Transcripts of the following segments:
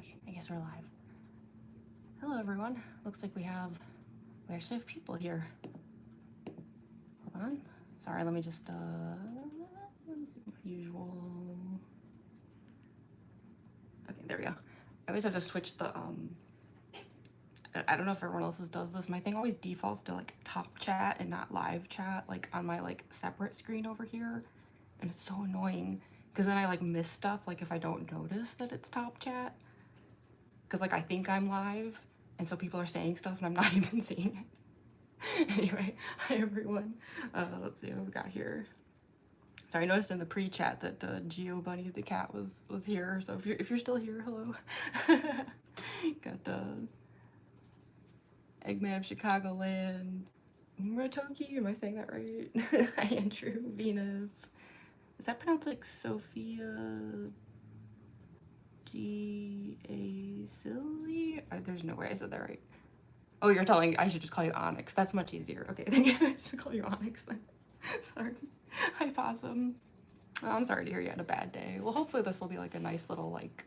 Okay, I guess we're live. Hello, everyone. Looks like we actually have people here. Hold on. Sorry, let me just, usual. Okay, there we go. I always have to switch the, I don't know if everyone else's does this. My thing always defaults to, like, top chat and not live chat, like, on my, like, separate screen over here. And it's so annoying, because then I, like, miss stuff, like, if I don't notice that it's top chat. Because, like, I think I'm live, and so people are saying stuff, and I'm not even seeing it. Anyway, hi, everyone. Let's see what we got here. Sorry, I noticed in the pre-chat that Geo Bunny the cat was here, so if you're still here, hello. Got Eggman of Chicagoland, Umratoki, am I saying that right? Hi, Andrew, Venus. Is that pronounced like Sophia G.A. Silly? There's no way I said that right. Oh, you're telling I should just call you Onyx. That's much easier. Okay, thank you. I should call you Onyx then. Sorry. Hi, Possum. Oh, I'm sorry to hear you had a bad day. Well, hopefully this will be like a nice little like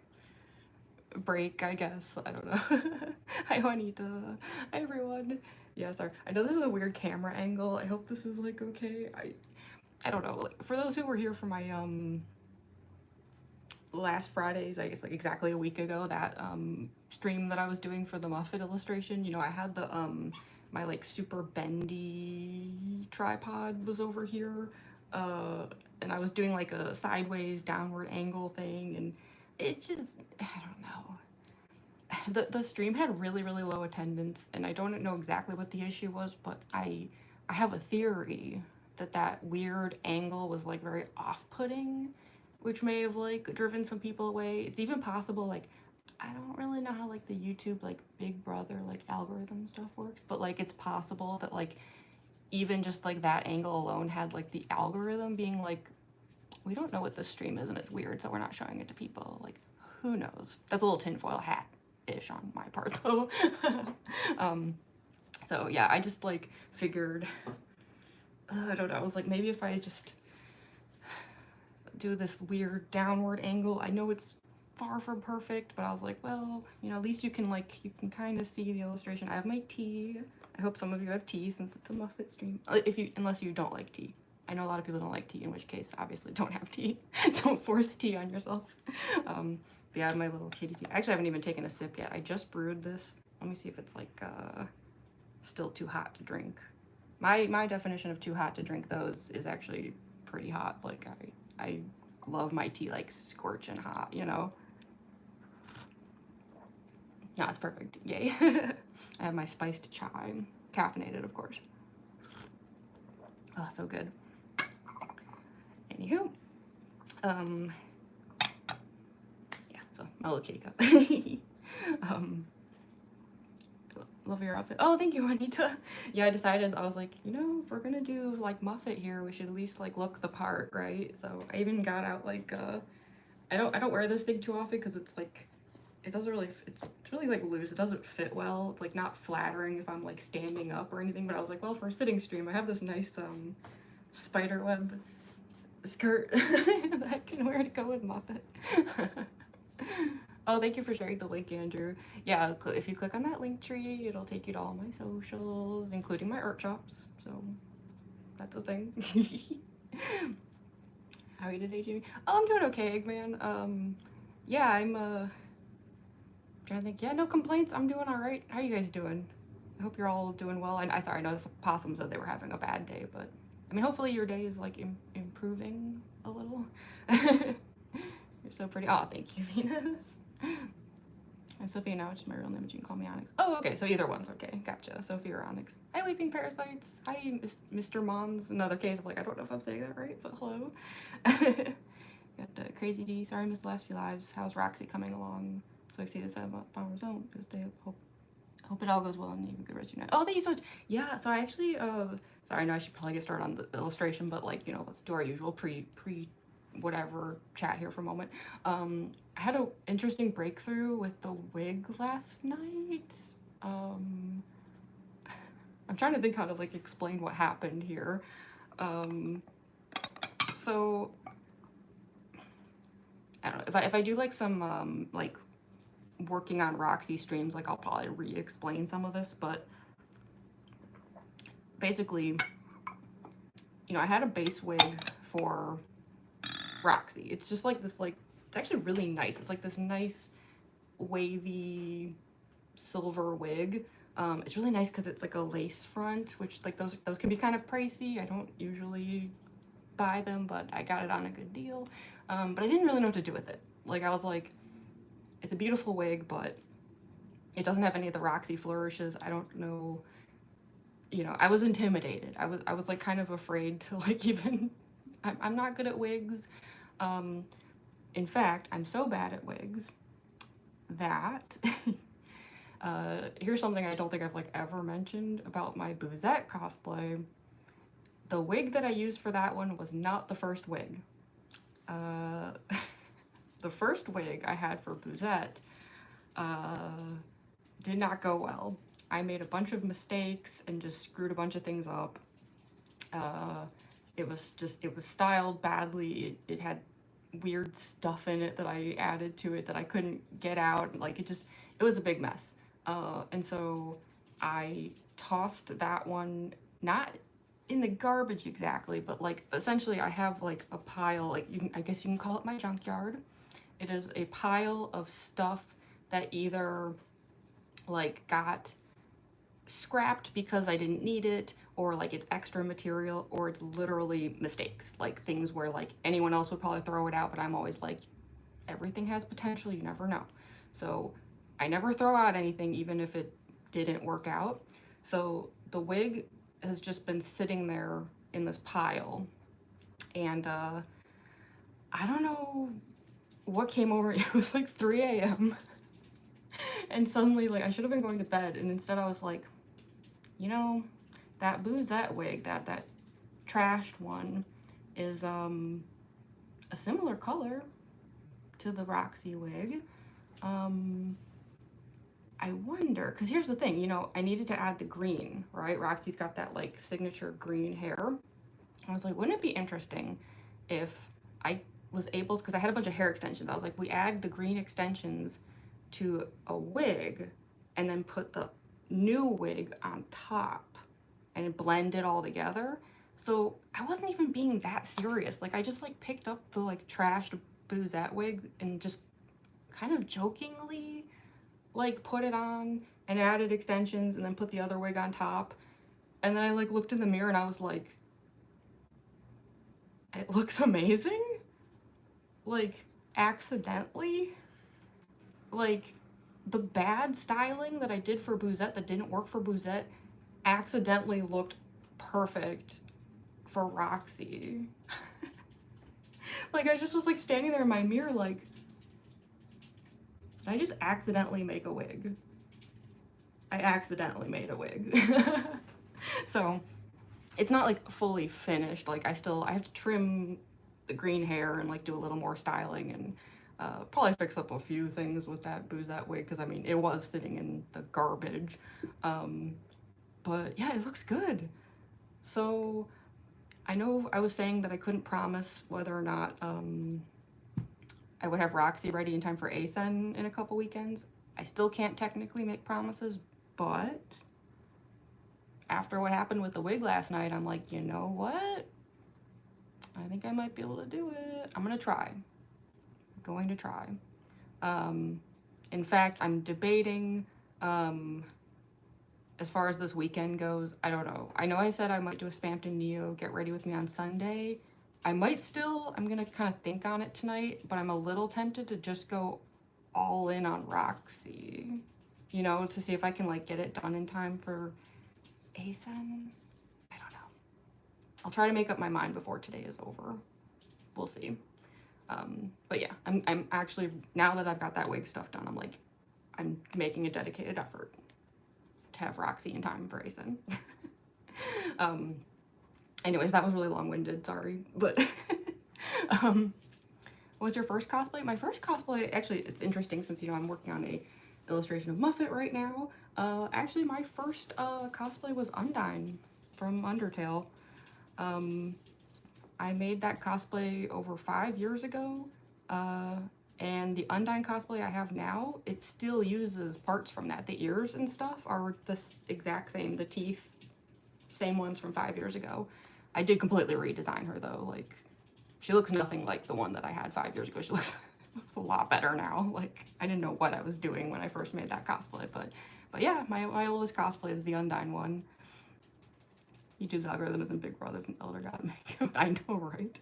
break, I guess. I don't know. Hi, Juanita. Hi, everyone. Yeah, sorry. I know this is a weird camera angle. I hope this is like okay. I don't know. Like, for those who were here for my last Friday's, I guess like exactly a week ago, that stream that I was doing for the Muffet illustration, you know, I had the my like super bendy tripod was over here, and I was doing like a sideways downward angle thing, and it just, I don't know. The stream had really low attendance, and I don't know exactly what the issue was, but I have a theory that that weird angle was like very off-putting, which may have like driven some people away. It's even possible, like, I don't really know how like the YouTube like Big Brother like algorithm stuff works, but like it's possible that like even just like that angle alone had like the algorithm being like, we don't know what this stream is and it's weird, so we're not showing it to people. Like, who knows? That's a little tinfoil hat-ish on my part though. So yeah, I just like figured, I don't know, I was like, maybe if I just do this weird downward angle, I know it's far from perfect, but I was like, well, you know, at least you can kind of see the illustration. I have my tea. I hope some of you have tea since it's a Muffet stream. Unless you don't like tea. I know a lot of people don't like tea, in which case, obviously, don't have tea. Don't force tea on yourself. But yeah, I have my little kitty tea. Actually, I haven't even taken a sip yet. I just brewed this. Let me see if it's like still too hot to drink. My definition of too hot to drink those is actually pretty hot. Like I love my tea like scorching hot, you know? No, it's perfect. Yay. I have my spiced chai. Caffeinated, of course. Oh, so good. Anywho. Yeah, so my little kitty cup. Love your outfit. Oh, thank you, Anita. Yeah, I decided, I was like, you know, if we're gonna do like Muffet here, we should at least like look the part, right? So I even got out like I don't wear this thing too often because it's like, it doesn't really, it's really like loose. It doesn't fit well. It's like not flattering if I'm like standing up or anything, but I was like, well, for a sitting stream, I have this nice spider web skirt that I can wear to go with Muffet. Oh, thank you for sharing the link, Andrew. Yeah, if you click on that link tree, it'll take you to all my socials, including my art shops. So that's a thing. How are you today, Jamie? Oh, I'm doing okay, Eggman. Yeah, I'm trying to think. Yeah, no complaints. I'm doing all right. How are you guys doing? I hope you're all doing well. And I know Possum said they were having a bad day, but I mean, hopefully your day is like improving a little. You're so pretty. Oh, thank you, Venus. I'm Sophia now, which is my real name, but you can call me Onyx. Oh, okay, so either one's okay. Gotcha. Sophia or Onyx. Hi, Weeping Parasites. Hi, Mr. Mons. Another case of like, I don't know if I'm saying that right, but hello. Got Crazy D. Sorry I missed the last few lives. How's Roxy coming along? So excited to about Farmer's Own. Hope it all goes well and you have a good rest of your night. Oh, thank you so much. Yeah, so I actually, sorry, I know I should probably get started on the illustration, but like, you know, let's do our usual pre whatever chat here for a moment. I had an interesting breakthrough with the wig last night. I'm trying to think how to like explain what happened here. So I don't know, if I do like some like working on Roxy streams, like I'll probably re-explain some of this, but basically, you know, I had a base wig for Roxy. It's just like this, like, it's actually really nice. It's like this nice wavy silver wig. It's really nice because it's like a lace front, which like those can be kind of pricey. I don't usually buy them, but I got it on a good deal. But I didn't really know what to do with it. Like, I was like, it's a beautiful wig, but it doesn't have any of the Roxy flourishes. I don't know, you know, I was intimidated. I was like kind of afraid to like even, I'm not good at wigs. In fact, I'm so bad at wigs that here's something I don't think I've like ever mentioned about my Boozette cosplay. The wig that I used for that one was not the first wig. The first wig I had for Boozette did not go well. I made a bunch of mistakes and just screwed a bunch of things up. It was styled badly. It had weird stuff in it that I added to it that I couldn't get out. Like, it was a big mess. And so I tossed that one, not in the garbage exactly, but like essentially I have like a pile, like I guess you can call it my junkyard. It is a pile of stuff that either like got scrapped because I didn't need it, or like it's extra material, or it's literally mistakes, like things where like anyone else would probably throw it out, but I'm always like, everything has potential, you never know. So I never throw out anything, even if it didn't work out. So the wig has just been sitting there in this pile, and I don't know what came over. It was like 3 a.m. and suddenly, like, I should have been going to bed, and instead I was like, you know, that Boozette wig, that trashed one, is a similar color to the Roxy wig. I wonder, because here's the thing, you know, I needed to add the green, right? Roxy's got that like signature green hair. I was like, wouldn't it be interesting if I was able to, because I had a bunch of hair extensions. I was like, we add the green extensions to a wig and then put the new wig on top and blend it all together. So I wasn't even being that serious. Like, I just like picked up the like trashed Boozette wig and just kind of jokingly like put it on and added extensions and then put the other wig on top. And then I like looked in the mirror and I was like, it looks amazing. Like, accidentally, like the bad styling that I did for Boozette that didn't work for Boozette accidentally looked perfect for Roxy. Like, I just was like standing there in my mirror like, did I just accidentally make a wig? I accidentally made a wig. So it's not like fully finished. Like, I have to trim the green hair and like do a little more styling and probably fix up a few things with that Boozette wig, because I mean, it was sitting in the garbage. But yeah, it looks good. So I know I was saying that I couldn't promise whether or not I would have Roxy ready in time for ASEN in a couple weekends. I still can't technically make promises, but after what happened with the wig last night, I'm like, you know what? I think I might be able to do it. I'm gonna try. I'm going to try. In fact, I'm debating, as far as this weekend goes, I don't know. I know I said I might do a Spampton Neo Get Ready With Me on Sunday. I'm gonna kind of think on it tonight, but I'm a little tempted to just go all in on Roxy, you know, to see if I can like get it done in time for ASEN. I don't know. I'll try to make up my mind before today is over. We'll see. But yeah, I'm actually, now that I've got that wig stuff done, I'm like, I'm making a dedicated effort to have Roxy in time for ASEN. Anyways, that was really long-winded, sorry. But what was your first cosplay? My first cosplay, actually, it's interesting since, you know, I'm working on a illustration of Muffet right now. Actually, my first cosplay was Undine from Undertale. I made that cosplay over 5 years ago. And the Undyne cosplay I have now, it still uses parts from that. The ears and stuff are the exact same. The teeth, same ones from 5 years ago. I did completely redesign her though. Like, she looks nothing like the one that I had 5 years ago. She looks a lot better now. Like, I didn't know what I was doing when I first made that cosplay, but yeah, my oldest cosplay is the Undyne one. YouTube's algorithm isn't Big Brother's an elder gotta make it. I know, right?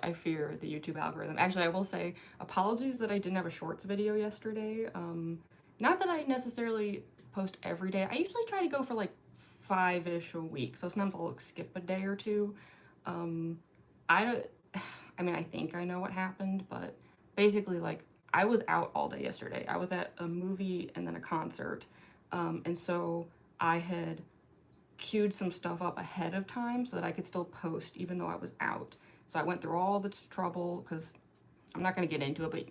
I fear the YouTube algorithm. Actually, I will say apologies that I didn't have a shorts video yesterday. Not that I necessarily post every day. I usually try to go for like 5-ish a week. So sometimes I'll like skip a day or two. I mean, I think I know what happened, but basically, like, I was out all day yesterday. I was at a movie and then a concert. And so I had queued some stuff up ahead of time so that I could still post even though I was out. So I went through all this trouble because I'm not going to get into it, but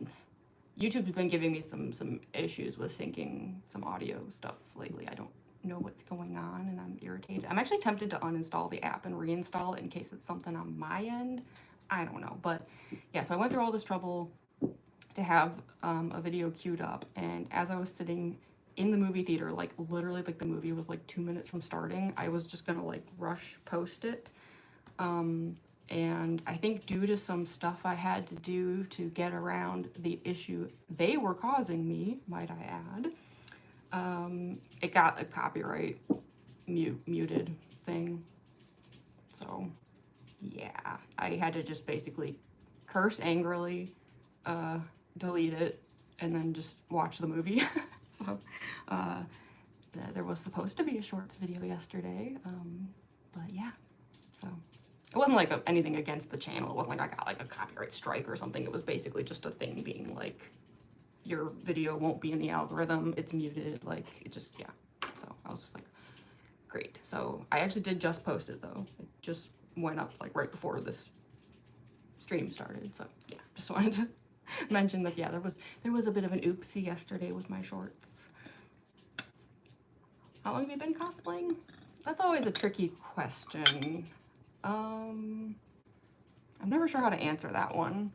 YouTube's been giving me some issues with syncing some audio stuff lately. I don't know what's going on and I'm irritated. I'm actually tempted to uninstall the app and reinstall it in case it's something on my end. I don't know, but yeah, so I went through all this trouble to have a video queued up, and as I was sitting in the movie theater, like literally like the movie was like 2 minutes from starting, I was just gonna like rush post it. And I think due to some stuff I had to do to get around the issue they were causing me, might I add, it got a copyright muted thing. So yeah, I had to just basically curse angrily, delete it, and then just watch the movie. So there was supposed to be a shorts video yesterday, but yeah, so it wasn't like anything against the channel. It wasn't like I got like a copyright strike or something. It was basically just a thing being like, your video won't be in the algorithm, it's muted, like it just, yeah. So I was just like, great. So I actually did just post it though. It just went up like right before this stream started. So yeah, just wanted to mention that, yeah, there was a bit of an oopsie yesterday with my shorts. How long have you been cosplaying? That's always a tricky question. I'm never sure how to answer that one.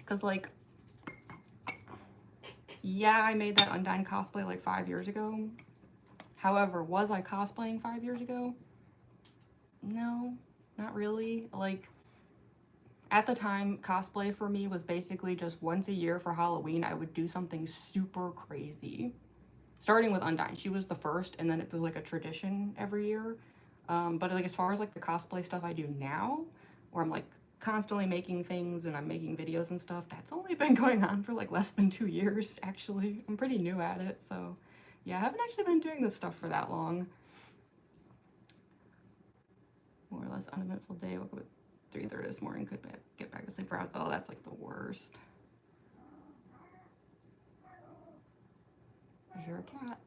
Cause like, yeah, I made that Undyne cosplay like 5 years ago. However, was I cosplaying 5 years ago? No, not really. Like, at the time, cosplay for me was basically just once a year for Halloween, I would do something super crazy. Starting with Undyne, she was the first, and then it was like a tradition every year. But like as far as like the cosplay stuff I do now, where I'm like constantly making things and I'm making videos and stuff, that's only been going on for like less than 2 years, actually. I'm pretty new at it, so yeah, I haven't actually been doing this stuff for that long. More or less uneventful day. Woke up at 3:30 this morning, could get back to sleep for hours. Oh, that's like the worst. I hear a cat.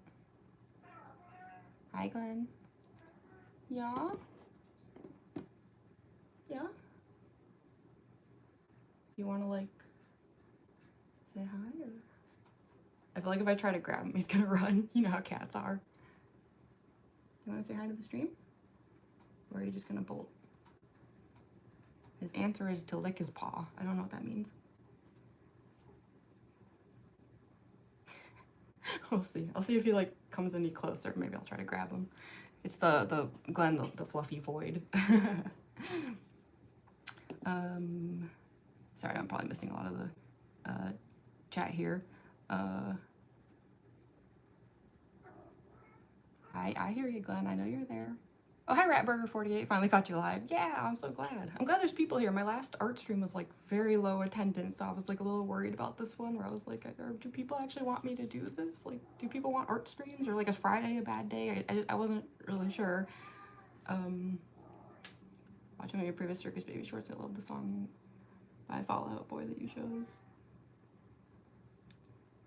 Hi, Glenn. Yeah? Yeah? You want to like say hi? Or I feel like if I try to grab him, he's gonna run. You know how cats are. You want to say hi to the stream? Or are you just gonna bolt? His answer is to lick his paw. I don't know what that means. We'll see. I'll see if he like comes any closer. Maybe I'll try to grab him. It's the Glenn, the fluffy void. Sorry, I'm probably missing a lot of the chat here. I hear you, Glenn. I know you're there. Oh, hi, Ratburger48. Finally caught you live. Yeah, I'm so glad. I'm glad there's people here. My last art stream was like very low attendance, so I was like a little worried about this one where I was like, do people actually want me to do this? Like, do people want art streams, or like is Friday a bad day? I wasn't really sure. Watching one of your previous Circus Baby shorts, I love the song by Fall Out Boy that you chose.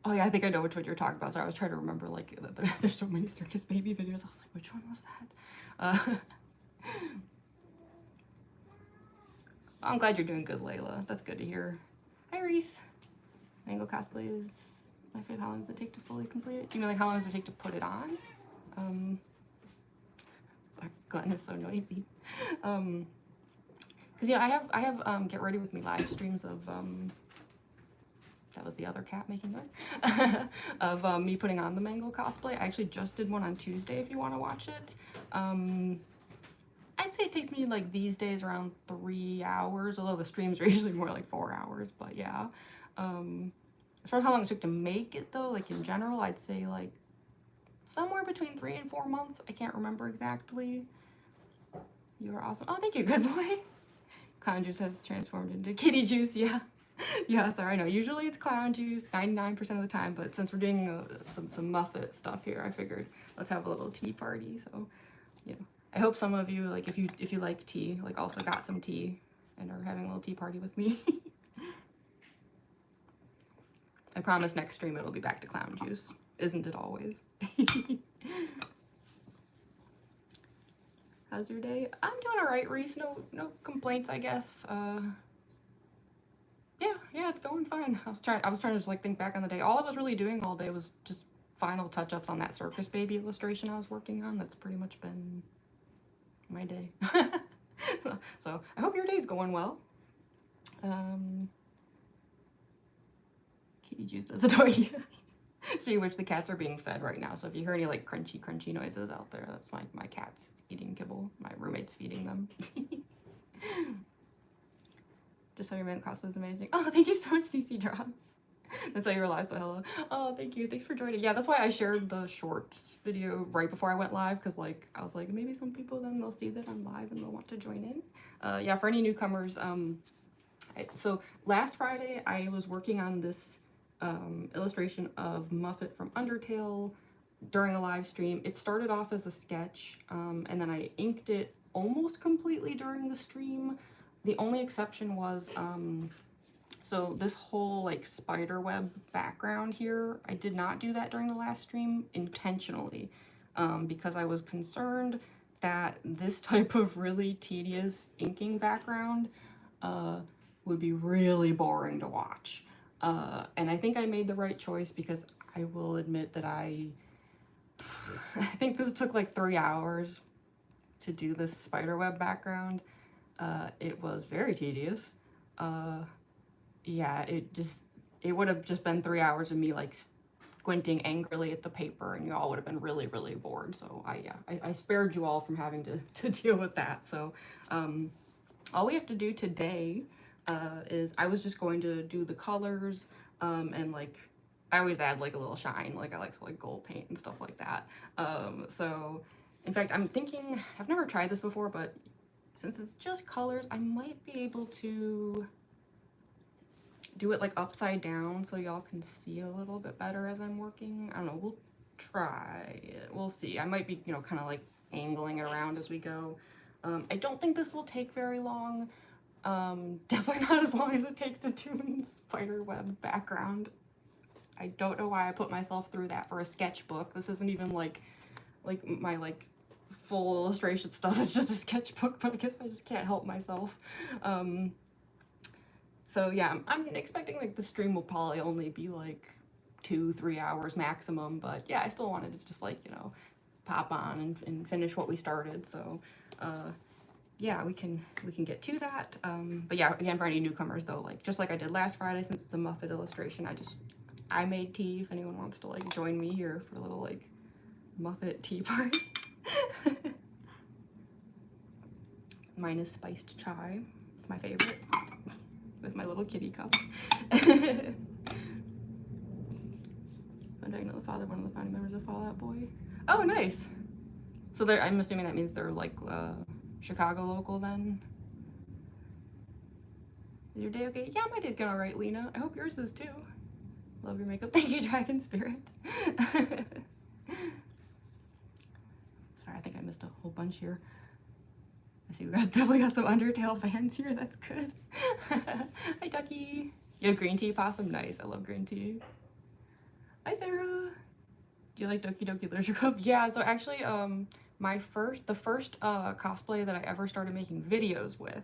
Oh yeah, I think I know which one you're talking about. So I was trying to remember, like, there's so many Circus Baby videos. I was like, which one was that? I'm glad you're doing good, Layla. That's good to hear. Hi, Reese. Mango cosplay is my favorite. How long does it take to fully complete it? Do you mean like how long does it take to put it on? Glenn is so noisy. Because yeah, I have Get Ready With Me live streams of that was the other cat making noise of me putting on the Mangle cosplay. I actually just did one on Tuesday if you want to watch it. I'd say it takes me like these days around 3 hours, although the streams are usually more like 4 hours, but yeah. As far as how long it took to make it though, like in general, I'd say like somewhere between 3 and 4 months. I can't remember exactly. You are awesome. Oh, thank you, good boy. Clown juice has transformed into kitty juice, yeah. Yeah, sorry, I know. Usually it's clown juice 99% of the time, but since we're doing some Muffet stuff here, I figured let's have a little tea party. So, you know, I hope some of you, like, if you like tea, like, also got some tea and are having a little tea party with me. I promise next stream it'll be back to clown juice. Isn't it always? How's your day? I'm doing all right, Reese. No complaints, I guess. Yeah, it's going fine. I was trying to just like think back on the day. All I was really doing all day was just final touch-ups on that circus baby illustration I was working on. That's pretty much been my day. So I hope your day's going well. Kitty juice does adore you. Speaking of which, the cats are being fed right now, so if you hear any like crunchy noises out there, that's my cats eating kibble. My roommate's feeding them. Just saw your man cosplay is amazing. Oh, thank you so much, CC Draws. That's how you were live, so hello. Oh, thank you. Thanks for joining. Yeah, that's why I shared the shorts video right before I went live, because like I was like, maybe some people then they'll see that I'm live and they'll want to join in. Yeah, for any newcomers, so last Friday I was working on this illustration of Muffet from Undertale during a live stream. It started off as a sketch, and then I inked it almost completely during the stream. The only exception was, so this whole like spider web background here, I did not do that during the last stream intentionally, because I was concerned that this type of really tedious inking background would be really boring to watch. And I think I made the right choice, because I will admit that I think this took like 3 hours to do this spiderweb background. It was very tedious. Yeah, it would have just been 3 hours of me like squinting angrily at the paper, and you all would have been really, really bored. So I spared you all from having to deal with that. So all we have to do today is I was just going to do the colors, and like I always add like a little shine, like I like to like gold paint and stuff like that. So in fact, I'm thinking, I've never tried this before, but since it's just colors, I might be able to do it like upside down so y'all can see a little bit better as I'm working. I don't know, we'll try it. We'll see. I might be, you know, kind of like angling it around as we go. I don't think this will take very long. Definitely not as long as it takes to do a spider web background. I don't know why I put myself through that for a sketchbook. This isn't even like my like full illustration stuff. It's just a sketchbook, but I guess I just can't help myself. So yeah, I'm expecting like the stream will probably only be like 2-3 hours maximum, but yeah, I still wanted to just like, you know, pop on and finish what we started. So yeah, we can get to that. But yeah, again, for any newcomers though, like just like I did last Friday, since it's a Muffet illustration, I made tea if anyone wants to like join me here for a little like Muffet tea party. Mine is spiced chai. It's my favorite, with my little kitty cup. Wondering the father, one of the founding members of Fall Out Boy. Oh, nice. So I'm assuming that means they're like Chicago local then. Is your day okay? Yeah, my day's going all right, Lena. I hope yours is too. Love your makeup. Thank you, Dragon Spirit. Sorry, I think I missed a whole bunch here. I see we definitely got some Undertale fans here. That's good. Hi, Ducky. You have green tea, Possum? Nice. I love green tea. Hi, Sarah. Do you like Doki Doki Literature Club? Yeah, so actually, the first cosplay that I ever started making videos with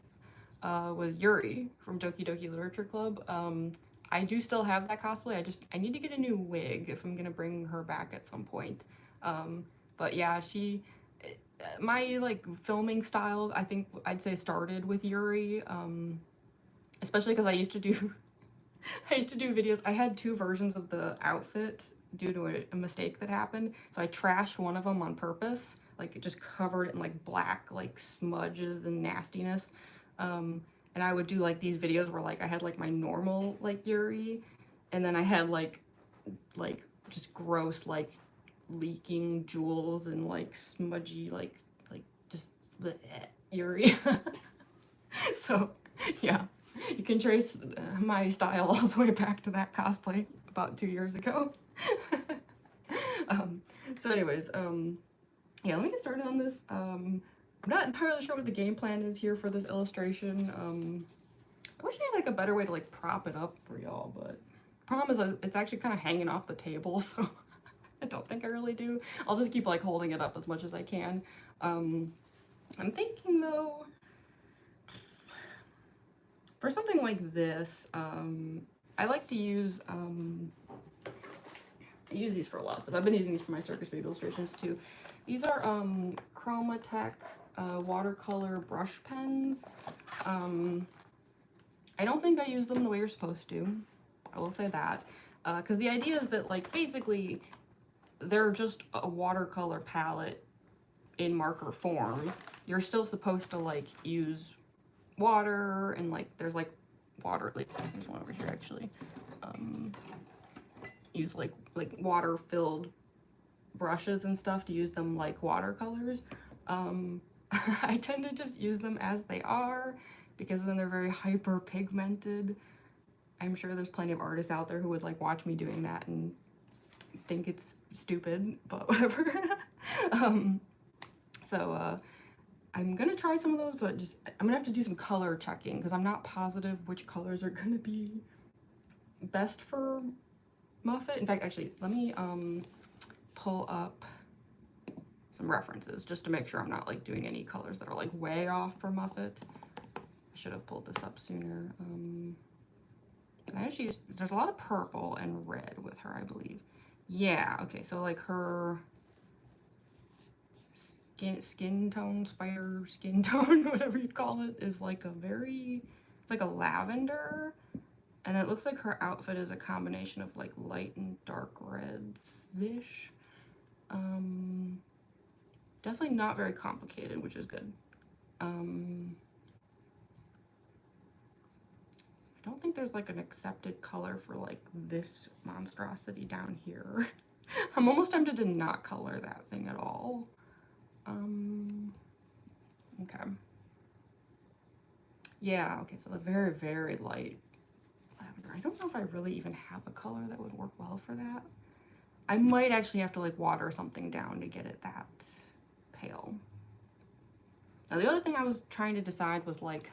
was Yuri from Doki Doki Literature Club. I do still have that cosplay. I need to get a new wig if I'm gonna bring her back at some point. But yeah, my like filming style, I think I'd say started with Yuri, especially because I used to do I used to do videos. I had two versions of the outfit due to a mistake that happened, so I trashed one of them on purpose, like it just covered it in like black like smudges and nastiness. And I would do like these videos where like I had like my normal like Yuri, and then I had like just gross like leaking jewels and like smudgy like just bleh, Yuri. So yeah, you can trace my style all the way back to that cosplay about 2 years ago. So anyways, yeah, let me get started on this. I'm not entirely sure what the game plan is here for this illustration. I wish I had like a better way to like prop it up for y'all, but problem is it's actually kind of hanging off the table, so I don't think I really do. I'll just keep like holding it up as much as I can. I'm thinking though, for something like this, I like to use, I use these for a lot of stuff. I've been using these for my Circus Baby illustrations too. These are Chromatech watercolor brush pens. I don't think I use them the way you're supposed to. I will say that. Because the idea is that, like, basically, they're just a watercolor palette in marker form. You're still supposed to, like, use water and, like, there's, like, water. Like, there's one over here, actually. Use, like water-filled brushes and stuff to use them like watercolors. I tend to just use them as they are because then they're very hyper pigmented. I'm sure there's plenty of artists out there who would like watch me doing that and think it's stupid, but whatever. So I'm gonna try some of those, but just I'm gonna have to do some color checking because I'm not positive which colors are gonna be best for Muffet. In fact, actually, let me pull up some references just to make sure I'm not like doing any colors that are like way off for Muffet. I should have pulled this up sooner. I know there's a lot of purple and red with her, I believe. Yeah, okay, so like her skin tone, spider skin tone, whatever you'd call it, is like it's like a lavender. And it looks like her outfit is a combination of like light and dark reds-ish. Definitely not very complicated, which is good. I don't think there's like an accepted color for like this monstrosity down here. I'm almost tempted to not color that thing at all. Okay. Yeah, okay, so the very, very light lavender. I don't know if I really even have a color that would work well for that. I might actually have to like water something down to get it that pale. Now the other thing I was trying to decide was like,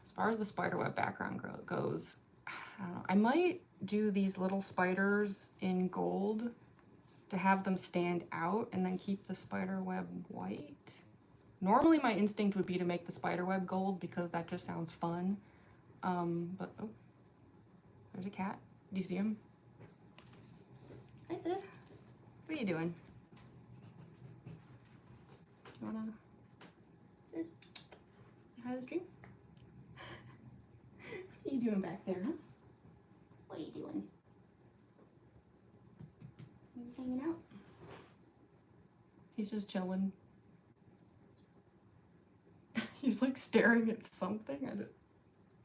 as far as the spiderweb background goes, I don't know, I might do these little spiders in gold to have them stand out and then keep the spiderweb white. Normally my instinct would be to make the spiderweb gold because that just sounds fun. But oh, there's a cat. Do you see him? Hi, Sid. What are you doing? You wanna Sid? Hi to the stream? What are you doing back there, huh? What are you doing? You just hanging out? He's just chilling. He's like staring at something. I don't.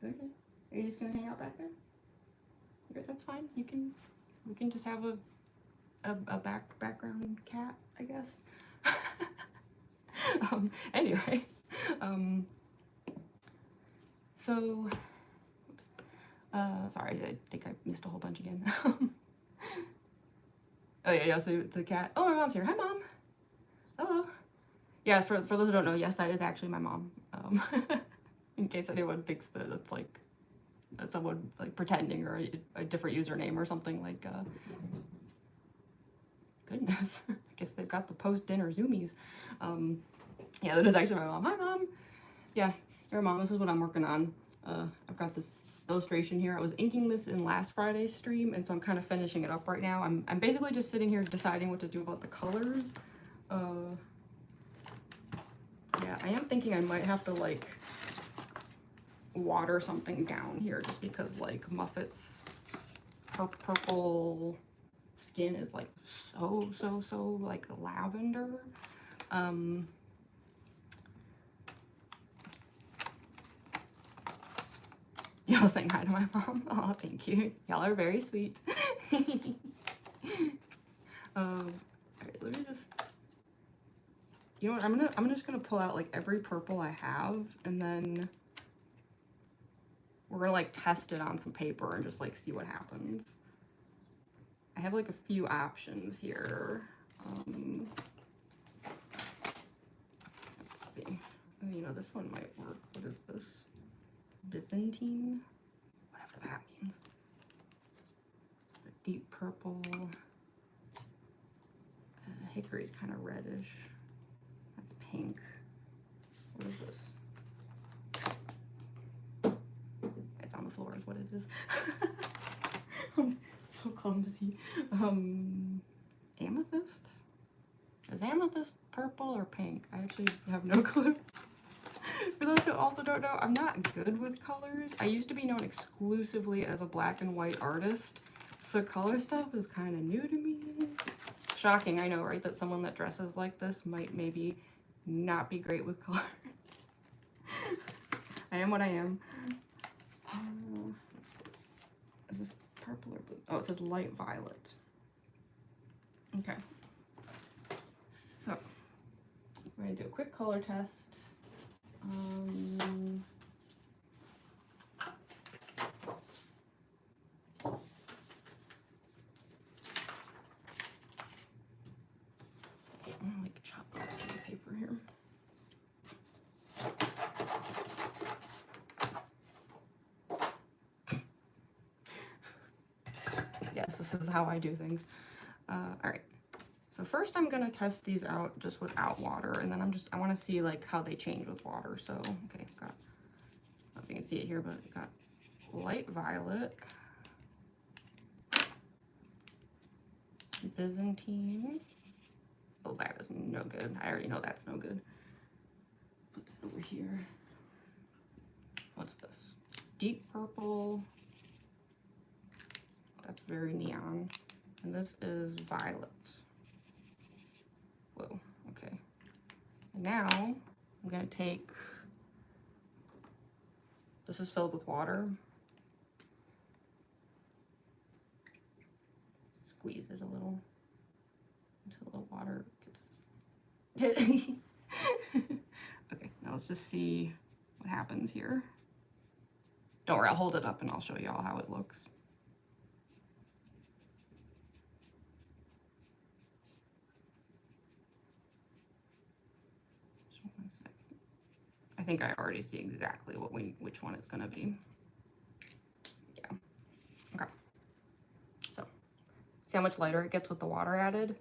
Okay. Are you just gonna hang out back there? Okay, that's fine. We can just have a background cat, I guess. Anyway, so sorry, I think I missed a whole bunch again. Oh yeah, so the cat. Oh, my mom's here. Hi, Mom. Hello. Yeah, for those who don't know, yes, that is actually my mom. In case anyone thinks that it's like someone like pretending or a different username or something like. Goodness, I guess they've got the post-dinner zoomies. Yeah, that is actually my mom. Hi, Mom. Yeah, here, Mom. This is what I'm working on. I've got this illustration here. I was inking this in last Friday's stream, and so I'm kind of finishing it up right now. I'm basically just sitting here deciding what to do about the colors. I am thinking I might have to like water something down here just because like Muffet's purple skin is like so like lavender. Y'all saying hi to my mom. Oh, thank you. Y'all are very sweet. All right, let me just, you know what, I'm just gonna pull out like every purple I have, and then we're gonna like test it on some paper and just like see what happens. I have like a few options here. Let's see. Oh, you know, this one might work. What is this? Byzantine? Whatever that means. A deep purple. Hickory's kind of reddish. That's pink. What is this? It's on the floor is what it is. I'm so clumsy. Amethyst? Is amethyst purple or pink? I actually have no clue. For those who also don't know, I'm not good with colors. I used to be known exclusively as a black and white artist, so color stuff is kind of new to me. Shocking, I know, right? That someone that dresses like this might maybe not be great with colors. I am what I am. What's this? Is this purple or blue? Oh, it says light violet. Okay. So, we're going to do a quick color test. Like chop up the paper here. Yes, this is how I do things. All right. So first I'm gonna test these out just without water, and then I want to see like how they change with water. So, okay, got, I don't know if you can see it here, but got light violet, Byzantine. Oh, that is no good. I already know that's no good. Put that over here. What's this? Deep purple. That's very neon. And this is violet. Whoa, okay. And now I'm gonna take, this is filled with water. Squeeze it a little until the water gets, okay, now let's just see what happens here. Don't worry, I'll hold it up and I'll show you all how it looks. Just 1 second. I think I already see exactly which one it's gonna be. Yeah, okay. So, see how much lighter it gets with the water added?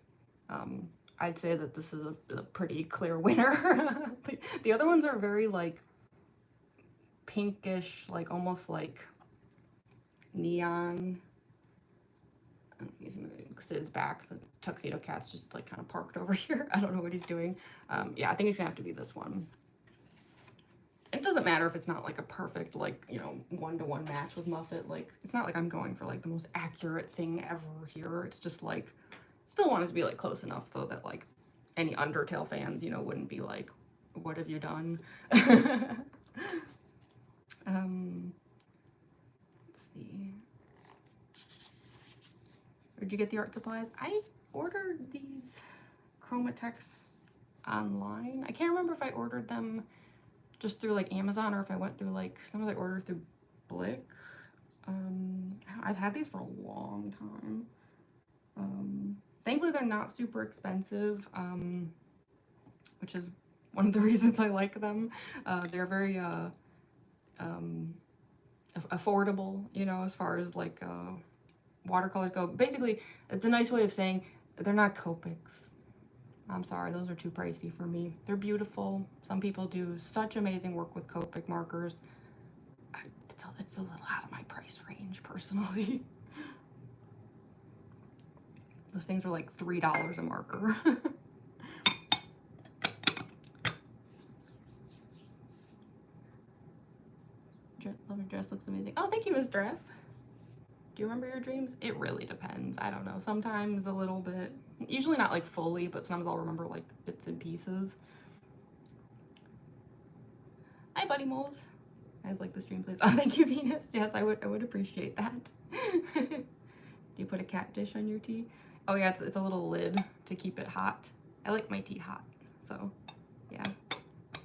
I'd say that this is a pretty clear winner. The other ones are very like pinkish, like almost like neon. I don't know if you can see Sid's back. The tuxedo cat's just like kind of parked over here. I don't know what he's doing. Yeah, I think it's gonna have to be this one. It doesn't matter if it's not like a perfect, like, you know, one-to-one match with Muffet. Like, it's not like I'm going for like the most accurate thing ever here. It's just like, still want it to be like close enough though that like any Undertale fans, you know, wouldn't be like, what have you done? Let's see. Where'd you get the art supplies? I ordered these Chromatex online. I can't remember if I ordered them just through like Amazon or if I went through like, sometimes I ordered through Blick. I've had these for a long time. Thankfully they're not super expensive, which is one of the reasons I like them. They're very affordable, you know, as far as like watercolors go. Basically, it's a nice way of saying they're not Copics. I'm sorry, those are too pricey for me. They're beautiful. Some people do such amazing work with Copic markers. It's a little out of my price range, personally. Those things are like $3 a marker. dress looks amazing. Oh, thank you, Mr. F. Do you remember your dreams? It really depends. I don't know. Sometimes a little bit. Usually not like fully, but sometimes I'll remember like bits and pieces. Hi, Buddy Moles. I was like the stream, please. Oh, thank you, Venus. Yes, I would appreciate that. Do you put a cat dish on your tea? Oh yeah, it's a little lid to keep it hot. I like my tea hot, so yeah.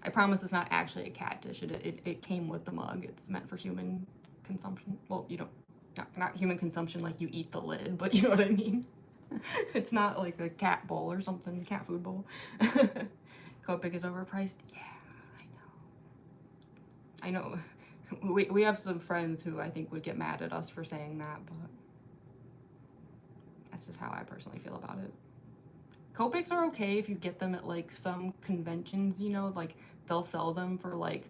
I promise it's not actually a cat dish. It came with the mug. It's meant for human consumption. Well, you don't, not human consumption like you eat the lid, but you know what I mean. It's not like a cat bowl or something, cat food bowl. Copic is overpriced. Yeah, I know. We have some friends who I think would get mad at us for saying that, but that's just how I personally feel about it. Copics are okay if you get them at like some conventions, you know, like they'll sell them for like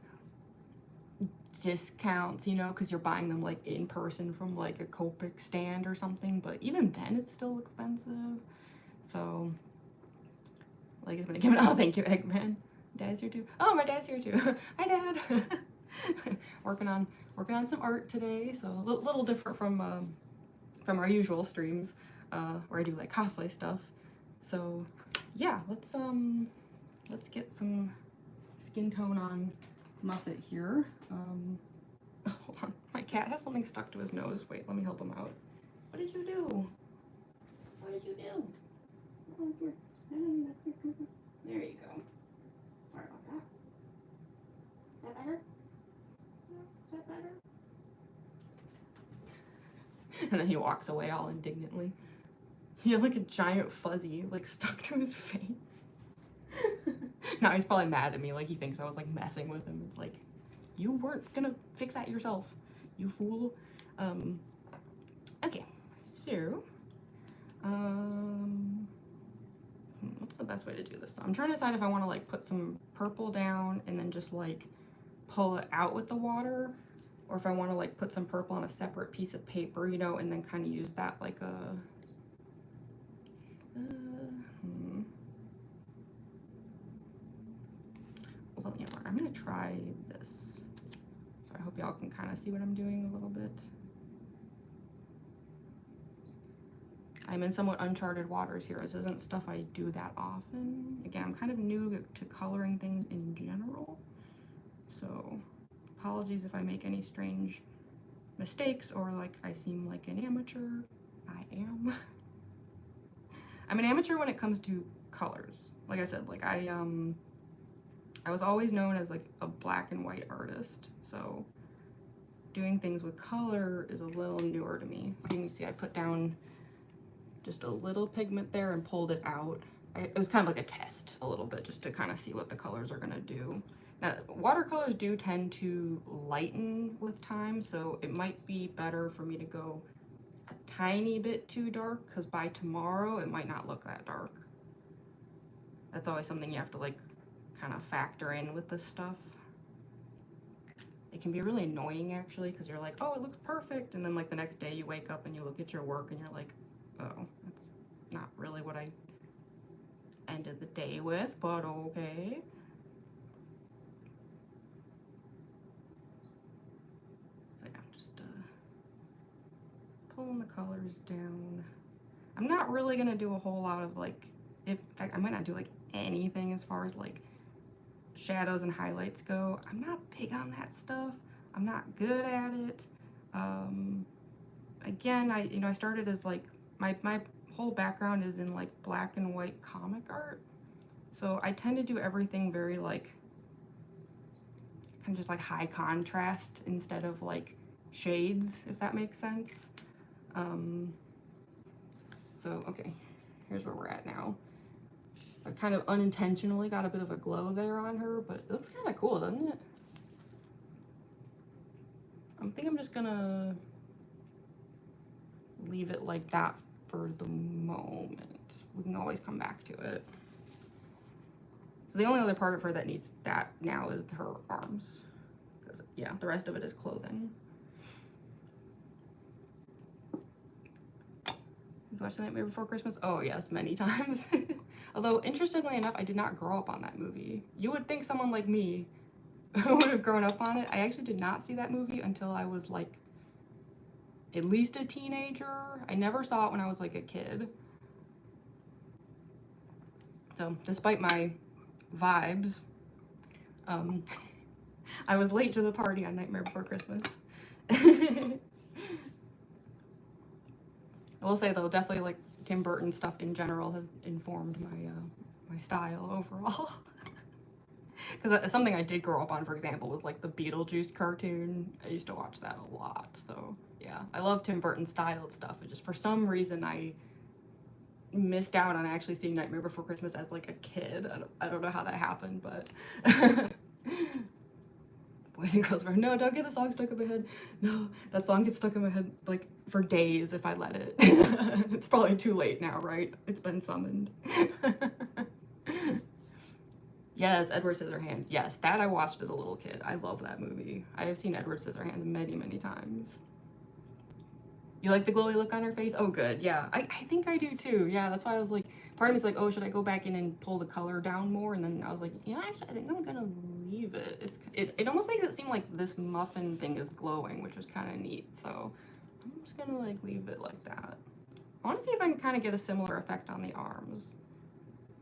discounts, you know, because you're buying them like in person from like a Copic stand or something, but even then it's still expensive. So like it's been given. Oh, thank you, Eggman. Dad's here too. Oh, my dad's here too. Hi, Dad. working on some art today, so a little different from our usual streams where I do like cosplay stuff. So yeah, let's get some skin tone on Muffet here. Hold on, my cat has something stuck to his nose. Wait, let me help him out. What did you do? What did you do? There you go. Sorry about that. Is that better? Is that better? And then he walks away all indignantly. He had like a giant fuzzy like stuck to his face. Now he's probably mad at me, like he thinks I was like messing with him. It's like, you weren't gonna fix that yourself, you fool. Okay, so what's the best way to do this? I'm trying to decide if I want to like put some purple down and then just like pull it out with the water, or if I want to like put some purple on a separate piece of paper, you know, and then kind of use that like a well, you know what, I'm gonna try this. So I hope y'all can kind of see what I'm doing a little bit. I'm in somewhat uncharted waters here. This isn't stuff I do that often. Again, I'm kind of new to coloring things in general. So apologies if I make any strange mistakes or like I seem like an amateur. I am. I'm an amateur when it comes to colors. Like I said, like I was always known as like a black and white artist. So doing things with color is a little newer to me. So you can see I put down just a little pigment there and pulled it out. It was kind of like a test a little bit just to kind of see what the colors are gonna do. Now, watercolors do tend to lighten with time, so it might be better for me to go a tiny bit too dark, because by tomorrow it might not look that dark. That's always something you have to like kind of factor in with this stuff. It can be really annoying actually, because you're like, oh, it looks perfect, and then like the next day you wake up and you look at your work and you're like, oh, that's not really what I ended the day with, but okay. So yeah, just pulling the colors down. I'm not really gonna do a whole lot of like, in fact, I might not do like anything as far as like shadows and highlights go. I'm not big on that stuff. I'm not good at it. Again, I started as like, my whole background is in like black and white comic art. So I tend to do everything very like, kind of just like high contrast instead of like shades, if that makes sense. So, okay, here's where we're at now. I kind of unintentionally got a bit of a glow there on her, but it looks kind of cool, doesn't it? I think I'm just gonna leave it like that for the moment. We can always come back to it. So the only other part of her that needs that now is her arms. Because, yeah, the rest of it is clothing. You've watched The Nightmare Before Christmas? Oh, yes, many times. Although, interestingly enough, I did not grow up on that movie. You would think someone like me would have grown up on it. I actually did not see that movie until I was like at least a teenager. I never saw it when I was like a kid. So despite my vibes, I was late to the party on Nightmare Before Christmas. I will say though, definitely like Tim Burton stuff in general has informed my my style overall. Because something I did grow up on, for example, was like the Beetlejuice cartoon. I used to watch that a lot. So yeah, I love Tim Burton styled stuff. It just for some reason I missed out on actually seeing Nightmare Before Christmas as like a kid. I don't know how that happened, but Boys and Girls Band. No, don't get the song stuck in my head. No, that song gets stuck in my head like for days if I let it. It's probably too late now, right? It's been summoned. Yes, Edward Scissorhands. Yes, that I watched as a little kid. I love that movie. I have seen Edward Scissorhands many, many times. You like the glowy look on her face? Oh, good. Yeah, I think I do too. Yeah, that's why I was like, part of me's like, oh, should I go back in and pull the color down more? And then I was like, you know, actually, I think I'm gonna leave it. It almost makes it seem like this muffin thing is glowing, which is kind of neat. So I'm just gonna like leave it like that. I want to see if I can kind of get a similar effect on the arms.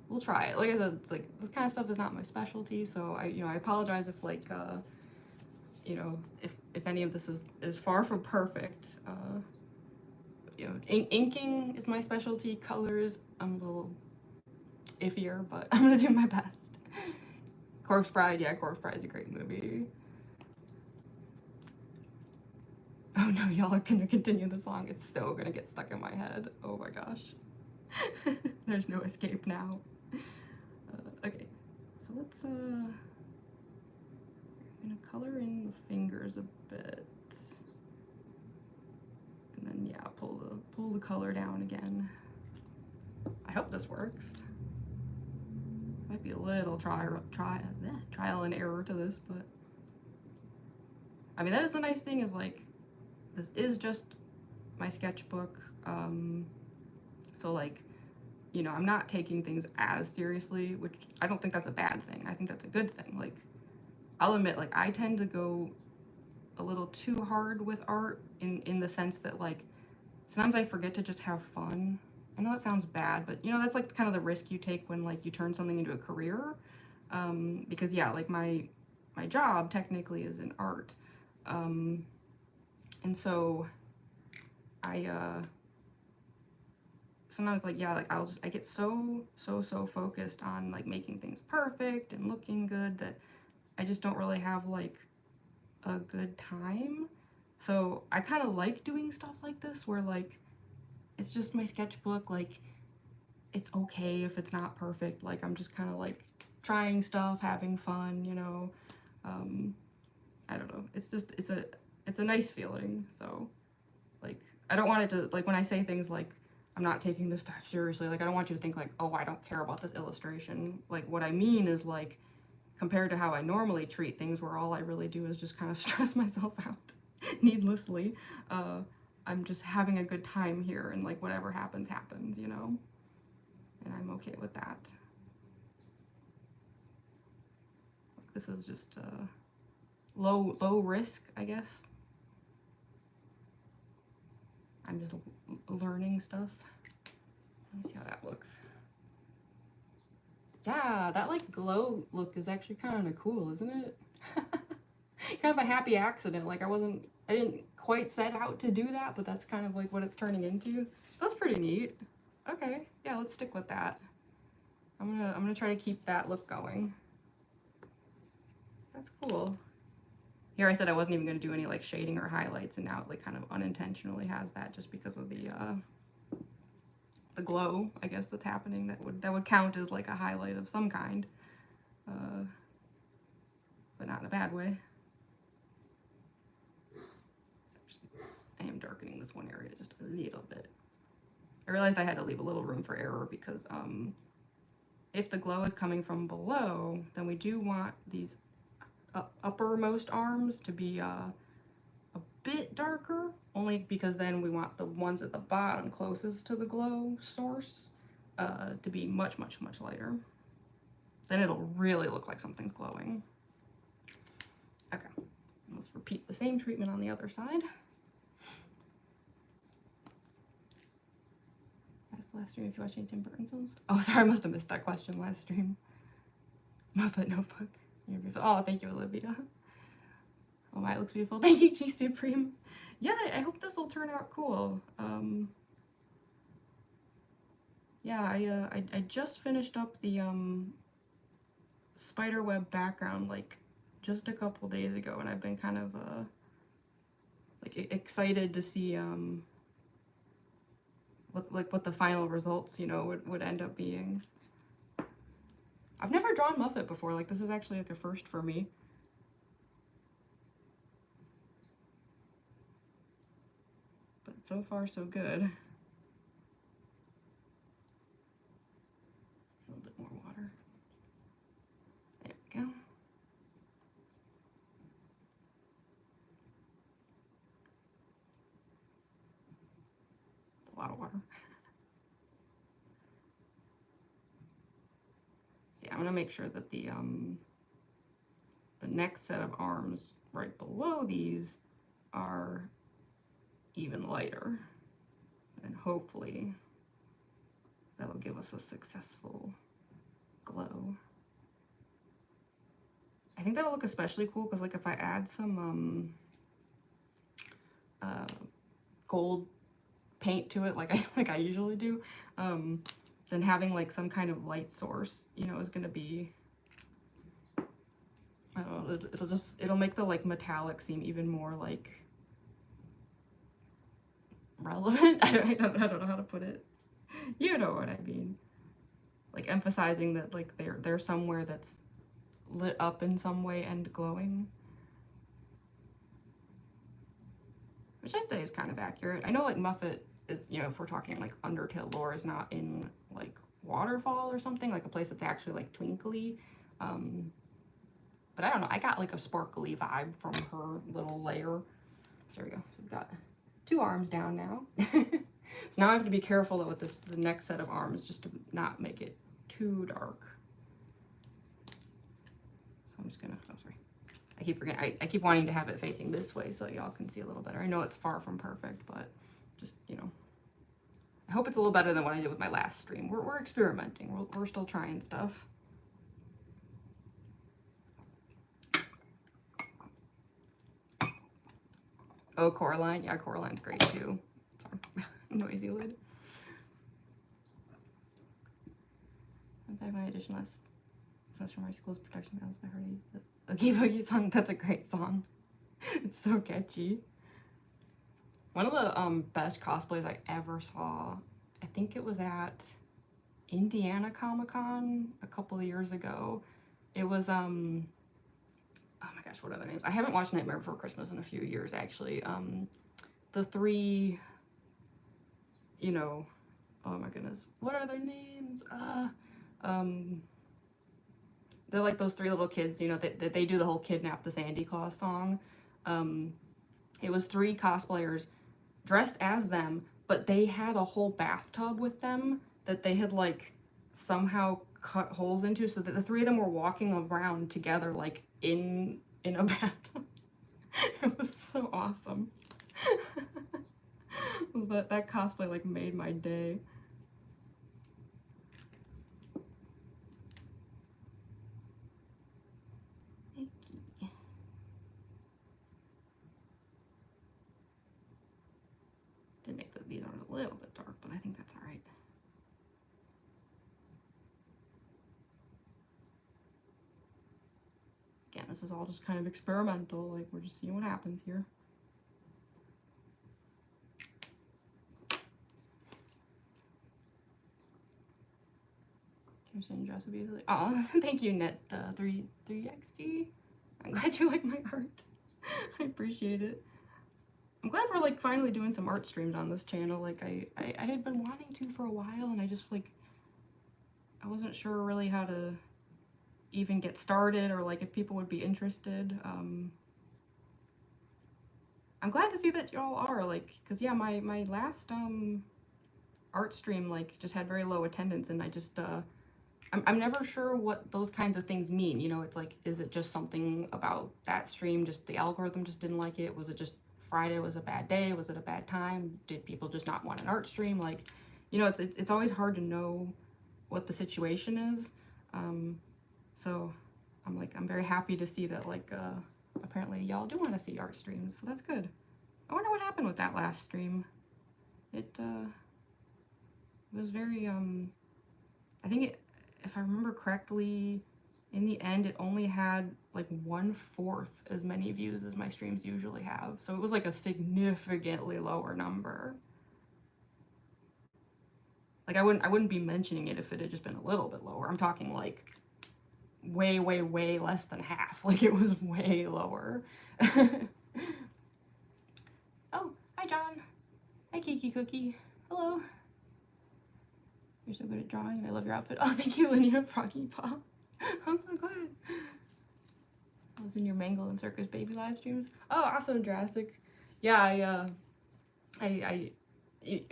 We'll try it. Like I said, it's like this kind of stuff is not my specialty, so I apologize if like if any of this is far from perfect. Inking is my specialty. Colors, I'm a little iffier, but I'm gonna do my best. Corpse Bride, yeah, Corpse Bride is a great movie. Oh no, y'all are gonna continue the song. It's so gonna get stuck in my head. Oh my gosh. There's no escape now. Okay, so let's I'm gonna color in the fingers a bit. And then yeah, pull the color down again. I hope this works. Might be a little trial and error to this, but I mean that is the nice thing is like this is just my sketchbook. So like, I'm not taking things as seriously, which I don't think that's a bad thing. I think that's a good thing. Like, I'll admit, like, I tend to go a little too hard with art in the sense that, like, sometimes I forget to just have fun. I know that sounds bad, but, that's, like, kind of the risk you take when, like, you turn something into a career. Because, yeah, like, my job technically is in art. And so I, sometimes like, yeah, like I get so focused on like making things perfect and looking good that I just don't really have like a good time. So I kind of like doing stuff like this where like it's just my sketchbook, like it's okay if it's not perfect, like I'm just kind of like trying stuff, having fun, I don't know, it's a nice feeling. So like I don't want it to, like when I say things like I'm not taking this that seriously, like I don't want you to think like, oh, I don't care about this illustration. Like what I mean is like compared to how I normally treat things where all I really do is just kind of stress myself out needlessly, I'm just having a good time here and like whatever happens happens, and I'm okay with that. This is just low risk, I guess. I'm just learning stuff. Let me see how that looks. Yeah, that like glow look is actually kind of cool, isn't it? Kind of a happy accident. Like I didn't quite set out to do that, but that's kind of like what it's turning into. That's pretty neat. Okay, yeah, let's stick with that. I'm gonna try to keep that look going. That's cool. Here I said I wasn't even gonna do any like shading or highlights, and now it like kind of unintentionally has that just because of the glow, I guess, that's happening. That would count as like a highlight of some kind, but not in a bad way. I am darkening this one area just a little bit. I realized I had to leave a little room for error because if the glow is coming from below, then we do want these uppermost arms to be a bit darker, only because then we want the ones at the bottom closest to the glow source to be much lighter. Then it'll really look like something's glowing. Okay, let's repeat the same treatment on the other side. Asked last stream if you watched any Tim Burton films. Oh, sorry, I must have missed that question last stream. Muffet Notebook. Oh, thank you, Olivia. Oh my, it looks beautiful. Thank you, G Supreme. Yeah, I hope this will turn out cool. Yeah, I just finished up the spiderweb background like just a couple days ago, and I've been kind of like excited to see what the final results, you know, would end up being. I've never drawn Muffet before. Like, this is actually like a first for me. But so far so good. A little bit more water. There we go. It's a lot of water. So yeah, I'm gonna make sure that the next set of arms right below these are even lighter, and hopefully that'll give us a successful glow. I think that'll look especially cool because, like, if I add some gold paint to it, like I usually do, then having like some kind of light source, you know, is gonna be, I don't know, it'll make the like metallic seem even more like relevant. I don't know how to put it. You know what I mean. Like emphasizing that like they're somewhere that's lit up in some way and glowing. Which I'd say is kind of accurate. I know like Muffet is, you know, if we're talking like Undertale lore, is not in like Waterfall or something, like a place that's actually like twinkly. But I don't know, I got like a sparkly vibe from her little layer. There we go. So we've got 2 arms down now. So now I have to be careful though with the next set of arms, just to not make it too dark. So I'm just gonna, oh sorry. I keep forgetting, I keep wanting to have it facing this way so y'all can see a little better. I know it's far from perfect, but just, you know, I hope it's a little better than what I did with my last stream. We're experimenting, we're still trying stuff. Oh, Coraline, yeah, Coraline's great too. Sorry, noisy lid. In fact, my edition last semester from my school's production balance by Hardy's the Oogie Boogie song. That's a great song. It's so catchy. One of the best cosplays I ever saw, I think it was at Indiana Comic-Con a couple of years ago. It was oh my gosh, what are their names? I haven't watched Nightmare Before Christmas in a few years actually. The 3, you know, oh my goodness, what are their names? They're like those 3 little kids, you know, that they do the whole Kidnap the Sandy Claus song. It was 3 cosplayers dressed as them, but they had a whole bathtub with them that they had like somehow cut holes into, so that the 3 of them were walking around together like in a bathtub. It was so awesome. That cosplay like made my day. Did make these aren't a little bit dark, but I think that's all right. Again, this is all just kind of experimental, like we're just seeing what happens here. Oh, thank you, Net3XD. I'm glad you like my art. I appreciate it. I'm glad we're like finally doing some art streams on this channel. Like I had been wanting to for a while, and I just like, I wasn't sure really how to even get started, or like if people would be interested. I'm glad to see that y'all are, like, because yeah, my last art stream like just had very low attendance, and I I'm never sure what those kinds of things mean. You know, it's like, is it just something about that stream, just the algorithm just didn't like it? Was it just Friday was a bad day? Was it a bad time? Did people just not want an art stream? Like, you know, it's always hard to know what the situation is. So I'm very happy to see that, like, apparently y'all do want to see art streams, so that's good. I wonder what happened with that last stream. It was very, I think it, if I remember correctly, in the end, it only had like 1/4 as many views as my streams usually have. So it was like a significantly lower number. Like I wouldn't be mentioning it if it had just been a little bit lower. I'm talking like way, way, way less than half. Like it was way lower. Oh, hi John. Hi Kiki Cookie. Hello. You're so good at drawing and I love your outfit. Oh, thank you, Linnea Froggy Pop. I'm so glad. I was in your Mangle and Circus Baby live streams. Oh, awesome, Jurassic. Yeah, I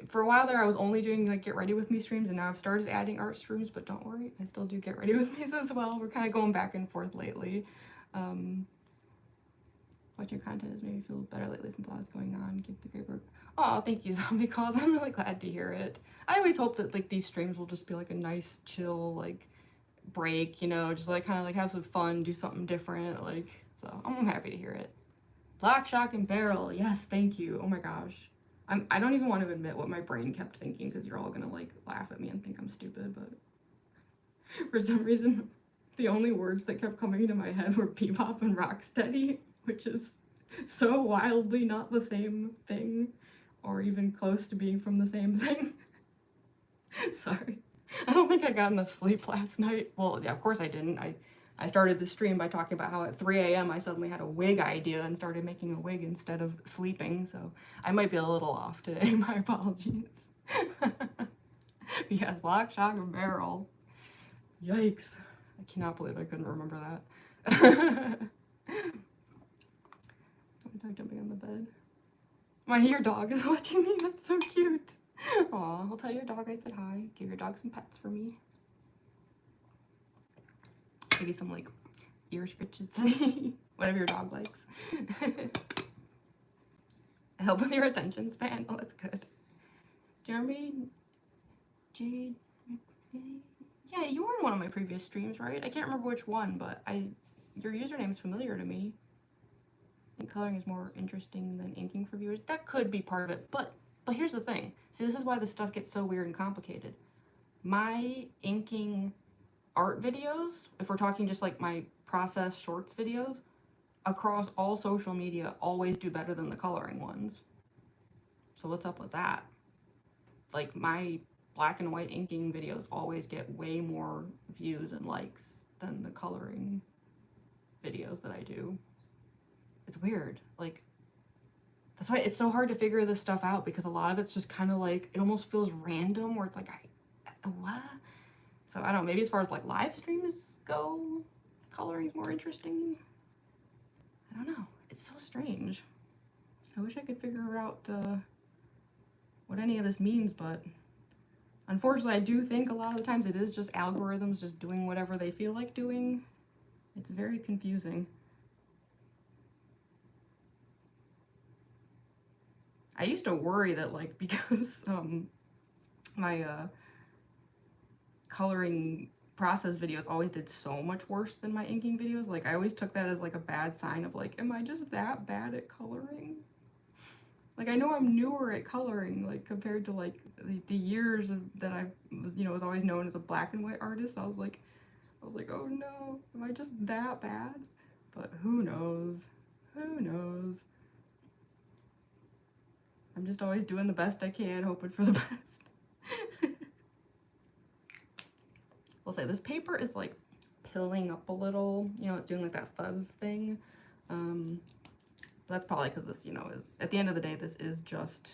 for a while there I was only doing like get ready with me streams, and now I've started adding art streams, but don't worry, I still do get ready with me as well. We're kind of going back and forth lately. Watching your content has made me feel better lately since all that's going on. Keep the great work. Oh, thank you, Zombie Calls. I'm really glad to hear it. I always hope that like these streams will just be like a nice, chill, like break, you know, just like kind of like have some fun, do something different, like, so I'm happy to hear it. Black Shock and Barrel, yes, thank you. Oh my gosh. I don't even want to admit what my brain kept thinking, because you're all gonna like laugh at me and think I'm stupid, but for some reason the only words that kept coming into my head were bebop and rocksteady, which is so wildly not the same thing, or even close to being from the same thing. Sorry. I don't think I got enough sleep last night. Well, yeah, of course I didn't. I started the stream by talking about how at 3 a.m. I suddenly had a wig idea and started making a wig instead of sleeping, so I might be a little off today. My apologies. Yes, Lock, Shock, and Barrel. Yikes. I cannot believe I couldn't remember that. Dog jumping on the bed. Your dog is watching me. That's so cute. Aw, I'll tell your dog I said hi. Give your dog some pets for me. Maybe some like ear scritches. Whatever your dog likes. Help with your attention span. Oh, that's good. Jeremy Jade McVeigh. Yeah, you were in one of my previous streams, right? I can't remember which one, but your username is familiar to me. I think coloring is more interesting than inking for viewers. That could be part of it, but here's the thing. See, this is why this stuff gets so weird and complicated. My inking art videos, if we're talking just like my process shorts videos, across all social media always do better than the coloring ones. So what's up with that? Like my black and white inking videos always get way more views and likes than the coloring videos that I do. It's weird. Like, that's why it's so hard to figure this stuff out, because a lot of it's just kind of like, it almost feels random, where it's like, what? So I don't know, maybe as far as like live streams go, coloring is more interesting. I don't know. It's so strange. I wish I could figure out what any of this means, but unfortunately I do think a lot of the times it is just algorithms just doing whatever they feel like doing. It's very confusing. I used to worry that, like, because my coloring process videos always did so much worse than my inking videos, like I always took that as like a bad sign of like, am I just that bad at coloring? Like, I know I'm newer at coloring, like compared to like the years that I was, you know, was always known as a black and white artist. I was like, oh no, am I just that bad? But who knows? Who knows? I'm just always doing the best I can, hoping for the best. We'll say this paper is like pilling up a little, you know, it's doing like that fuzz thing. That's probably because this, you know, is, at the end of the day, this is just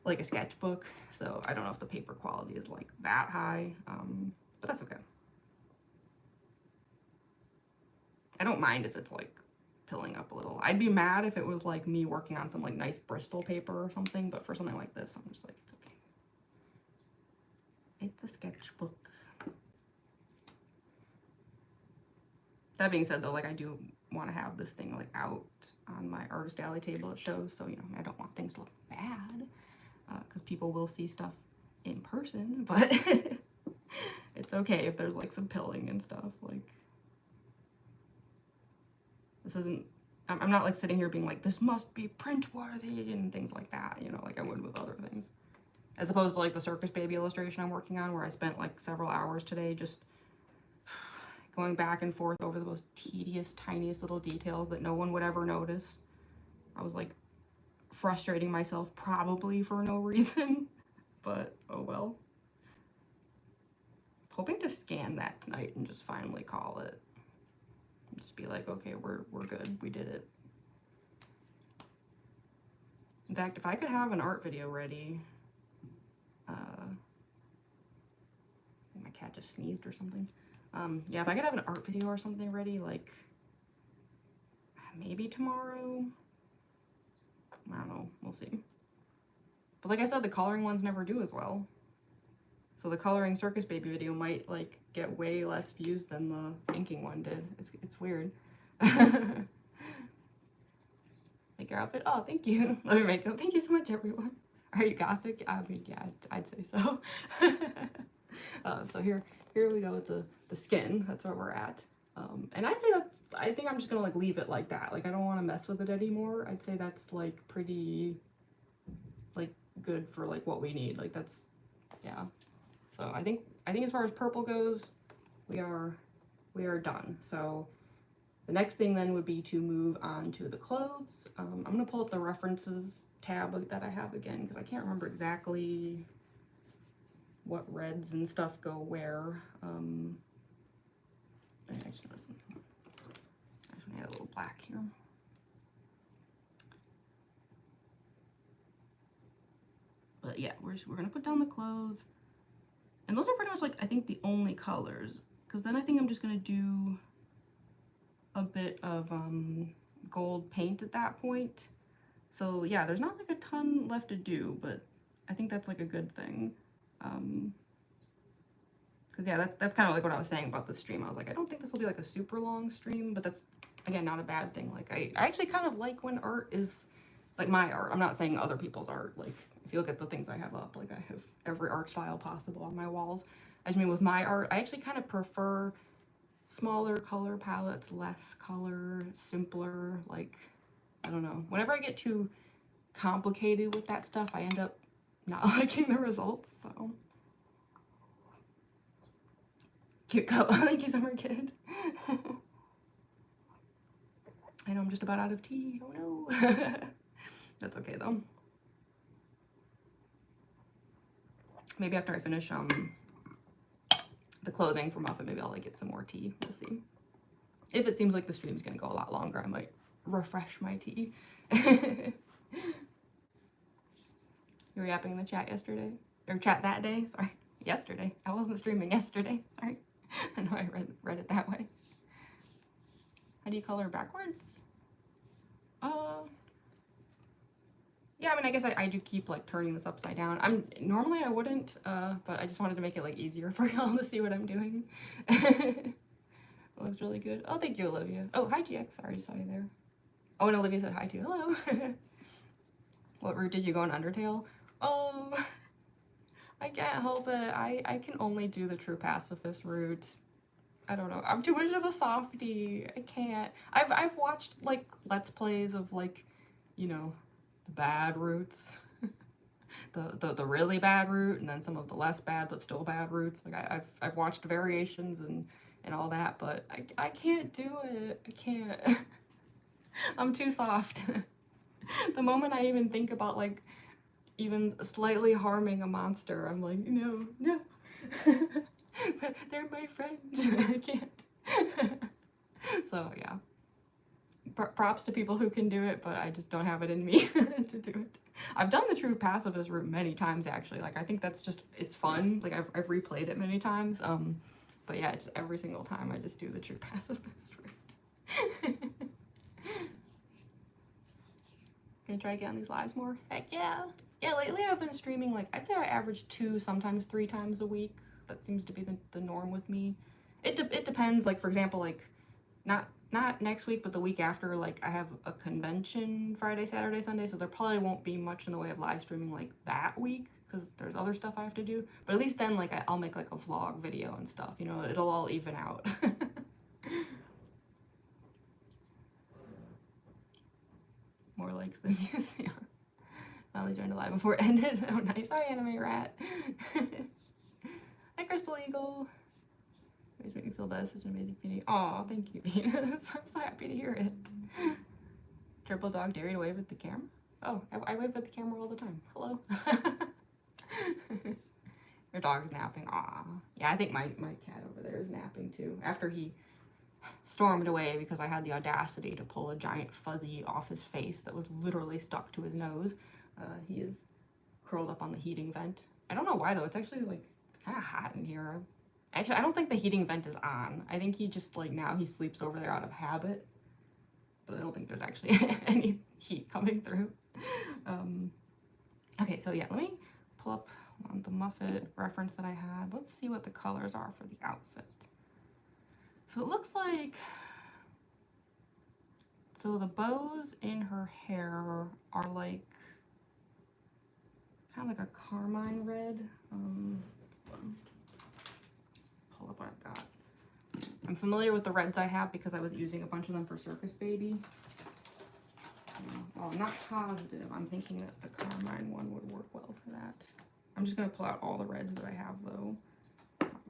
like a sketchbook. So I don't know if the paper quality is like that high, but that's okay. I don't mind if it's like pilling up a little. I'd be mad if it was like me working on some like nice Bristol paper or something, but for something like this, I'm just like, it's okay. It's a sketchbook. That being said though, like I do want to have this thing like out on my artist alley table at shows, so you know I don't want things to look bad, because people will see stuff in person, but it's okay if there's like some pilling and stuff. Like this isn't, I'm not like sitting here being like this must be print worthy and things like that, you know, like I would with other things, as opposed to like the Circus Baby illustration I'm working on, where I spent like several hours today just going back and forth over the most tedious, tiniest little details that no one would ever notice. I was like frustrating myself probably for no reason, but oh well. Hoping to scan that tonight and just finally call it. Just be like, okay, we're good, we did it. In fact, if I could have an art video ready, my cat just sneezed or something. Yeah, if I could have an art video or something ready, like maybe tomorrow. I don't know, we'll see. But like I said, the coloring ones never do as well. So the coloring Circus Baby video might like get way less views than the inking one did. It's weird. Like your outfit. Oh, thank you. Love your makeup. Thank you so much, everyone. Are you gothic? I mean, yeah, I'd say so. So here we go with the skin. That's where we're at. And I'd say I think I'm just gonna like leave it like that. Like I don't want to mess with it anymore. I'd say that's like pretty like good for like what we need. Like that's, yeah. So I think as far as purple goes, we are done. So the next thing then would be to move on to the clothes. I'm gonna pull up the references tab that I have again, because I can't remember exactly what reds and stuff go where. I just noticed something. I just want to add a little black here. But yeah, we're gonna put down the clothes, and those are pretty much like I think the only colors, because then I think I'm just gonna do a bit of gold paint at that point. So yeah, there's not like a ton left to do, but I think that's like a good thing. Because yeah, that's kind of like what I was saying about the stream. I was like, I don't think this will be like a super long stream, but that's, again, not a bad thing. Like I actually kind of like when art is like my art. I'm not saying other people's art. Like if you look at the things I have up, like I have every art style possible on my walls. I just mean with my art, I actually kind of prefer smaller color palettes, less color, simpler. Like, I don't know. Whenever I get too complicated with that stuff, I end up not liking the results, so. Cute cup. Thank you, Summer Kid. I know I'm just about out of tea. Oh no. That's okay though. Maybe after I finish the clothing for Muffet, maybe I'll like get some more tea. We'll see. If it seems like the stream's gonna go a lot longer, I might refresh my tea. You were yapping in the chat yesterday? Or chat that day? Sorry. Yesterday. I wasn't streaming yesterday. Sorry. I know I read it that way. How do you color backwards? Yeah, I mean, I guess I do keep like turning this upside down. Normally I wouldn't, but I just wanted to make it like easier for y'all to see what I'm doing. It looks really good. Oh, thank you, Olivia. Oh, hi, GX. Sorry, I saw you there. Oh, and Olivia said hi too. Hello. What route did you go in Undertale? I can't help it. I can only do the true pacifist route. I don't know. I'm too much of a softie. I can't. I've watched like Let's Plays of like, you know, the bad routes. the really bad route, and then some of the less bad but still bad routes. Like I've watched variations and all that, but I can't do it. I can't. I'm too soft. The moment I even think about like even slightly harming a monster, I'm like, no. They're my friends. I can't. So yeah, props to people who can do it, but I just don't have it in me to do it. I've done the true pacifist route many times actually. Like I think that's just, it's fun. Like I've replayed it many times. But yeah, just every single time I just do the true pacifist route. Gonna try to get on these lives more? Heck yeah. Yeah, lately I've been streaming, like, I'd say I average 2, sometimes 3 times a week. That seems to be the norm with me. It depends, like, for example, like, not next week, but the week after, like I have a convention Friday, Saturday, Sunday, so there probably won't be much in the way of live streaming like that week because there's other stuff I have to do. But at least then, like I'll make like a vlog video and stuff. You know, it'll all even out. More likes than views. Yeah. Finally joined a live before it ended. Oh, nice. Hi, Anime Rat. Hi, Crystal Eagle. Always make me feel bad. Such an amazing community. Aw, thank you, Venus. I'm so happy to hear it. Triple dog dare you to wave at the camera? Oh, I wave at the camera all the time. Hello. Your dog's napping. Aw. Yeah, I think my cat over there is napping too. After he stormed away because I had the audacity to pull a giant fuzzy off his face that was literally stuck to his nose. He is curled up on the heating vent. I don't know why though. It's actually like kind of hot in here. Actually, I don't think the heating vent is on. I think he just like now he sleeps over there out of habit. But I don't think there's actually any heat coming through. Okay, so yeah, let me pull up the Muffet reference that I had. Let's see what the colors are for the outfit. So it looks like, so the bows in her hair are like, kind of like a carmine red. Pull up what I've got. I'm familiar with the reds I have because I was using a bunch of them for Circus Baby. Well, I'm not positive. I'm thinking that the carmine one would work well for that. I'm just going to pull out all the reds that I have though.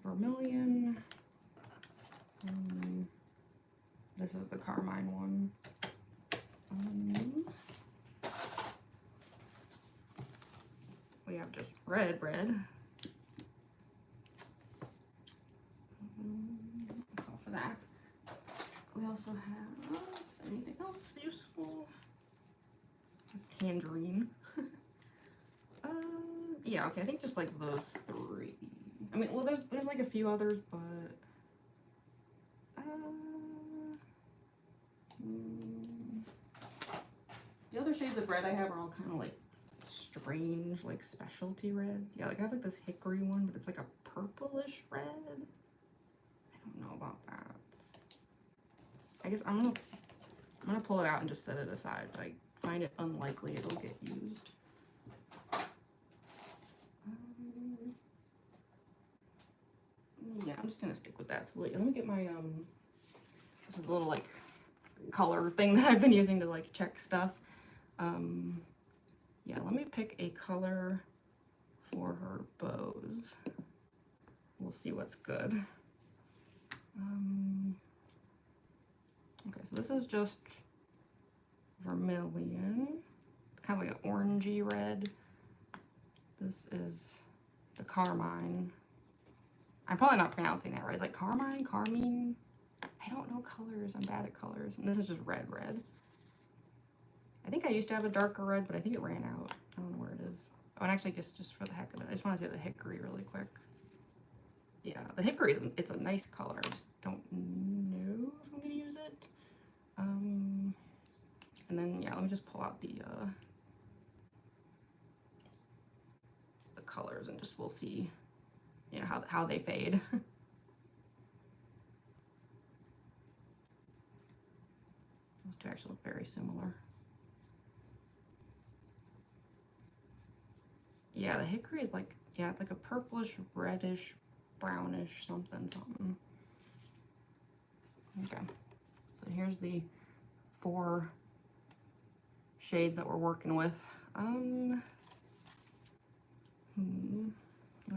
Vermilion. This is the carmine one. We have just red. All for that. We also have anything else useful? Just tangerine. Yeah, okay, I think just like those three. I mean, well, there's like a few others, but the other shades of red I have are all kind of like strange, like specialty reds. Yeah, like I have like this hickory one, but it's like a purplish red. I don't know about that. I guess I'm gonna pull it out and just set it aside. I find it unlikely it'll get used. Yeah, I'm just gonna stick with that. So let me get my this is a little like color thing that I've been using to like check stuff. Yeah, let me pick a color for her bows. We'll see what's good. Okay, so this is just vermilion. It's kind of like an orangey red. This is the carmine. I'm probably not pronouncing that right. It's like carmine, carmine. I don't know colors. I'm bad at colors. And this is just red. I think I used to have a darker red, but I think it ran out. I don't know where it is. Oh, and actually, just for the heck of it, I just want to say the hickory really quick. Yeah, the hickory, it's a nice color. I just don't know if I'm going to use it. And then, yeah, let me just pull out the colors and just we'll see, you know, how they fade. Those two actually look very similar. Yeah, the hickory is like, yeah, it's like a purplish, reddish, brownish, something. Okay, so here's the 4 shades that we're working with. Let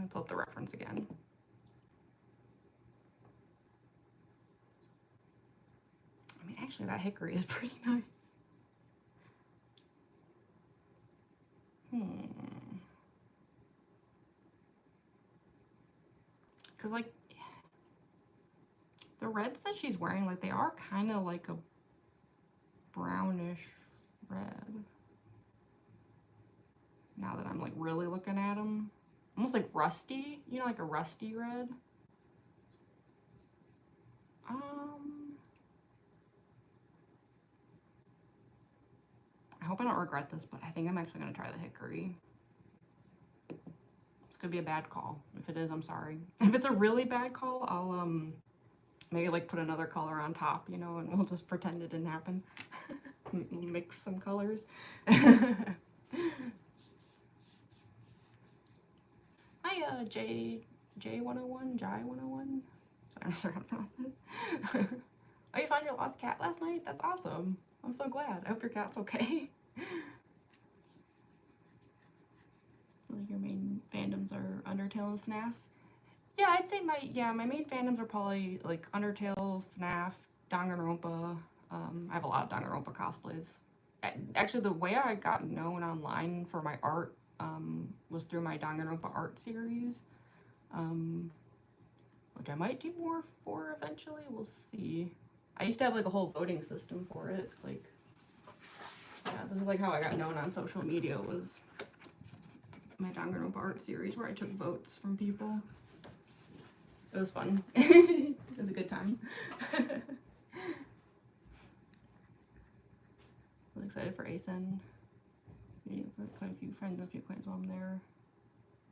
me pull up the reference again. I mean, actually, that hickory is pretty nice. Because, like, the reds that she's wearing, like, they are kind of like a brownish red. Now that I'm, like, really looking at them. Almost like rusty, you know, like a rusty red. I hope I don't regret this, but I think I'm actually going to try the hickory. It's going to be a bad call. If it is, I'm sorry. If it's a really bad call, I'll Maybe like put another color on top, you know, and we'll just pretend it didn't happen. Mix some colors. Hi, J101, Jai101. Sorry how to pronounce it. Oh, you found your lost cat last night? That's awesome. I'm so glad. I hope your cat's okay. Like your main fandoms are Undertale and FNAF. Yeah, I'd say my main fandoms are probably like Undertale, FNAF, Danganronpa. I have a lot of Danganronpa cosplays. Actually, the way I got known online for my art was through my Danganronpa art series, which I might do more for eventually. We'll see. I used to have like a whole voting system for it. Like, yeah, this is like how I got known on social media, was my Danganronpa art series where I took votes from people. It was fun. It was a good time. Really excited for ASEN. Quite a few friends and a few clients while I'm there.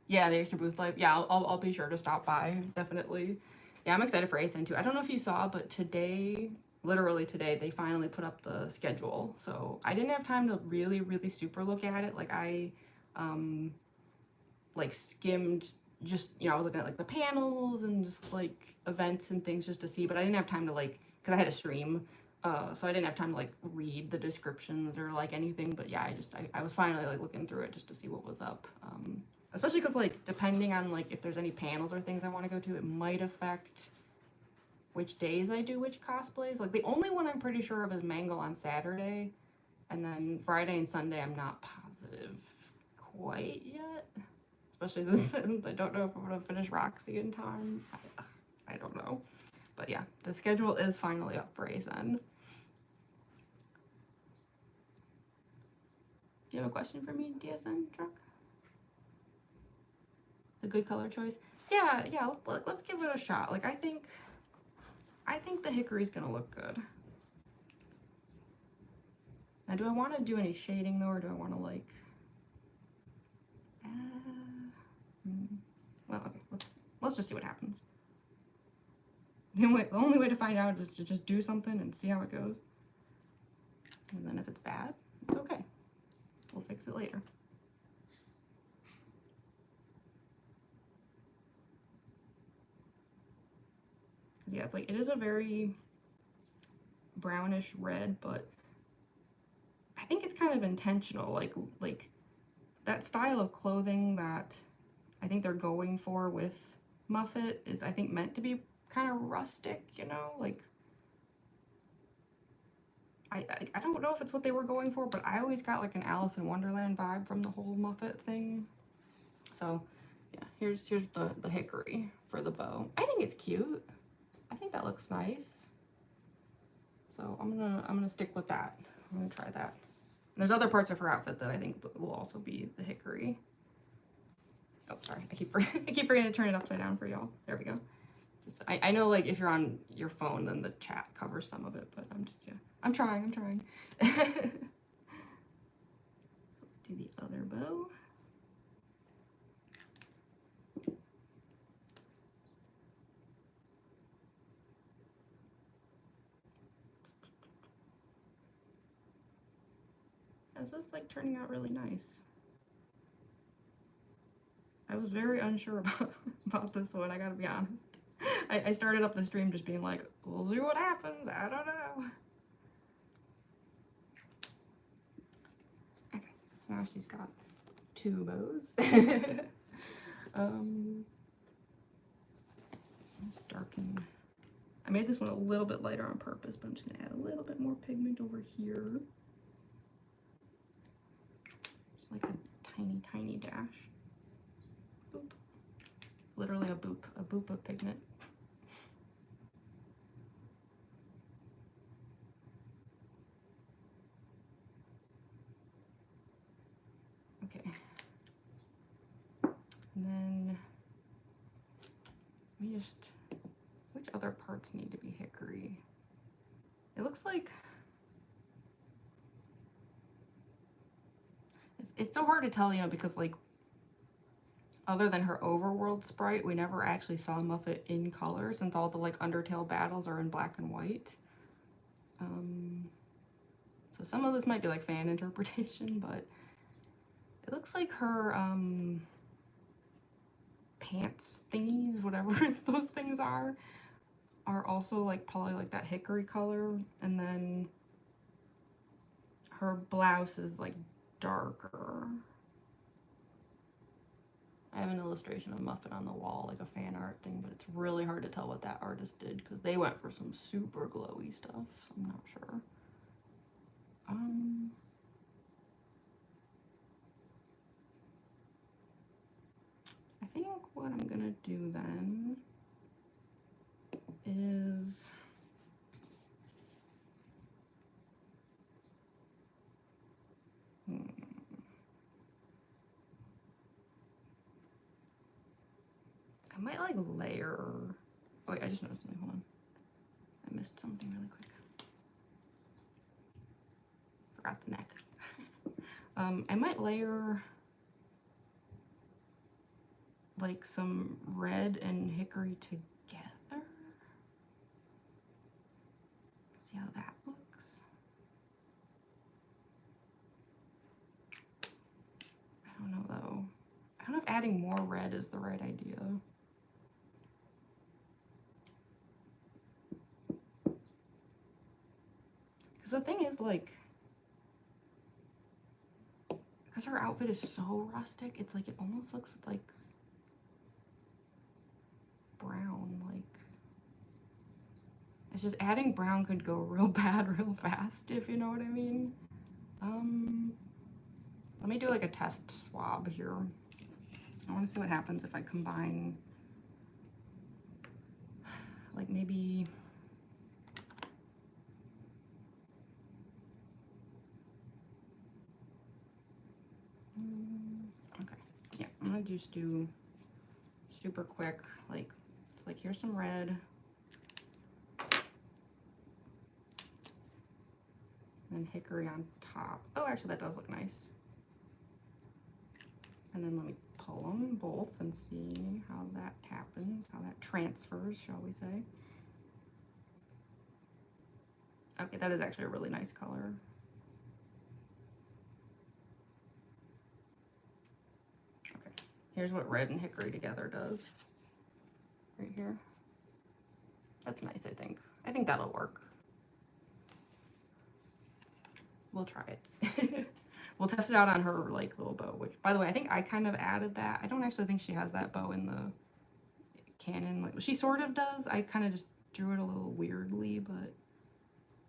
Yeah, the extra booth life. Yeah, I'll be sure to stop by, definitely. Yeah, I'm excited for ASEN too. I don't know if you saw, but today, literally today, they finally put up the schedule. So I didn't have time to really, really super look at it. Like I, like skimmed just, you know, I was looking at like the panels and just like events and things just to see, but I didn't have time to like, because I had a stream, so I didn't have time to like read the descriptions or like anything. But yeah, I was finally like looking through it just to see what was up, especially because like depending on like if there's any panels or things I want to go to, it might affect which days I do which cosplays. Like the only one I'm pretty sure of is Mango on Saturday, and then Friday and Sunday I'm not positive quite yet. Especially since I don't know if I'm going to finish Roxy in time. I don't know. But yeah, the schedule is finally up for ASEN. Do you have a question for me, DSN Truck? It's a good color choice. Yeah, let's give it a shot. Like, I think the hickory's going to look good. Now, do I want to do any shading, though, or do I want to, like... Well, okay, let's just see what happens. The only way to find out is to just do something and see how it goes. And then if it's bad, it's okay. We'll fix it later. Yeah, it's like, it is a very brownish red, but I think it's kind of intentional. Like that style of clothing that I think they're going for with Muffet is, I think, meant to be kind of rustic, you know? Like, I don't know if it's what they were going for, but I always got like an Alice in Wonderland vibe from the whole Muffet thing. So yeah, here's the hickory for the bow. I think it's cute. I think that looks nice. So I'm gonna stick with that. I'm gonna try that. And there's other parts of her outfit that I think will also be the hickory. Oh, sorry, I keep forgetting to turn it upside down for y'all. There we go. Just, I know, like, if you're on your phone, then the chat covers some of it, but I'm trying. So let's do the other bow. This is like turning out really nice. I was very unsure about this one, I gotta be honest. I started up the stream just being like, we'll see what happens, I don't know. Okay, so now she's got 2 bows. Let's darken. I made this one a little bit lighter on purpose, but I'm just gonna add a little bit more pigment over here. Just like a tiny dash. Boop. Literally a boop of pigment. Okay. And then let me just, which other parts need to be hickory? It looks like it's so hard to tell, you know, because like other than her overworld sprite, we never actually saw Muffet in color since all the like Undertale battles are in black and white. So some of this might be like fan interpretation, but it looks like her pants thingies, whatever those things are also like probably like that hickory color, and then her blouse is like darker. I have an illustration of Muffet on the wall, like a fan art thing, but it's really hard to tell what that artist did because they went for some super glowy stuff, so I'm not sure. I think what I'm gonna do then is I might like layer. Oh wait, I just noticed something. Hold on. I missed something really quick. Forgot the neck. I might layer like some red and hickory together. See how that looks. I don't know though. I don't know if adding more red is the right idea. Because the thing is, like, because her outfit is so rustic, it's like it almost looks like brown. Like, it's just adding brown could go real bad real fast, if you know what I mean. Let me do like a test swab here. I want to see what happens if I combine like maybe okay, yeah, I'm gonna just do super quick, like it's like here's some red, and hickory on top. Oh, actually that does look nice. And then let me pull them both and see how that happens, how that transfers, shall we say. Okay, that is actually a really nice color. Okay, here's what red and hickory together does. Right here. That's nice, I think. I think that'll work. We'll try it. We'll test it out on her like little bow, which by the way, I think I kind of added that. I don't actually think she has that bow in the canon. Like she sort of does. I kind of just drew it a little weirdly, but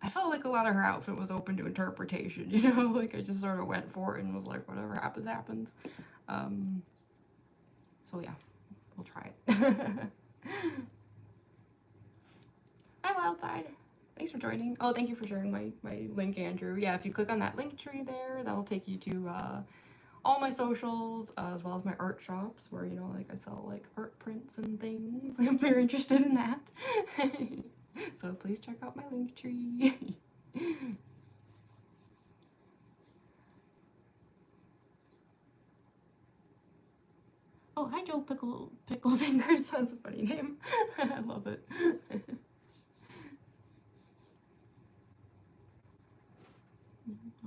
I felt like a lot of her outfit was open to interpretation, you know? Like I just sort of went for it and was like, whatever happens, happens. So yeah, we'll try it. Hi, Wildside. Thanks for joining. Oh, thank you for sharing my link, Andrew. Yeah, if you click on that link tree there, that'll take you to all my socials, as well as my art shops where, you know, like I sell like art prints and things. If you're interested in that. So please check out my link tree. Oh, hi Joe Pickle Fingers. That's a funny name. I love it.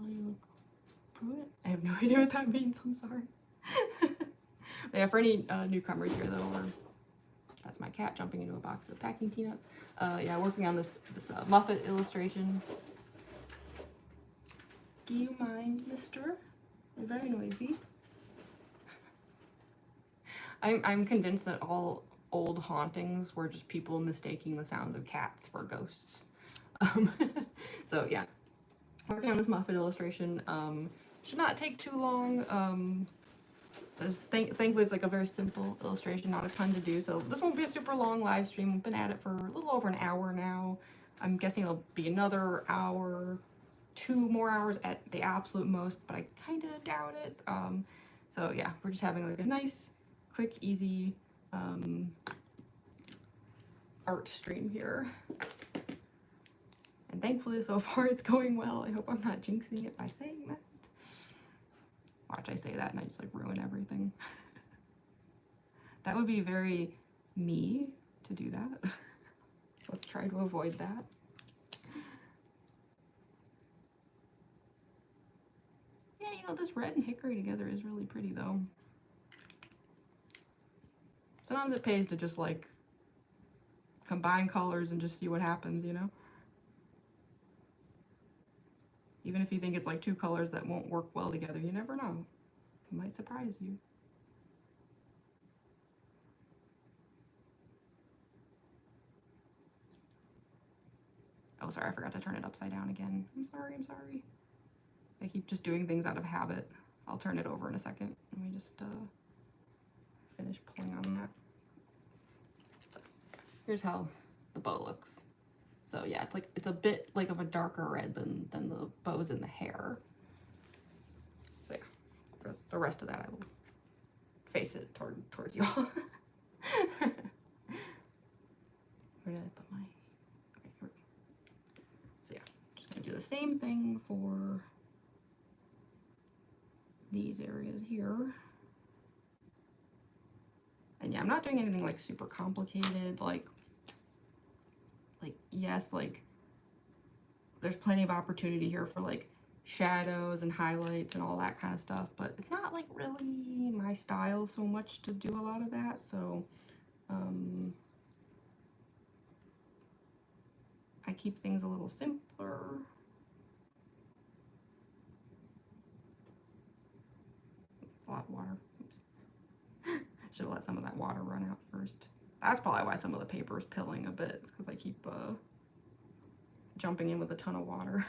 You look prudent. I have no idea what that means. I'm sorry. Yeah, for any newcomers here though, or that's my cat jumping into a box of packing peanuts. Yeah, working on this Muffet illustration. Do you mind, mister? You're very noisy. I'm convinced that all old hauntings were just people mistaking the sounds of cats for ghosts. So yeah, working on this Muffet illustration should not take too long. Thankfully it's like a very simple illustration, not a ton to do, so this won't be a super long live stream. We've been at it for a little over an hour now. I'm guessing it'll be another hour, 2 more hours at the absolute most, but I kind of doubt it. So yeah, we're just having like a nice, quick, easy art stream here. And thankfully so far it's going well. I hope I'm not jinxing it by saying that. Watch, I say that and I just like ruin everything. That would be very me to do that. Let's try to avoid that. Yeah, you know, this red and hickory together is really pretty though. Sometimes it pays to just like combine colors and just see what happens, you know? Even if you think it's like two colors that won't work well together, you never know. It might surprise you. Oh, sorry, I forgot to turn it upside down again. I'm sorry, I'm sorry. I keep just doing things out of habit. I'll turn it over in a second. Let me just finish pulling on that. So, here's how the bow looks. So yeah, it's a bit like of a darker red than the bows in the hair. So yeah, for the rest of that, I will face it towards you all. Where did I put my? Okay, here we go. So yeah, just gonna do the same thing for these areas here. And yeah, I'm not doing anything like super complicated, like yes, like there's plenty of opportunity here for like shadows and highlights and all that kind of stuff, but it's not like really my style so much to do a lot of that. So I keep things a little simpler. A lot of water. Should have let some of that water run out first. That's probably why some of the paper is pilling a bit. It's because I keep jumping in with a ton of water.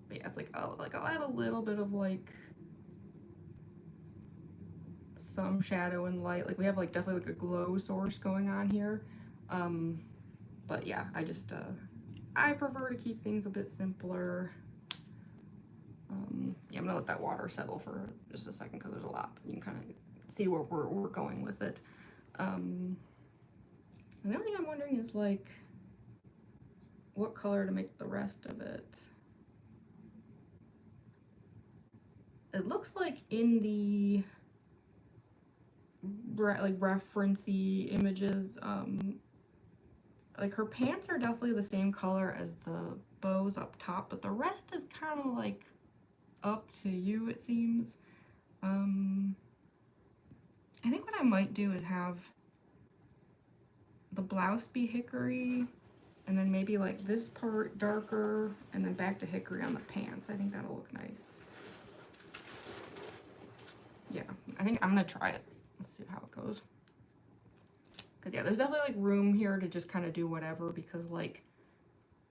But yeah, it's like, oh, like I'll add a little bit of like some shadow and light. Like we have like definitely like a glow source going on here. But yeah, I just I prefer to keep things a bit simpler. Yeah, I'm gonna let that water settle for just a second because there's a lot. You can kind of see where we're going with it. And the only thing I'm wondering is like what color to make the rest of it. It looks like in the like referencey images, like her pants are definitely the same color as the bows up top, but the rest is kind of like up to you, it seems. I think what I might do is have the blouse be hickory, and then maybe like this part darker, and then back to hickory on the pants. I think that'll look nice. Yeah, I think I'm gonna try it. Let's see how it goes. Because yeah, there's definitely like room here to just kind of do whatever, because like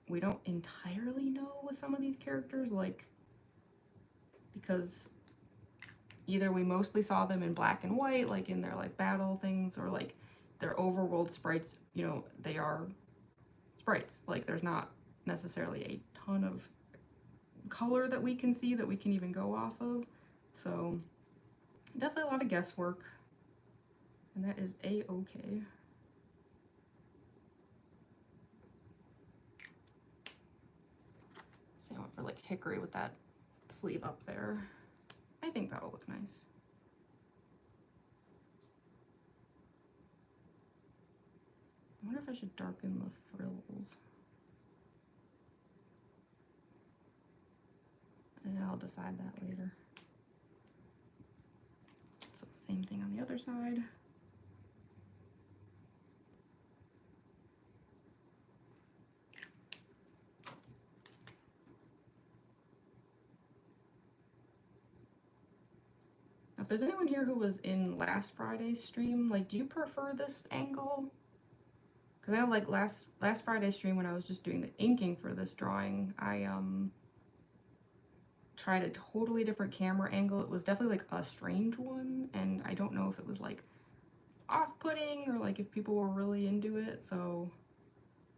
we don't entirely know with some of these characters, like because either we mostly saw them in black and white, like in their like battle things, or like their overworld sprites, you know, they are sprites. Like there's not necessarily a ton of color that we can see that we can even go off of. So definitely a lot of guesswork, and that is a-okay. So I went for like hickory with that sleeve up there. I think that'll look nice. I wonder if I should darken the frills. And I'll decide that later. So same thing on the other side. Now, if there's anyone here who was in last Friday's stream, like, do you prefer this angle? Because I know, like, last Friday's stream when I was just doing the inking for this drawing, I tried a totally different camera angle. It was definitely like a strange one, and I don't know if it was like off-putting or like if people were really into it. So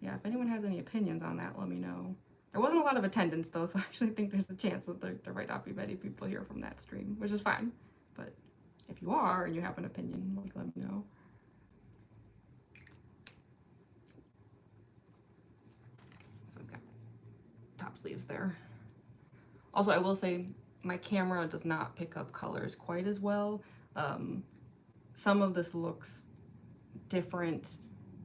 yeah, if anyone has any opinions on that, let me know. There wasn't a lot of attendance though, so I actually think there's a chance that there might not be many people here from that stream, which is fine. But if you are and you have an opinion, like, let me know. So we've got top sleeves there. Also, I will say my camera does not pick up colors quite as well. Some of this looks different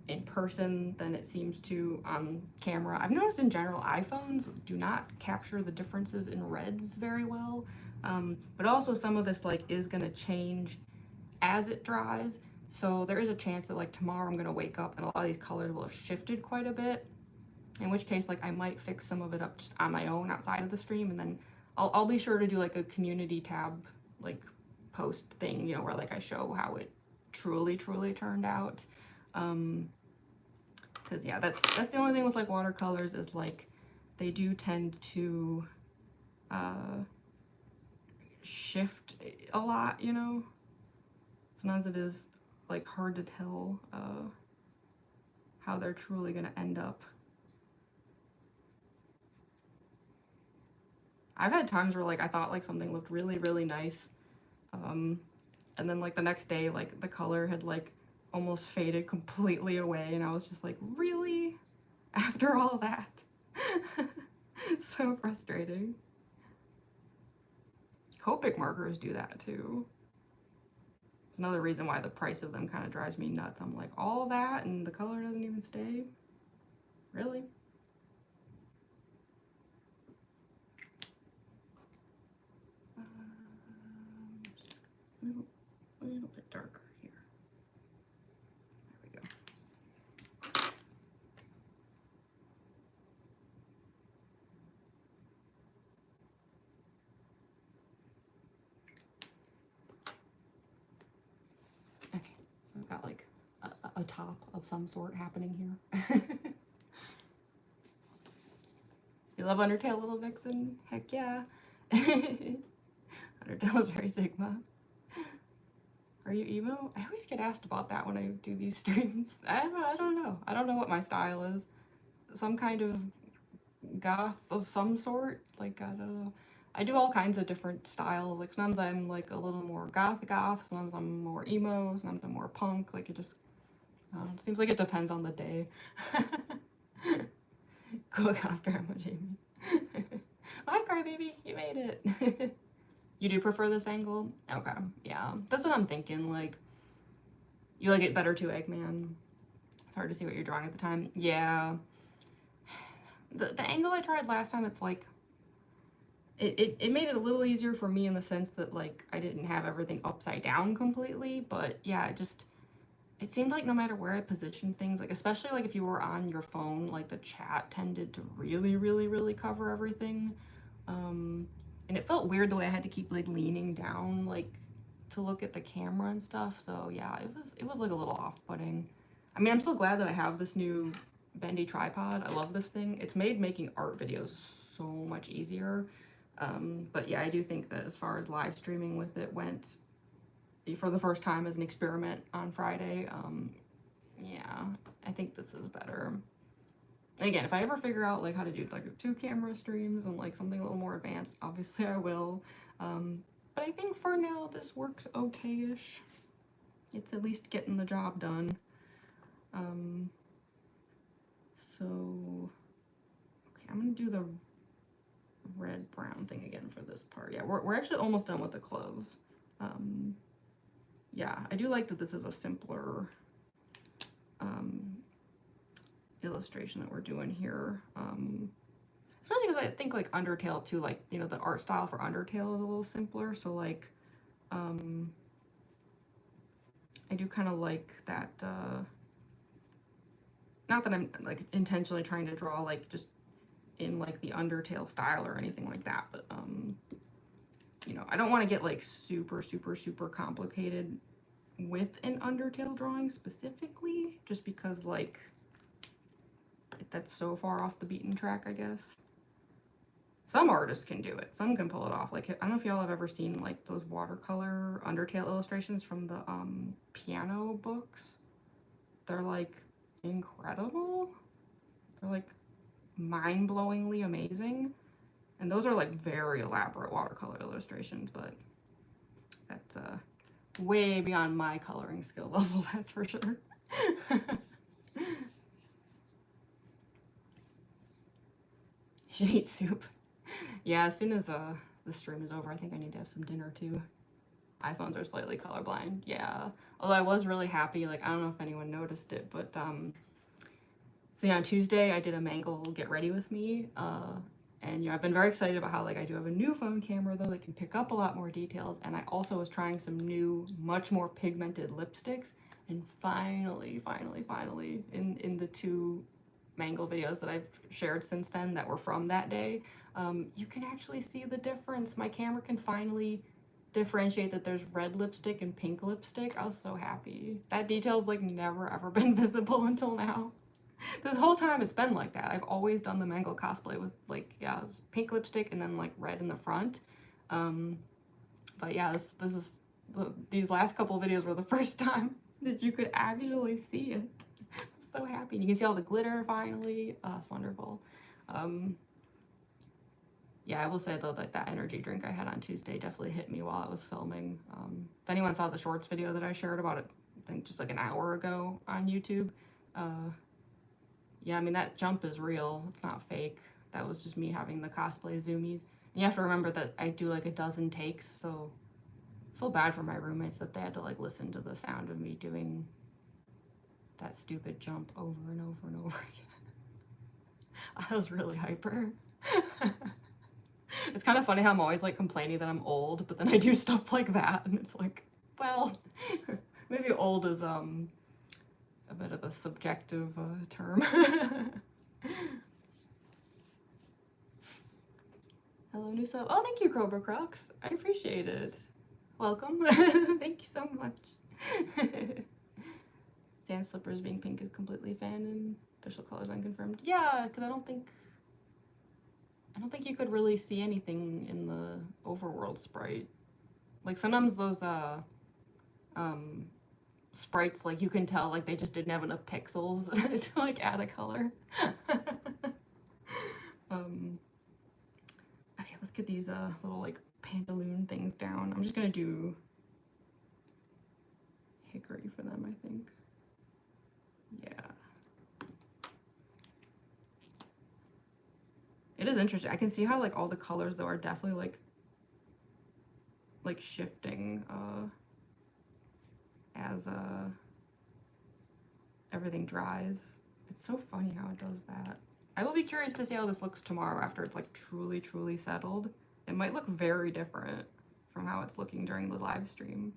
in person than it seems to on camera. I've noticed in general iPhones do not capture the differences in reds very well, but also some of this like is gonna change as it dries, so there is a chance that like tomorrow I'm gonna wake up and a lot of these colors will have shifted quite a bit, in which case like I might fix some of it up just on my own outside of the stream, and then I'll be sure to do like a community tab like post thing, you know, where like I show how it truly turned out. Because yeah, that's the only thing with like watercolors is like they do tend to shift a lot, you know. Sometimes it is like hard to tell how they're truly gonna end up. I've had times where like I thought like something looked really nice, and then like the next day like the color had like almost faded completely away, and I was just like, really? After all that? So frustrating. Copic markers do that too. Another reason why the price of them kind of drives me nuts. I'm like, all that and the color doesn't even stay? Really? A little bit darker here. There we go. Okay, so I've got like a top of some sort happening here. You love Undertale, little vixen? Heck yeah. Undertale is very Sigma. Are you emo? I always get asked about that when I do these streams. I don't know. I don't know what my style is. Some kind of goth of some sort. Like, I don't know. I do all kinds of different styles. Like, sometimes I'm like a little more goth, sometimes I'm more emo, sometimes I'm more punk. Like, it just seems like it depends on the day. Cool goth grandma Jamie. Hi, crybaby, you made it. You do prefer this angle? Okay, yeah, that's what I'm thinking. Like, you like it better too, Eggman? It's hard to see what you're drawing at the time. Yeah. The angle I tried last time, it's like, it made it a little easier for me in the sense that, like, I didn't have everything upside down completely, but yeah, it seemed like no matter where I positioned things, like, especially, like, if you were on your phone, like, the chat tended to really cover everything, and it felt weird the way I had to keep, like, leaning down, like, to look at the camera and stuff, so yeah, it was like, a little off-putting. I mean, I'm still glad that I have this new bendy tripod. I love this thing. It's made making art videos so much easier, but yeah, I do think that as far as live streaming with it went, for the first time as an experiment on Friday, yeah, I think this is better. And again, if I ever figure out like how to do like 2 camera streams and like something a little more advanced, obviously I will. But I think for now this works okay-ish. It's at least getting the job done. So, okay, I'm gonna do the red brown thing again for this part. Yeah, we're actually almost done with the clothes. Yeah, I do like that this is a simpler illustration that we're doing here. Especially because I think like Undertale too, like, you know, the art style for Undertale is a little simpler. So like, I do kind of like that, not that I'm like intentionally trying to draw like just in like the Undertale style or anything like that, but you know, I don't want to get like super complicated with an Undertale drawing specifically, just because like that's so far off the beaten track, I guess. Some artists can do it, some can pull it off. Like, I don't know if y'all have ever seen like those watercolor Undertale illustrations from the piano books. They're like incredible. They're like mind-blowingly amazing. And those are like very elaborate watercolor illustrations, but that's way beyond my coloring skill level, that's for sure. You should eat soup. Yeah, as soon as the stream is over, I think I need to have some dinner too. iPhones are slightly colorblind, yeah. Although I was really happy, like, I don't know if anyone noticed it, but so yeah, on Tuesday I did a Mangle get ready with me, and I've been very excited about how, like, I do have a new phone camera though that can pick up a lot more details, and I also was trying some new, much more pigmented lipsticks, and finally, in the 2 Mangle videos that I've shared since then that were from that day, you can actually see the difference. My camera can finally differentiate that there's red lipstick and pink lipstick. I was so happy. That detail's like never ever been visible until now. This whole time it's been like that. I've always done the Mangle cosplay with, like, yeah, pink lipstick and then like red in the front. But yeah, this is these last couple videos were the first time that you could actually see it. So happy. And you can see all the glitter finally. Oh, it's wonderful. Yeah, I will say though that that energy drink I had on Tuesday definitely hit me while I was filming. If anyone saw the shorts video that I shared about it, I think just like an hour ago on YouTube, yeah, I mean, that jump is real. It's not fake. That was just me having the cosplay zoomies. And you have to remember that I do like a dozen takes, so I feel bad for my roommates that they had to like listen to the sound of me doing that stupid jump over and over and over again. I was really hyper. It's kind of funny how I'm always like complaining that I'm old, but then I do stuff like that, and it's like, well, maybe old is a bit of a subjective term. Hello, new sub. Oh, thank you, Cobra Crocs. I appreciate it. Welcome. Thank you so much. Sand slippers being pink is completely fanon. Official colors unconfirmed. Yeah, because I don't think you could really see anything in the overworld sprite. Like sometimes those sprites, like you can tell like they just didn't have enough pixels to like add a color. Okay, let's get these little like pantaloon things down. I'm just gonna do hickory for them, I think. Yeah. It is interesting. I can see how like all the colors though are definitely like shifting as everything dries. It's so funny how it does that. I will be curious to see how this looks tomorrow after it's like truly settled. It might look very different from how it's looking during the live stream,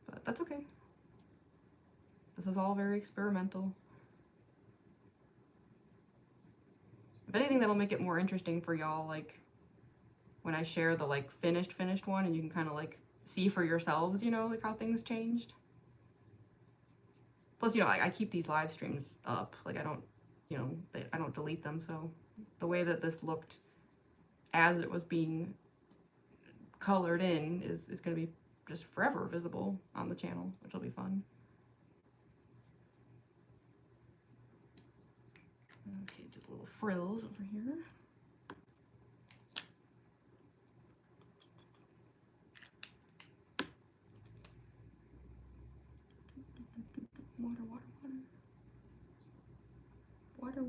but that's okay. This is all very experimental. If anything, that'll make it more interesting for y'all, like when I share the like finished one, and you can kind of like see for yourselves, you know, like how things changed. Plus, you know, I keep these live streams up. Like I don't, you know, I don't delete them. So the way that this looked as it was being colored in is going to be just forever visible on the channel, which will be fun. Okay, do the little frills over here.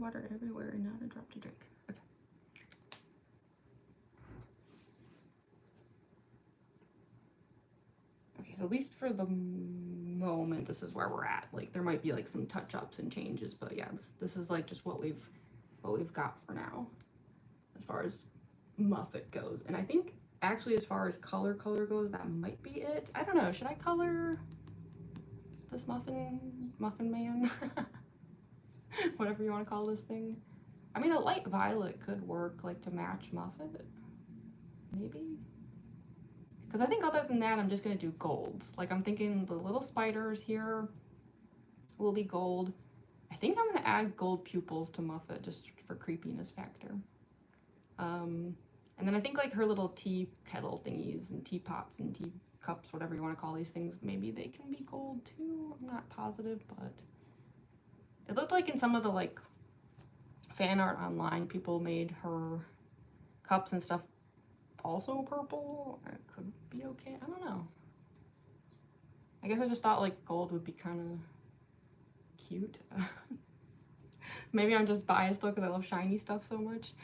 Water everywhere and not a drop to drink. Okay. Okay, so at least for the moment, this is where we're at. Like there might be like some touch-ups and changes, but yeah, this is like just what we've got for now as far as Muffet goes. And I think actually as far as color goes, that might be it. I don't know, should I color this muffin man? Whatever you want to call this thing. I mean, a light violet could work like to match Muffet, maybe. Because I think other than that, I'm just gonna do golds. Like I'm thinking the little spiders here will be gold. I think I'm gonna add gold pupils to Muffet just for creepiness factor. And then I think like her little tea kettle thingies and teapots and tea cups, whatever you want to call these things, maybe they can be gold too. I'm not positive, but it looked like in some of the like fan art online, people made her cups and stuff also purple. It could be okay. I don't know. I guess I just thought like gold would be kind of cute. Maybe I'm just biased though because I love shiny stuff so much.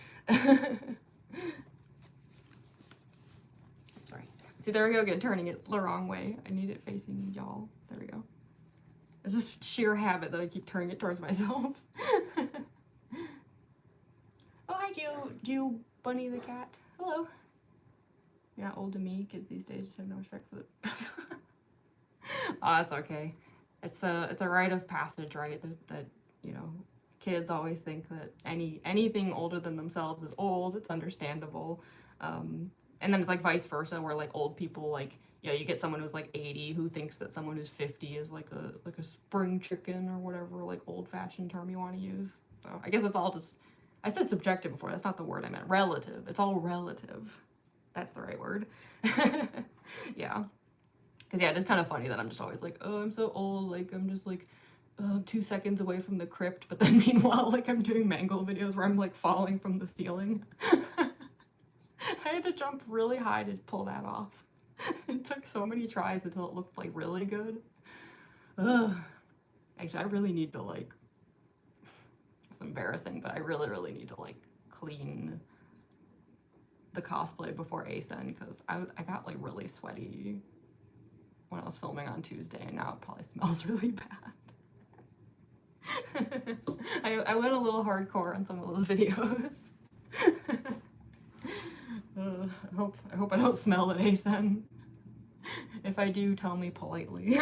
See, there we go again, turning it the wrong way. I need it facing y'all. There we go. It's just sheer habit that I keep turning it towards myself. Oh, hi, Geo Bunny the cat. Hello. You're not old to me. Kids these days just have no respect for the... Oh, it's okay. It's a rite of passage, right? That you know, kids always think that anything older than themselves is old. It's understandable. And then it's like vice versa, where like old people, like, you know, you get someone who's like 80 who thinks that someone who's 50 is like a spring chicken or whatever, like old-fashioned term you want to use. So I guess it's all just, I said subjective before, that's not the word I meant. Relative. It's all relative. That's the right word. Yeah. Because, yeah, it's kind of funny that I'm just always like, oh, I'm so old. Like, I'm just like 2 seconds away from the crypt. But then meanwhile, like, I'm doing mango videos where I'm like falling from the ceiling. I had to jump really high to pull that off. It took so many tries until it looked like really good. Ugh. Actually, I really need to like, it's embarrassing, but I really need to like clean the cosplay before ASEN, because I got like really sweaty when I was filming on Tuesday, and now it probably smells really bad. I went a little hardcore on some of those videos. I hope I don't smell at ASEN. If I do, tell me politely.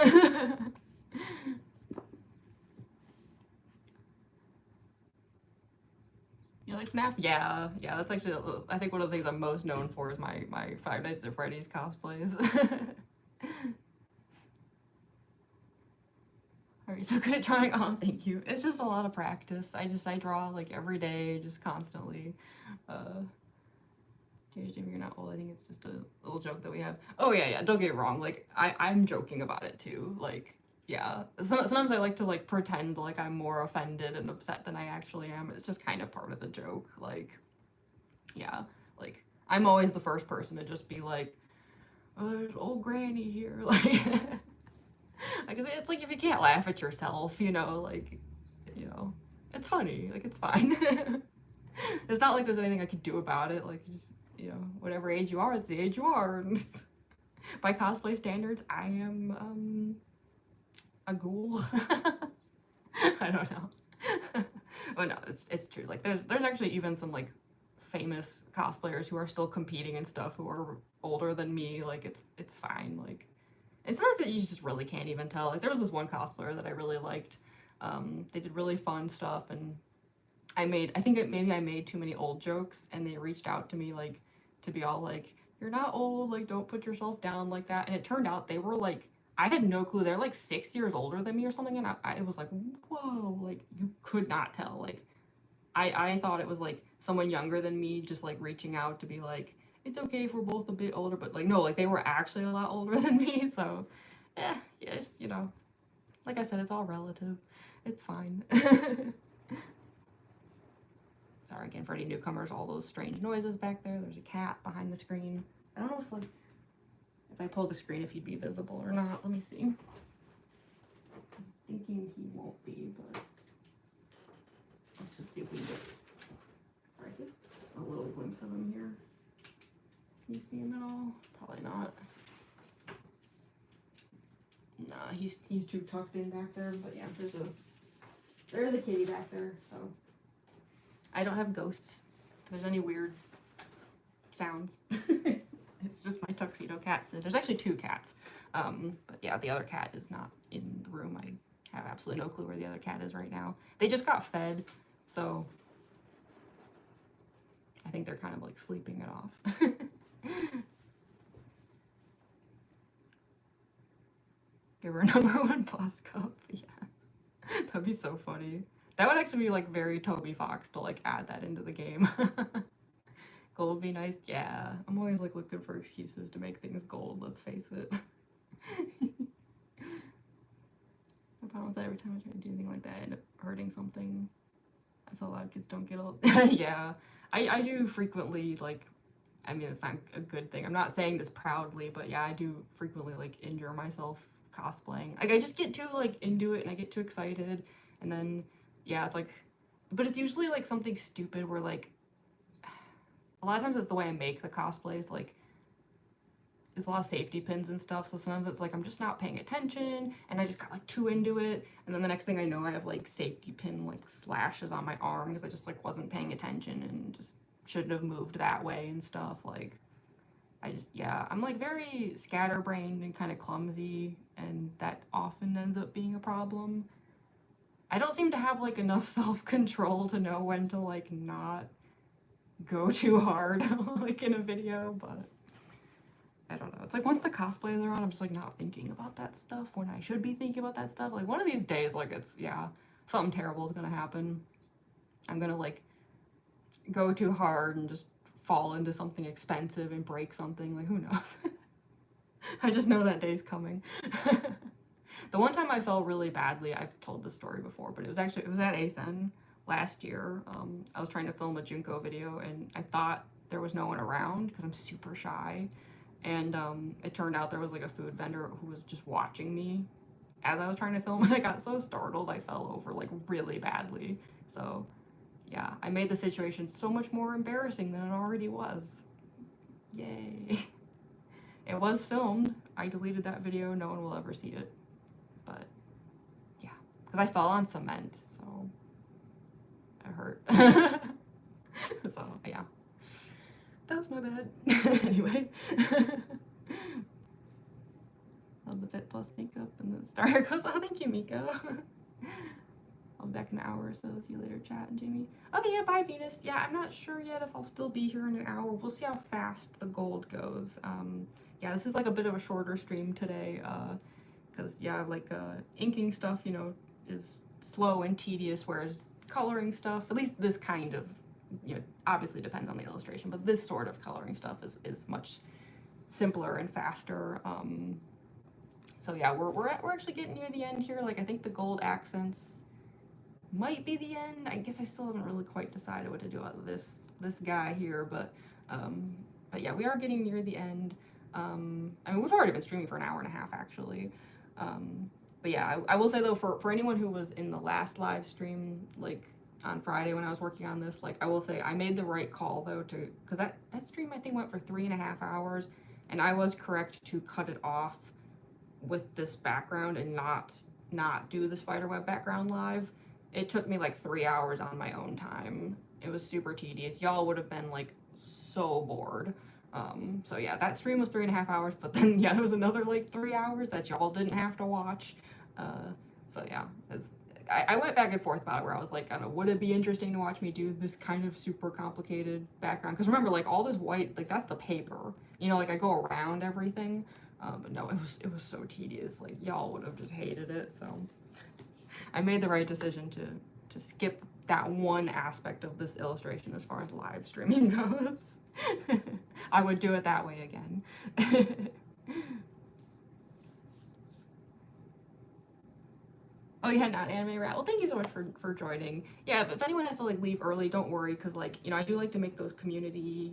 You like FNAF? Yeah, that's actually, I think one of the things I'm most known for is my Five Nights at Freddy's cosplays. Are you so good at drawing? Oh, thank you. It's just a lot of practice. I draw like every day, just constantly. Jimmy, you're not old. I think it's just a little joke that we have. Oh yeah, don't get me wrong. Like I'm joking about it too. Like, yeah. Sometimes I like to like pretend like I'm more offended and upset than I actually am. It's just kind of part of the joke. Like, yeah. Like, I'm always the first person to just be like, oh, there's old granny here. Like, because it's like, if you can't laugh at yourself, you know, like, you know, it's funny. Like, it's fine. It's not like there's anything I could do about it. Like, just, you know, whatever age you are, it's the age you are. By cosplay standards, I am a ghoul. I don't know. But no, it's true. Like, there's actually even some like famous cosplayers who are still competing and stuff who are older than me. Like, it's fine. Like, it's not that you just really can't even tell. Like, there was this one cosplayer that I really liked. They did really fun stuff, and maybe I made too many old jokes, and they reached out to me like to be all like, you're not old, like, don't put yourself down like that. And it turned out they were like, I had no clue. They're like 6 years older than me or something, and I was like, whoa, like, you could not tell. Like, I thought it was like someone younger than me just like reaching out to be like, it's okay if we're both a bit older, but like, no, like, they were actually a lot older than me. So yes, you know, like I said, it's all relative. It's fine. Sorry again for any newcomers, all those strange noises back there. There's a cat behind the screen. I don't know if, like, if I pull the screen, if he'd be visible or not. Let me see. I'm thinking he won't be, but let's just see if we can get a little glimpse of him here. Can you see him at all? Probably not. Nah, he's too tucked in back there, but yeah, there's a kitty back there, so. I don't have ghosts. If there's any weird sounds, it's just my tuxedo cat. So there's actually 2 cats. But yeah, the other cat is not in the room. I have absolutely no clue where the other cat is right now. They just got fed, so I think they're kind of like sleeping it off. Give her a #1 plus cup. Yeah, that'd be so funny. That would actually be like very Toby Fox to like add that into the game. Gold would be nice. Yeah, I'm always like looking for excuses to make things gold, let's face it. My problem is that every time I try to do anything like that, I end up hurting something. That's how a lot of kids don't get old. Yeah, I do frequently, like, I mean, it's not a good thing. I'm not saying this proudly, but yeah, I do frequently like injure myself cosplaying. Like, I just get too like into it and I get too excited, and then yeah, it's like, but it's usually like something stupid where like, a lot of times it's the way I make the cosplays. Like, it's a lot of safety pins and stuff, so sometimes it's like I'm just not paying attention and I just got like too into it, and then the next thing I know I have like safety pin like slashes on my arm because I just like wasn't paying attention and just shouldn't have moved that way and stuff. Like yeah, I'm like very scatterbrained and kind of clumsy, and that often ends up being a problem. I don't seem to have like enough self-control to know when to like not go too hard like in a video, but I don't know. It's like once the cosplays are on, I'm just like not thinking about that stuff when I should be thinking about that stuff. Like one of these days, like it's, yeah, something terrible is gonna happen. I'm gonna like go too hard and just fall into something expensive and break something. Like who knows? I just know that day's coming. The one time I fell really badly, I've told this story before, but it was at ASEN last year. I was trying to film a Junko video and I thought there was no one around because I'm super shy. And it turned out there was like a food vendor who was just watching me as I was trying to film, and I got so startled I fell over like really badly. So yeah, I made the situation so much more embarrassing than it already was. Yay. It was filmed. I deleted that video. No one will ever see it. But yeah, because I fell on cement, so it hurt. So yeah, that was my bad. Anyway. Love the Fit Plus makeup and the star goes, oh, thank you, Miko. I'll be back in an hour or so. See you later, chat and Jamie. Okay, yeah, bye, Venus. Yeah, I'm not sure yet if I'll still be here in an hour. We'll see how fast the gold goes. Yeah, this is like a bit of a shorter stream today, because yeah, like inking stuff, you know, is slow and tedious, whereas coloring stuff, at least this kind of, you know, obviously depends on the illustration, but this sort of coloring stuff is much simpler and faster. So yeah, we're actually getting near the end here. Like I think the gold accents might be the end. I guess I still haven't really quite decided what to do about this guy here, but yeah, we are getting near the end. I mean, we've already been streaming for an hour and a half actually. But yeah, I will say though, for anyone who was in the last live stream, like on Friday when I was working on this, like I will say I made the right call though, because that stream I think went for 3.5 hours, and I was correct to cut it off with this background and not do the spiderweb background live. It took me like 3 hours on my own time. It was super tedious. Y'all would have been like so bored. So yeah, that stream was 3.5 hours, but then yeah, there was another like 3 hours that y'all didn't have to watch. So yeah, I went back and forth about it, where I was like, I don't know, would it be interesting to watch me do this kind of super complicated background? Because remember, like all this white, like that's the paper, you know, like I go around everything. But no, it was so tedious. Like y'all would have just hated it. So I made the right decision to skip that one aspect of this illustration as far as live streaming goes. I would do it that way again. Oh, you had not anime rat. Well, thank you so much for joining. Yeah, if anyone has to like leave early, don't worry, because like, you know, I do like to make those community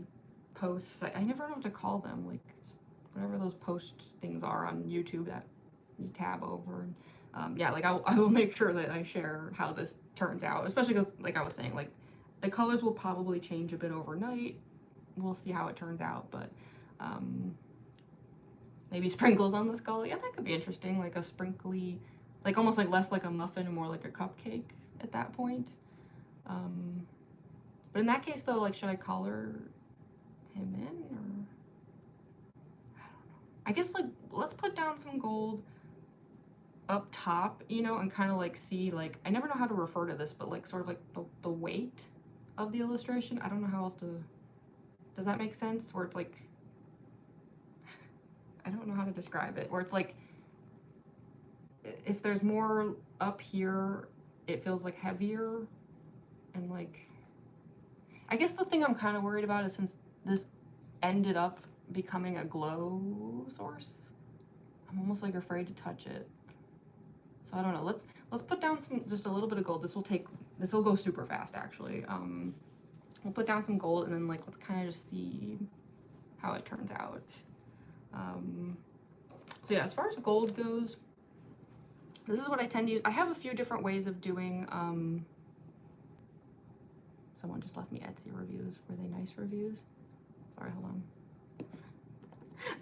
posts. I never know what to call them, like just whatever those post things are on YouTube that you tab over. And yeah, like I will make sure that I share how this turns out, especially because like I was saying, like the colors will probably change a bit overnight. We'll see how it turns out, but maybe sprinkles on the skull. Yeah, that could be interesting, like a sprinkly, like almost like less like a muffin and more like a cupcake at that point. But in that case though, like should I color him in, or I don't know. I guess like let's put down some gold up top, you know, and kind of like see, like I never know how to refer to this, but like sort of like the weight of the illustration. I don't know how else to, does that make sense? Where it's like, I don't know how to describe it, where it's like if there's more up here, it feels like heavier, and like I guess the thing I'm kind of worried about is since this ended up becoming a glow source, I'm almost like afraid to touch it. So I don't know. Let's put down just a little bit of gold. This will go super fast actually. We'll put down some gold and then like let's kind of just see how it turns out. So yeah, as far as gold goes, this is what I tend to use. I have a few different ways of doing. Someone just left me Etsy reviews. Were they nice reviews? Sorry, hold on.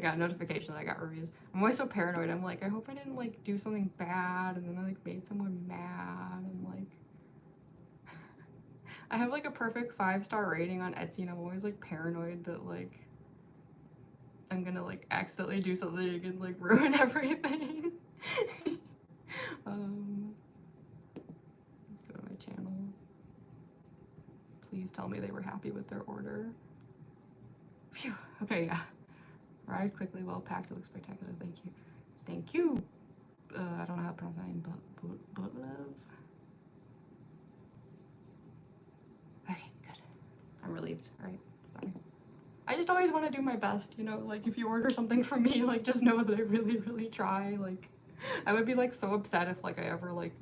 got a notification that I got reviews. I'm always so paranoid. I'm like, I hope I didn't like do something bad and then I like made someone mad and like I have like a perfect 5-star rating on Etsy and I'm always like paranoid that like I'm gonna like accidentally do something and like ruin everything. Let's go to my channel. Please tell me they were happy with their order. Phew. Okay, yeah. Arrived quickly, well packed. It looks spectacular. Thank you. Thank you. I don't know how to pronounce that name, but love. Okay, good. I'm relieved. All right, sorry. I just always want to do my best, you know. Like if you order something from me, like just know that I really, really try. Like, I would be like so upset if like I ever like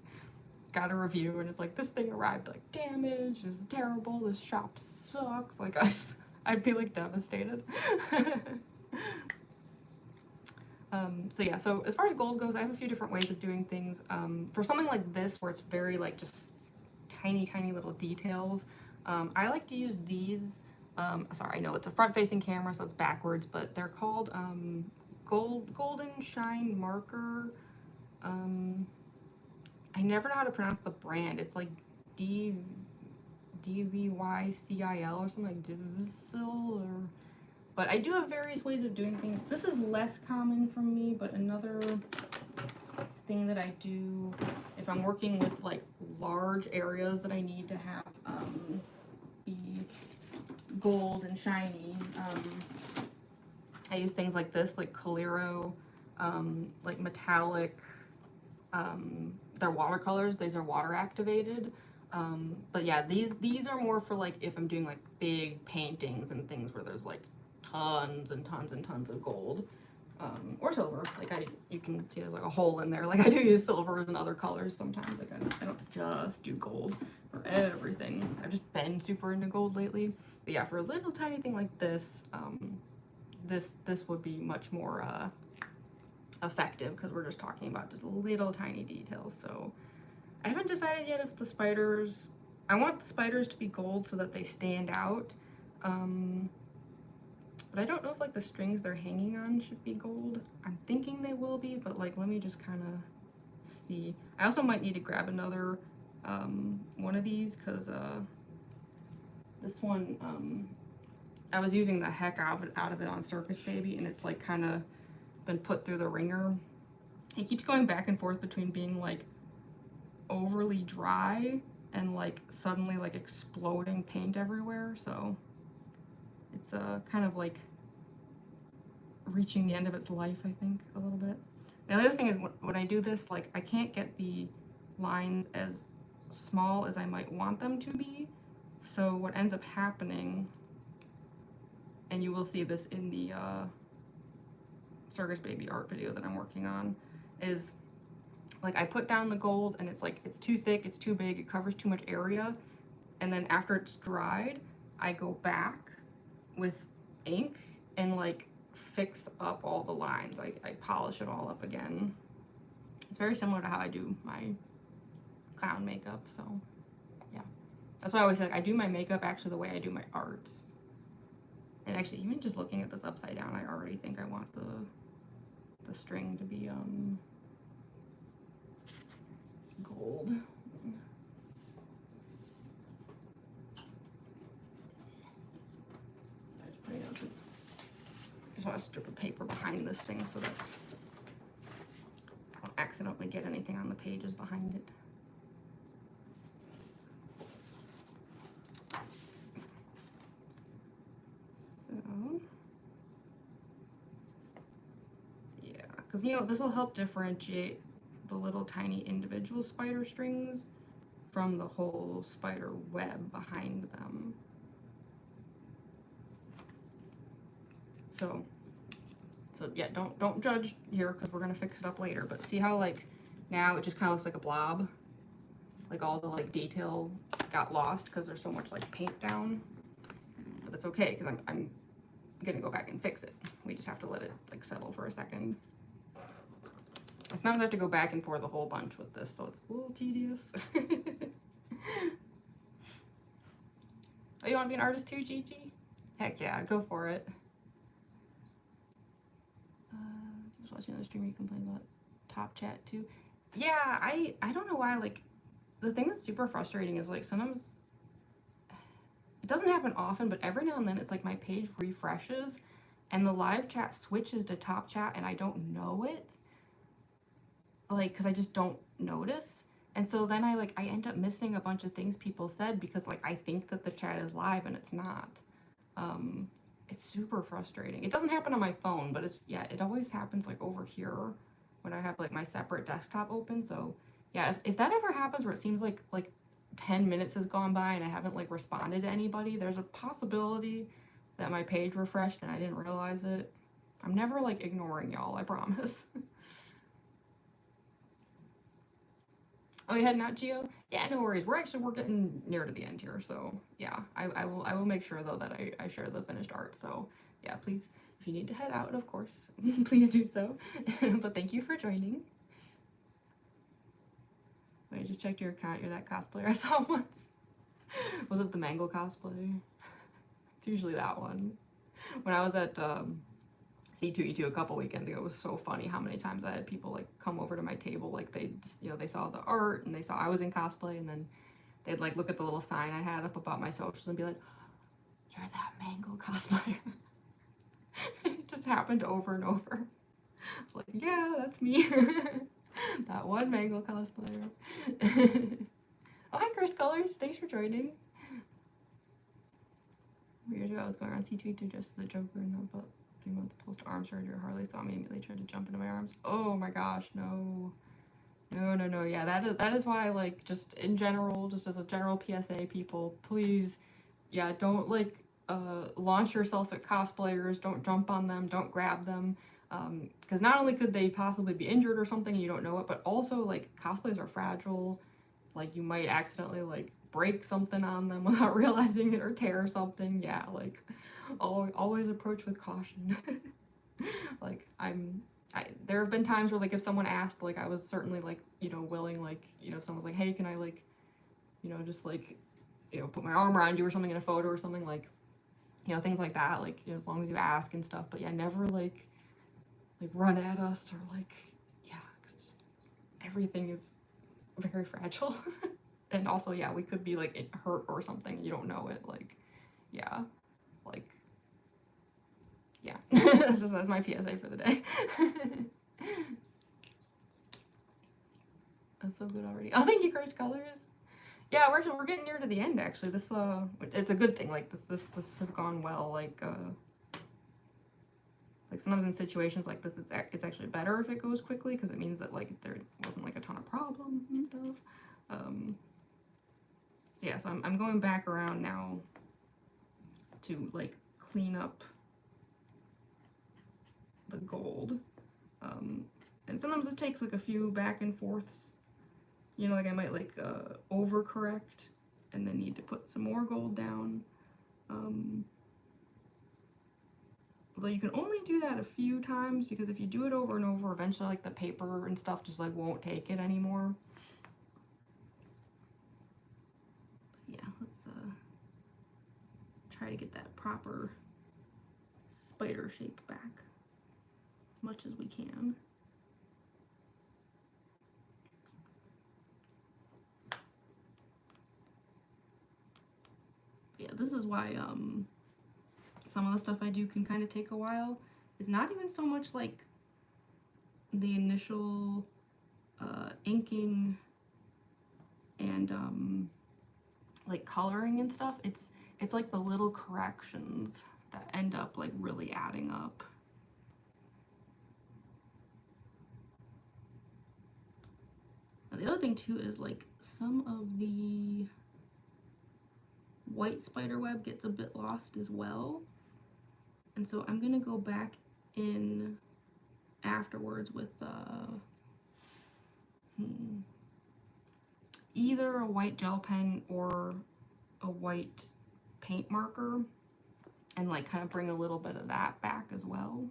got a review and it's like this thing arrived like damaged. It's terrible. This shop sucks. Like I'd be like devastated. So yeah, so as far as gold goes, I have a few different ways of doing things. For something like this, where it's very like just tiny, tiny little details, I like to use these. Sorry, I know it's a front-facing camera, so it's backwards, but they're called Golden Shine Marker. I never know how to pronounce the brand. It's like DVYCIL or something like Divicil or. But I do have various ways of doing things. This is less common for me, but another thing that I do if I'm working with like large areas that I need to have be gold and shiny, I use things like this, like Coliro, like metallic, they're watercolors, these are water activated. But yeah, these are more for like if I'm doing like big paintings and things where there's like tons and tons and tons of gold, or silver. Like you can see there's like a hole in there. Like I do use silvers and other colors sometimes. Like I don't just do gold for everything. I've just been super into gold lately. But yeah, for a little tiny thing like this, this would be much more effective because we're just talking about just little tiny details. So I haven't decided yet if the spiders, I want the spiders to be gold so that they stand out. But I don't know if like the strings they're hanging on should be gold. I'm thinking they will be, but like let me just kind of see. I also might need to grab another one of these because this one I was using the heck out of it on Circus Baby, and it's like kind of been put through the ringer. It keeps going back and forth between being like overly dry and like suddenly like exploding paint everywhere, so it's kind of like reaching the end of its life, I think, a little bit. The other thing is when I do this, like I can't get the lines as small as I might want them to be, so what ends up happening, and you will see this in the Circus Baby art video that I'm working on, is like I put down the gold and it's like it's too thick, it's too big, it covers too much area, and then after it's dried I go back with ink and like fix up all the lines. I polish it all up again. It's very similar to how I do my clown makeup, so yeah. That's why I always say like, I do my makeup actually the way I do my arts. And actually even just looking at this upside down, I already think I want the string to be gold. I just want a strip of paper behind this thing so that I don't accidentally get anything on the pages behind it. So, yeah, because you know, this will help differentiate the little tiny individual spider strings from the whole spider web behind them. So yeah, don't judge here because we're gonna fix it up later, but see how like now it just kind of looks like a blob, like all the like detail got lost because there's so much like paint down, but that's okay because I'm gonna go back and fix it. We just have to let it like settle for a second. Sometimes I have to go back and forth a whole bunch with this, so it's a little tedious. Oh, you want to be an artist too, Gigi? Heck yeah, go for it. I was watching another streamer, you complained about top chat too. Yeah, I don't know why, like, the thing that's super frustrating is, like, sometimes, it doesn't happen often, but every now and then it's like my page refreshes and the live chat switches to top chat and I don't know it. Like, because I just don't notice. And so then I end up missing a bunch of things people said because, like, I think that the chat is live and it's not. It's super frustrating. It doesn't happen on my phone, but it always happens, like, over here when I have, like, my separate desktop open. So yeah, if that ever happens where it seems like 10 minutes has gone by and I haven't, like, responded to anybody, there's a possibility that my page refreshed and I didn't realize it. I'm never, like, ignoring y'all, I promise. Oh, you heading out, Geo? Yeah, no worries. We're getting near to the end here, so yeah, I will make sure though that I share the finished art. So yeah, please, if you need to head out, of course, please do so. But thank you for joining. Wait, I just checked your account. You're that cosplayer I saw once. Was it the mango cosplay? It's usually that one. When I was at C2E2 a couple weekends ago, it was so funny how many times I had people, like, come over to my table, like, they just, they saw the art and they saw I was in cosplay, and then they'd, like, look at the little sign I had up about my socials and be like, you're that mango cosplayer. It just happened over and over. It's like, yeah, that's me. That one mango cosplayer. Oh, hi, Chris Colors. Thanks for joining. Years ago, I was going around C2E2 just the Joker, and that was about 3 months post arm surgery. Harley saw me, immediately tried to jump into my arms. Oh my gosh, no. No. Yeah, that is why, like, just in general, just as a general PSA, people, please, yeah, don't, like, launch yourself at cosplayers. Don't jump on them. Don't grab them. Because not only could they possibly be injured or something and you don't know it, but also, like, cosplays are fragile. Like, you might accidentally, like, break something on them without realizing it or tear something. Yeah, like, always approach with caution. Like, there have been times where, like, if someone asked, like, I was certainly, like, willing, like, if someone's like, hey, can I, like, just, like, put my arm around you or something in a photo or something, like, things like that, like, as long as you ask and stuff. But yeah, never, like run at us or, like, yeah, because just everything is very fragile. And also, yeah, we could be, like, hurt or something, you don't know it, like, yeah, like, yeah. That's my PSA for the day. That's so good already. Oh, thank you, Courage Colors. Yeah, we're getting near to the end, actually. This it's a good thing. Like, this has gone well. Like sometimes in situations like this, it's actually better if it goes quickly, because it means that, like, there wasn't, like, a ton of problems and stuff. So yeah, so I'm going back around now to, like, clean up the gold. And sometimes it takes, like, a few back and forths. Like, I might, like, overcorrect and then need to put some more gold down. Although you can only do that a few times, because if you do it over and over, eventually, like, the paper and stuff just, like, won't take it anymore. But yeah, let's try to get that proper spider shape back as much as we can. Yeah, this is why some of the stuff I do can kind of take a while. It's not even so much, like, the initial inking and like, coloring and stuff. It's like the little corrections that end up, like, really adding up. And the other thing too is, like, some of the white spider web gets a bit lost as well, and so I'm gonna go back in afterwards with either a white gel pen or a white paint marker, and, like, kind of bring a little bit of that back as well.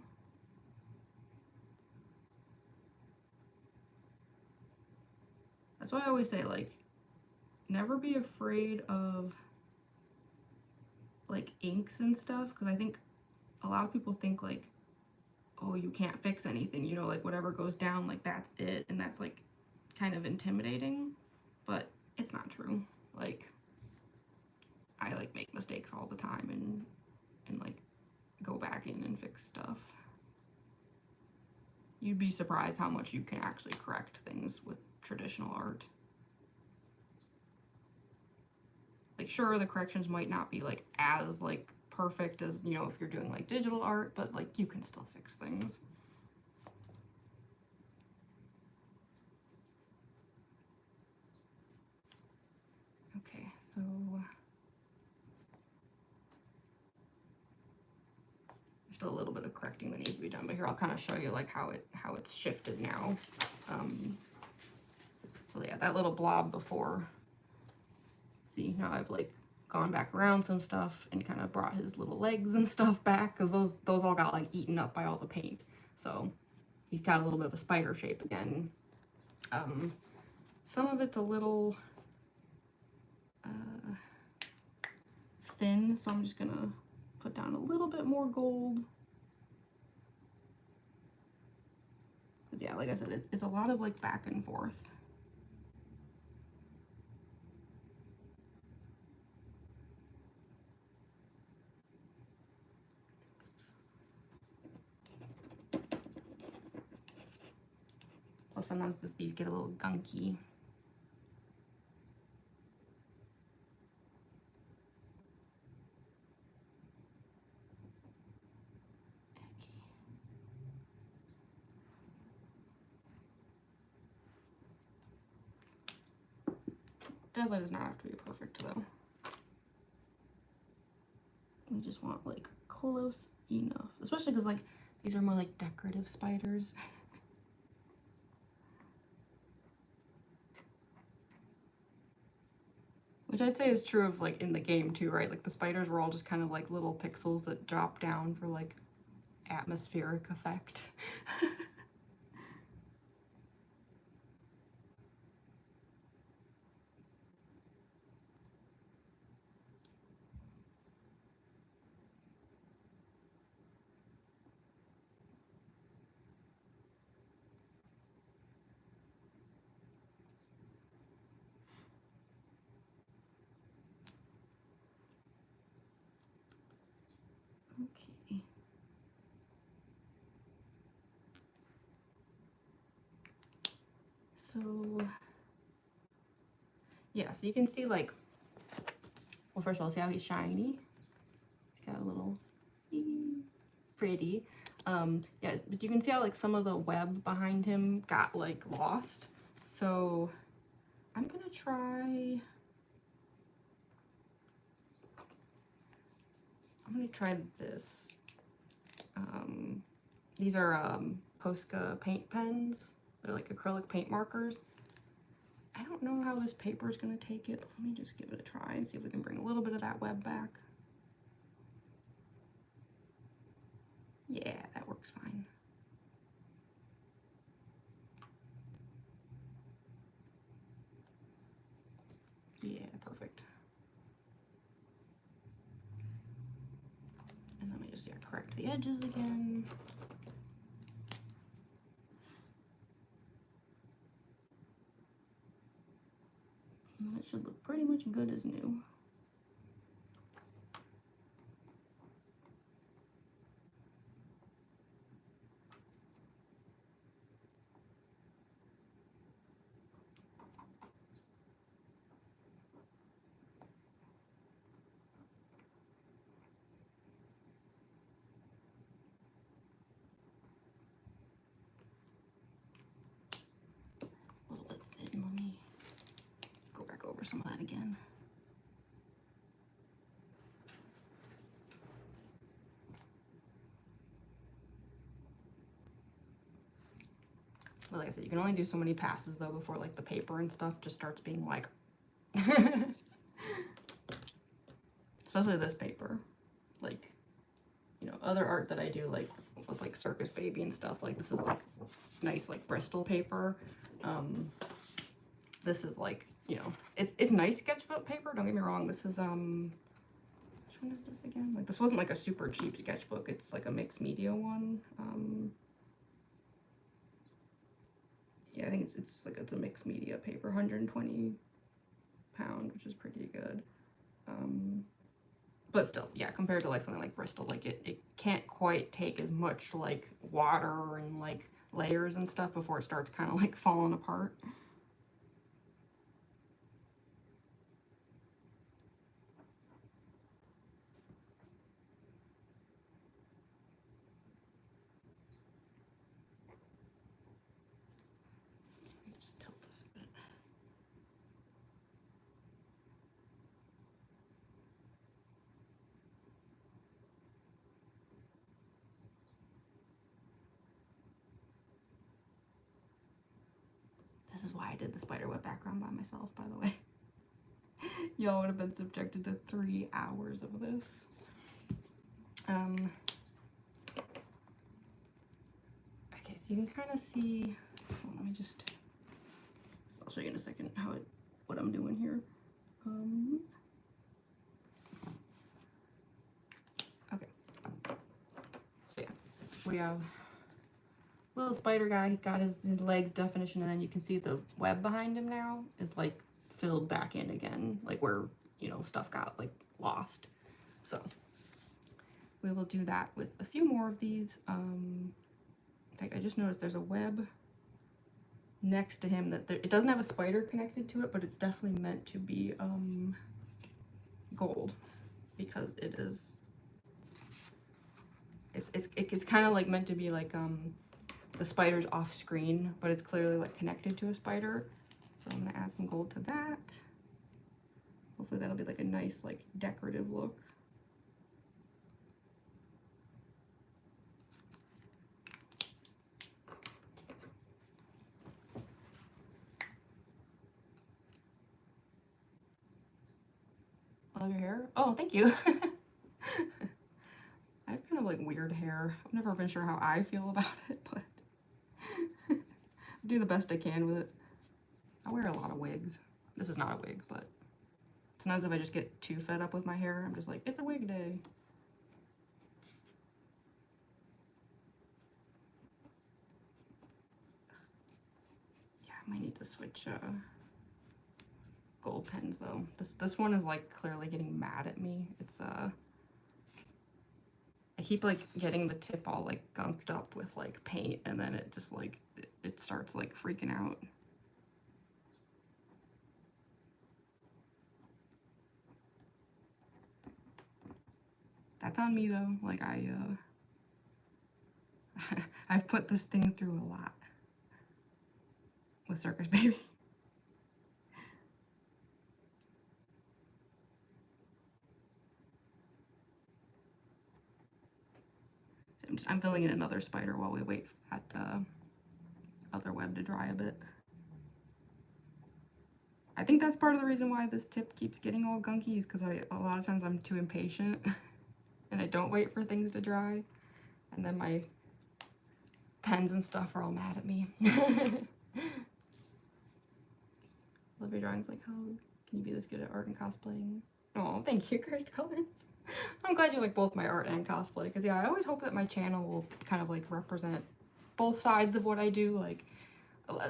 That's why I always say, like, never be afraid of, like, inks and stuff, because I think a lot of people think, like, oh, you can't fix anything, you know, like whatever goes down, like that's it, and that's like kind of intimidating, but it's not true. Like, I like make mistakes all the time and like go back in and fix stuff. You'd be surprised how much you can actually correct things with traditional art. Like, sure, the corrections might not be like as like perfect as, you know, if you're doing like digital art, but like you can still fix things. Okay, so there's still a little bit of correcting that needs to be done, but here I'll kind of show you like how it's shifted now. So yeah, that little blob before, see, now I've like gone back around some stuff and kind of brought his little legs and stuff back, because those all got like eaten up by all the paint. So he's got a little bit of a spider shape again. Some of it's a little thin, so I'm just gonna put down a little bit more gold. Because yeah, like I said, it's a lot of like back and forth. Plus sometimes these get a little gunky. Definitely does not have to be perfect though. We just want like close enough, especially because like these are more like decorative spiders. Which I'd say is true of like in the game too, right? Like the spiders were all just kind of like little pixels that drop down for like atmospheric effect. Okay. So yeah, so you can see like, well, first of all, see how he's shiny? He's got a little, it's pretty. Yeah, but you can see how like some of the web behind him got like lost. So I'm gonna try this. These are Posca paint pens. They're like acrylic paint markers. I don't know how this paper is going to take it, but let me just give it a try and see if we can bring a little bit of that web back. Yeah, that works fine. Yeah, perfect. And let me just correct the edges again. And it should look pretty much good as new. A little bit thin. Let me go back over some of that again. But like I said, you can only do so many passes though before like the paper and stuff just starts being like especially this paper. Like, you know, other art that I do like with like Circus Baby and stuff, like this is like nice like Bristol paper. This is like, you know, it's nice sketchbook paper, don't get me wrong. This is which which one is this again? Like, this wasn't like a super cheap sketchbook. It's like a mixed media one. Yeah, I think it's like it's a mixed media paper, 120 pound, which is pretty good. But still, yeah, compared to like something like Bristol, like it can't quite take as much like water and like layers and stuff before it starts kind of like falling apart. Just tilt this a bit. This is why I did the spiderweb background by myself, by the way. Y'all would have been subjected to 3 hours of this. Okay, so you can kind of see, well, let me just, so I'll show you in a second what I'm doing here. Okay, so yeah, we have little spider guy. He's got his legs definition, and then you can see the web behind him now is like filled back in again, like where, you know, stuff got like lost. So we will do that with a few more of these. In fact, I just noticed there's a web next to him that it doesn't have a spider connected to it, but it's definitely meant to be gold, because it is, it's kind of like meant to be like the spider's off screen, but it's clearly like connected to a spider. So I'm gonna add some gold to that. Hopefully that'll be like a nice like decorative look. Love your hair. Oh, thank you. I have kind of like weird hair. I've never been sure how I feel about it, but I do the best I can with it. I wear a lot of wigs. This is not a wig, but sometimes if I just get too fed up with my hair, I'm just like, it's a wig day. Yeah, I might need to switch gold pens though. This one is like clearly getting mad at me. It's I keep like getting the tip all like gunked up with like paint, and then it just like it starts like freaking out. That's on me though. Like I've put this thing through a lot with Circus Baby. I'm filling in another spider while we wait for that other web to dry a bit. I think that's part of the reason why this tip keeps getting all gunky, is because a lot of times I'm too impatient and I don't wait for things to dry, and then my pens and stuff are all mad at me. Love your drawings. Like, how can you be this good at art and cosplaying? Oh, thank you, Cursed Colors. I'm glad you like both my art and cosplay, because yeah, I always hope that my channel will kind of like represent both sides of what I do. Like,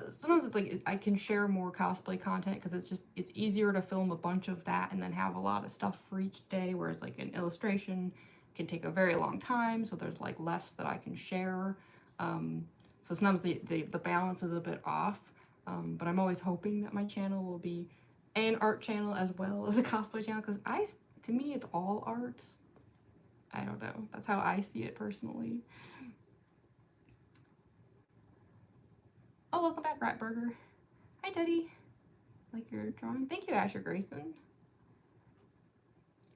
sometimes it's like I can share more cosplay content because it's easier to film a bunch of that and then have a lot of stuff for each day, whereas like an illustration can take a very long time, so there's like less that I can share. So sometimes the balance is a bit off, but I'm always hoping that my channel will be an art channel as well as a cosplay channel, because to me it's all art. I don't know, that's how I see it personally. Oh, welcome back, Ratburger. Hi, Teddy. Like your drawing? Thank you, Asher Grayson.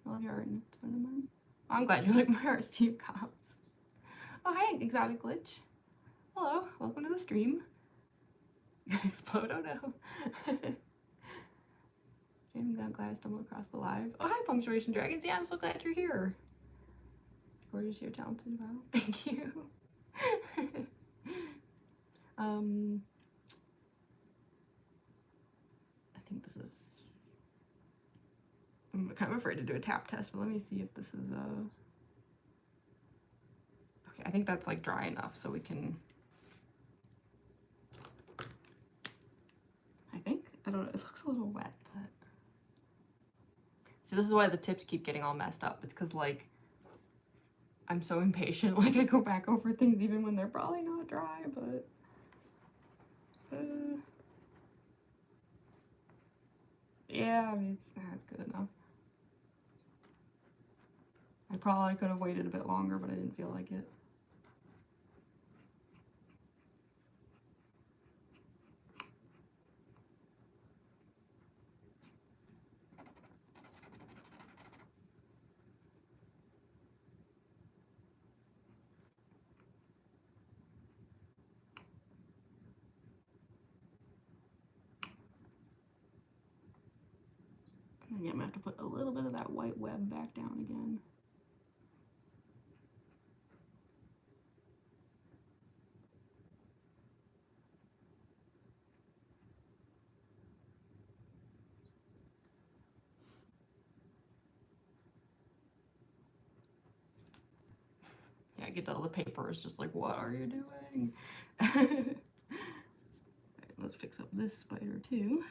I love your art. It's one of mine. Oh, I'm glad you like my art, Steve Cobbs. Oh, hi, Exotic Glitch. Hello, welcome to the stream. Gonna explode? Oh no. I'm glad I stumbled across the live. Oh, hi, Punctuation Dragons. Yeah, I'm so glad you're here. It's gorgeous, you're talented. Wow, thank you. I think this is, I'm kind kind of afraid to do a tap test, but let me see if this is okay, I think that's like dry enough so we can, I think, I don't know, it looks a little wet, but see, this is why the tips keep getting all messed up. It's because like I'm so impatient, like I go back over things even when they're probably not dry, but yeah, I mean, it's good enough. I probably could have waited a bit longer, but I didn't feel like it. And yeah, I'm gonna have to put a little bit of that white web back down again. Yeah, I get all the paper is just like, what are you doing? Alright, let's fix up this spider too.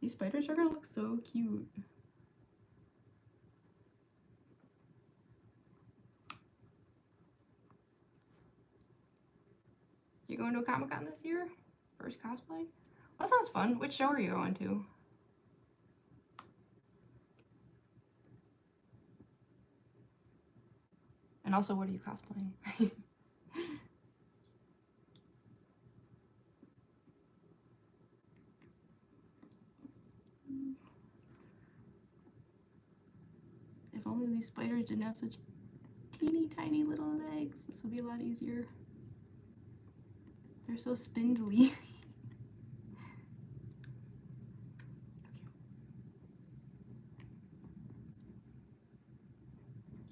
These spiders are gonna look so cute. You going to a Comic-Con this year? First cosplay? That sounds fun. Which show are you going to? And also, what are you cosplaying? If only these spiders didn't have such teeny tiny little legs, this would be a lot easier. They're so spindly.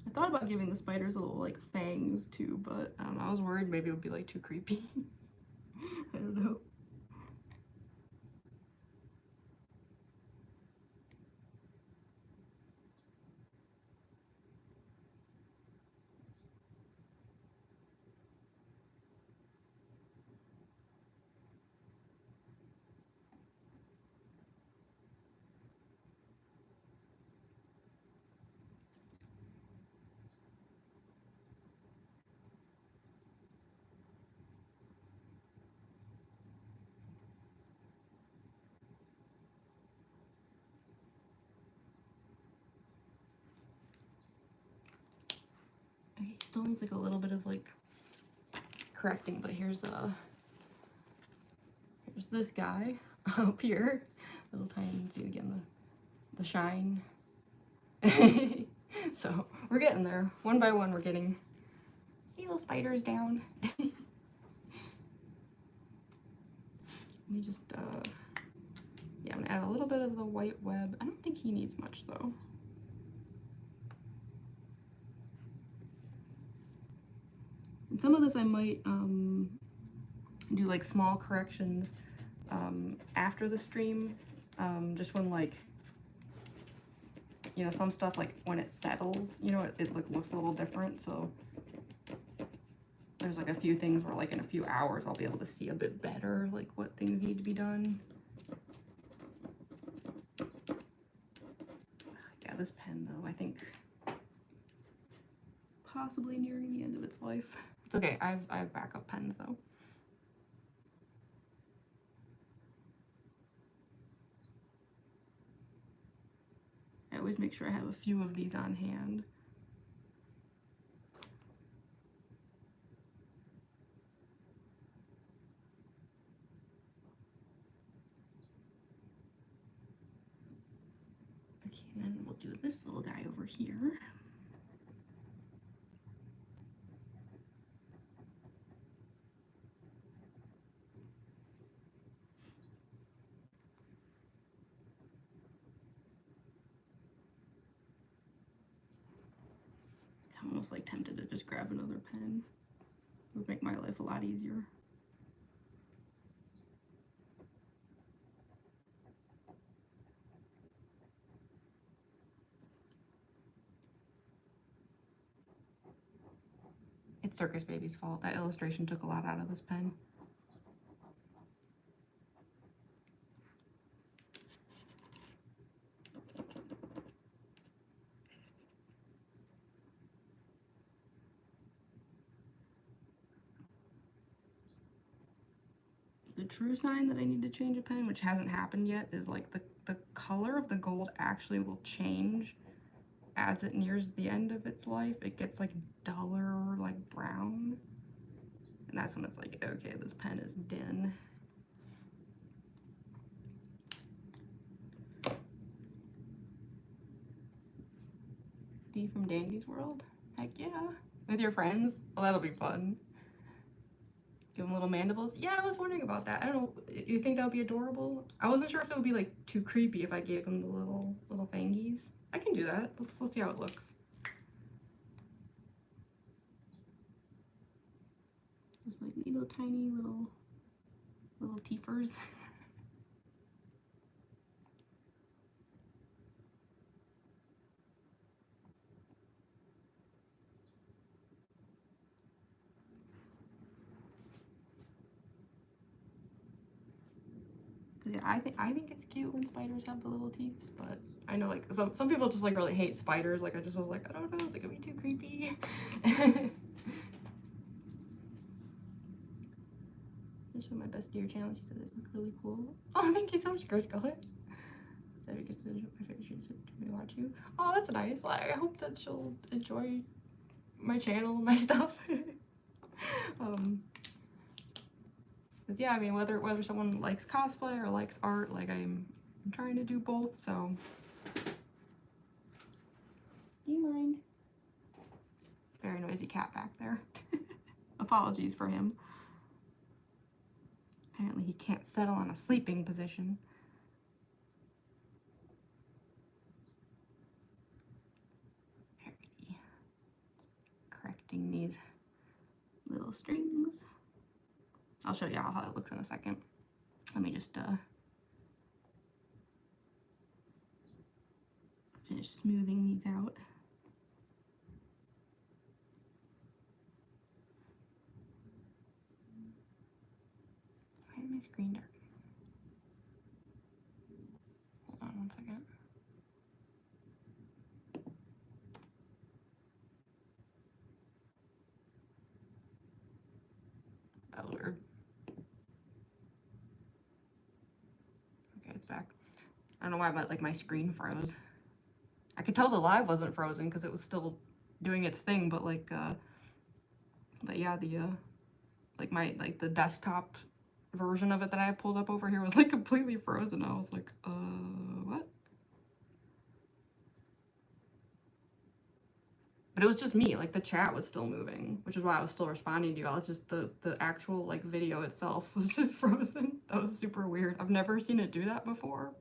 I thought about giving the spiders little like fangs too, but I don't know, I was worried maybe it would be like too creepy. I don't know. Okay, still needs like a little bit of like correcting, but here's this guy up here, little tiny. See again the shine. So we're getting there. One by one, we're getting little spiders down. Let me just yeah, I'm gonna add a little bit of the white web. I don't think he needs much though. And some of this I might do like small corrections after the stream, just when like, you know, some stuff like when it settles, you know, it looks a little different. So there's like a few things where like in a few hours I'll be able to see a bit better like what things need to be done. Yeah, this pen though, I think possibly nearing the end of its life. It's okay, I have backup pens though. I always make sure I have a few of these on hand. Okay, and then we'll do this little guy over here. I'm almost like tempted to just grab another pen. It would make my life a lot easier. It's Circus Baby's fault. That illustration took a lot out of this pen. The true sign that I need to change a pen, which hasn't happened yet, is like the color of the gold actually will change as it nears the end of its life. It gets like duller, like brown. And that's when it's like, okay, this pen is done. Be from Dandy's World? Heck yeah. With your friends? Oh, that'll be fun. Give them little mandibles. Yeah, I was wondering about that. I don't know. You think that would be adorable? I wasn't sure if it would be like too creepy if I gave them the little fangies. I can do that. Let's see how it looks. Just like little tiny little teethers. Yeah, I think it's cute when spiders have the little teeths, but I know like some people just like really hate spiders. Like I just was like, I don't know, is it gonna be too creepy? I'll show my best to your channel. She said this looks really cool. Oh, thank you so much, Great Colors. So I get to my favorite shoot to watch you. Oh, that's nice. Well, I hope that she'll enjoy my channel, my stuff. Because yeah, I mean, whether someone likes cosplay or likes art, like I'm trying to do both, so. Do you mind? Very noisy cat back there. Apologies for him. Apparently he can't settle on a sleeping position. Alrighty. Correcting these little strings. I'll show you how it looks in a second. Let me just finish smoothing these out. Why is my screen dark? Hold on one second. That was weird. Okay, it's back. I don't know why, but like my screen froze. I could tell the live wasn't frozen because it was still doing its thing, but like, but yeah, the like the desktop version of it that I pulled up over here was like completely frozen. I was like, what? But it was just me, like the chat was still moving, which is why I was still responding to you all. It's just the actual like video itself was just frozen. That was super weird. I've never seen it do that before.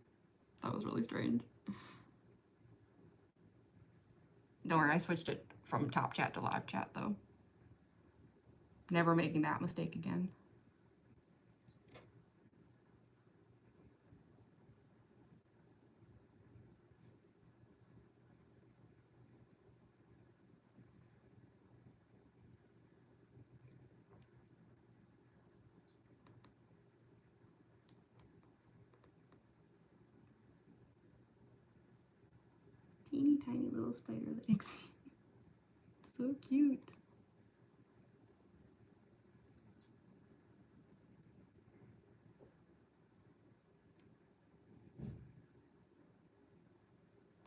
That was really strange. Don't worry, I switched it from top chat to live chat though. Never making that mistake again. Teeny tiny little spider legs. So cute.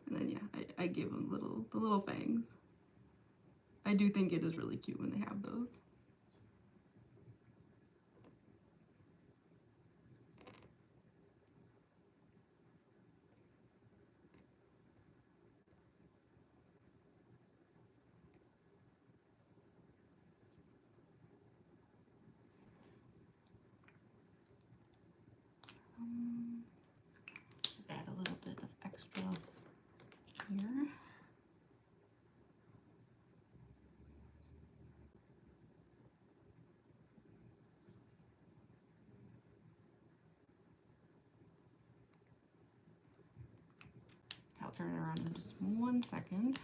And then yeah, I give them the little fangs. I do think it is really cute when they have those. Just add a little bit of extra here. I'll turn it around in just 1 second.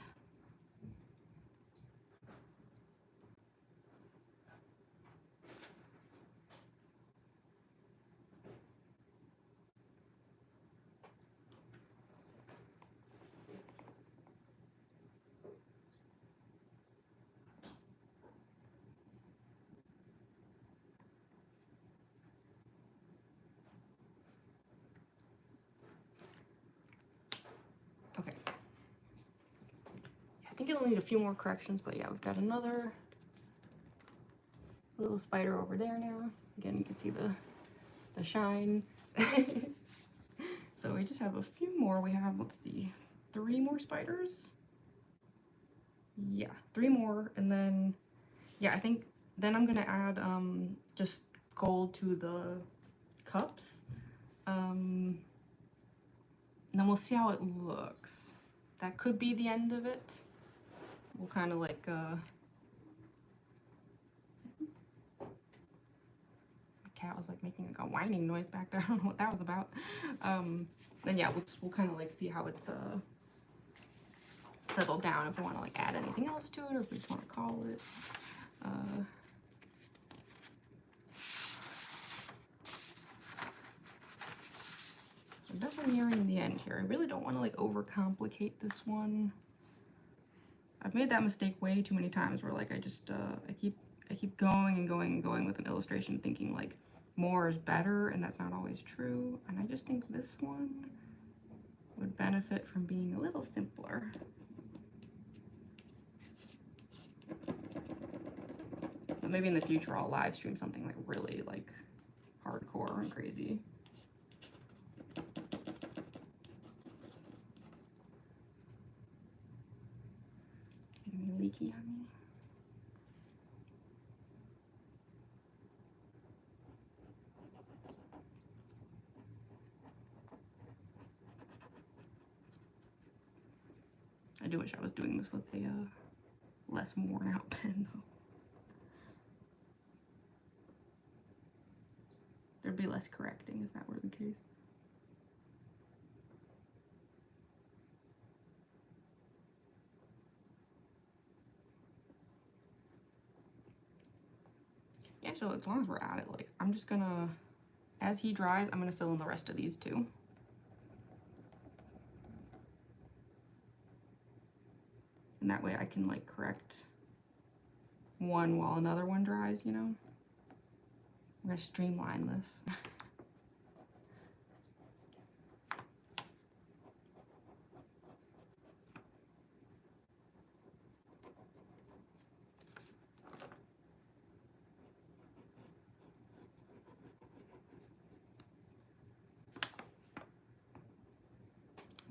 still need a few more corrections, but yeah, we've got another little spider over there now. Again, you can see the shine. So we just have a few more. We have, let's see, 3 more spiders. Yeah, 3 more, and then, yeah, I think then I'm gonna add just gold to the cups. And then we'll see how it looks. That could be the end of it. We'll kind of like, the cat was like making like a whining noise back there. I don't know what that was about. Then yeah, we'll kind of like see how it's settled down, if we want to like add anything else to it, or if we just want to call it. I'm definitely nearing the end here. I really don't want to like overcomplicate this one. I've made that mistake way too many times where like I just I keep going and going and going with an illustration thinking like more is better, and that's not always true. And I just think this one would benefit from being a little simpler. But maybe in the future I'll live stream something like really like hardcore and crazy. Any leaky on me? I do wish I was doing this with a less worn out pen though. There'd be less correcting if that were the case. Yeah, so as long as we're at it, like I'm just gonna, as he dries, I'm gonna fill in the rest of these too. And that way I can like correct one while another one dries, you know? I'm gonna streamline this.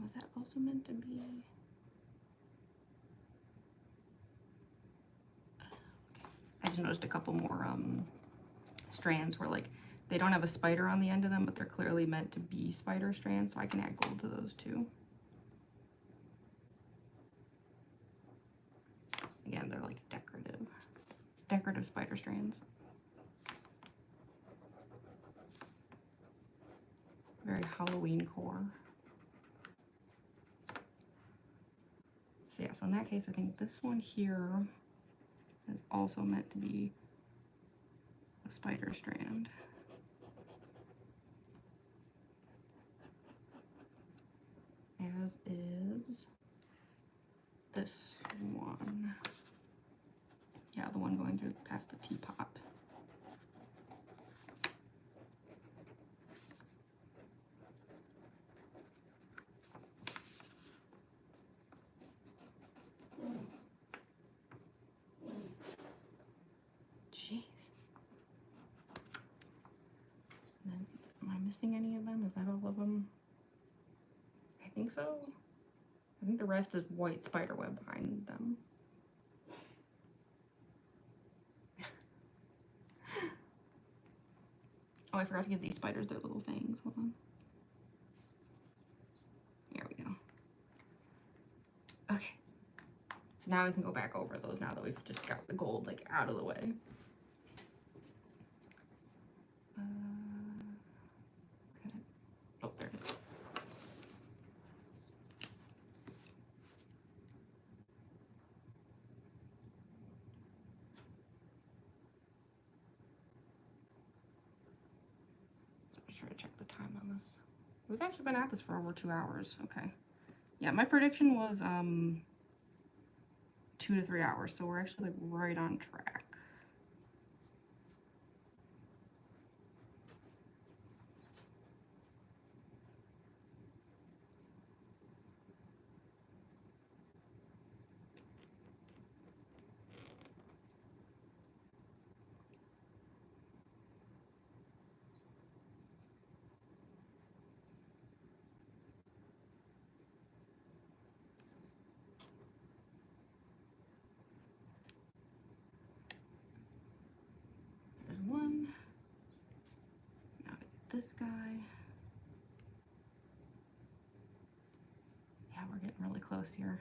Was that also meant to be? I just noticed a couple more strands where like they don't have a spider on the end of them, but they're clearly meant to be spider strands, so I can add gold to those too. Again, they're like decorative spider strands. Very Halloween core. So yeah, so in that case, I think this one here is also meant to be a spider strand. As is this one. Yeah, the one going through past the teapot. Jeez. And then, am I missing any of them? Is that all of them? I think so. I think the rest is white spider web behind them. Oh, I forgot to give these spiders their little fangs. Hold on. There we go. Okay. So now we can go back over those now that we've just got the gold like out of the way. Oh, there it is. Just try to check the time on this. We've actually been at this for over 2 hours. Okay. Yeah, my prediction was 2 to 3 hours, so we're actually like right on track. this guy. Yeah, we're getting really close here.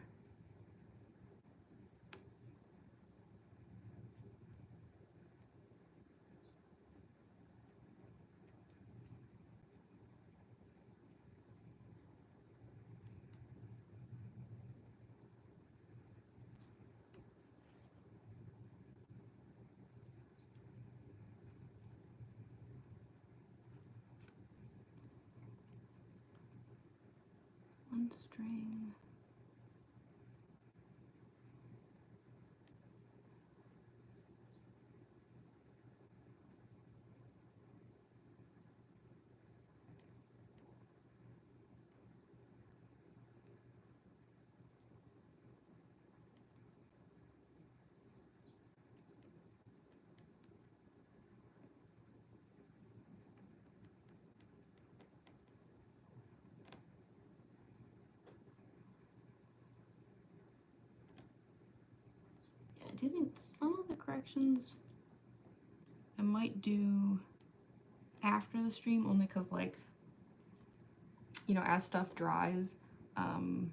One string. I do think some of the corrections I might do after the stream, only because, like, you know, as stuff dries, some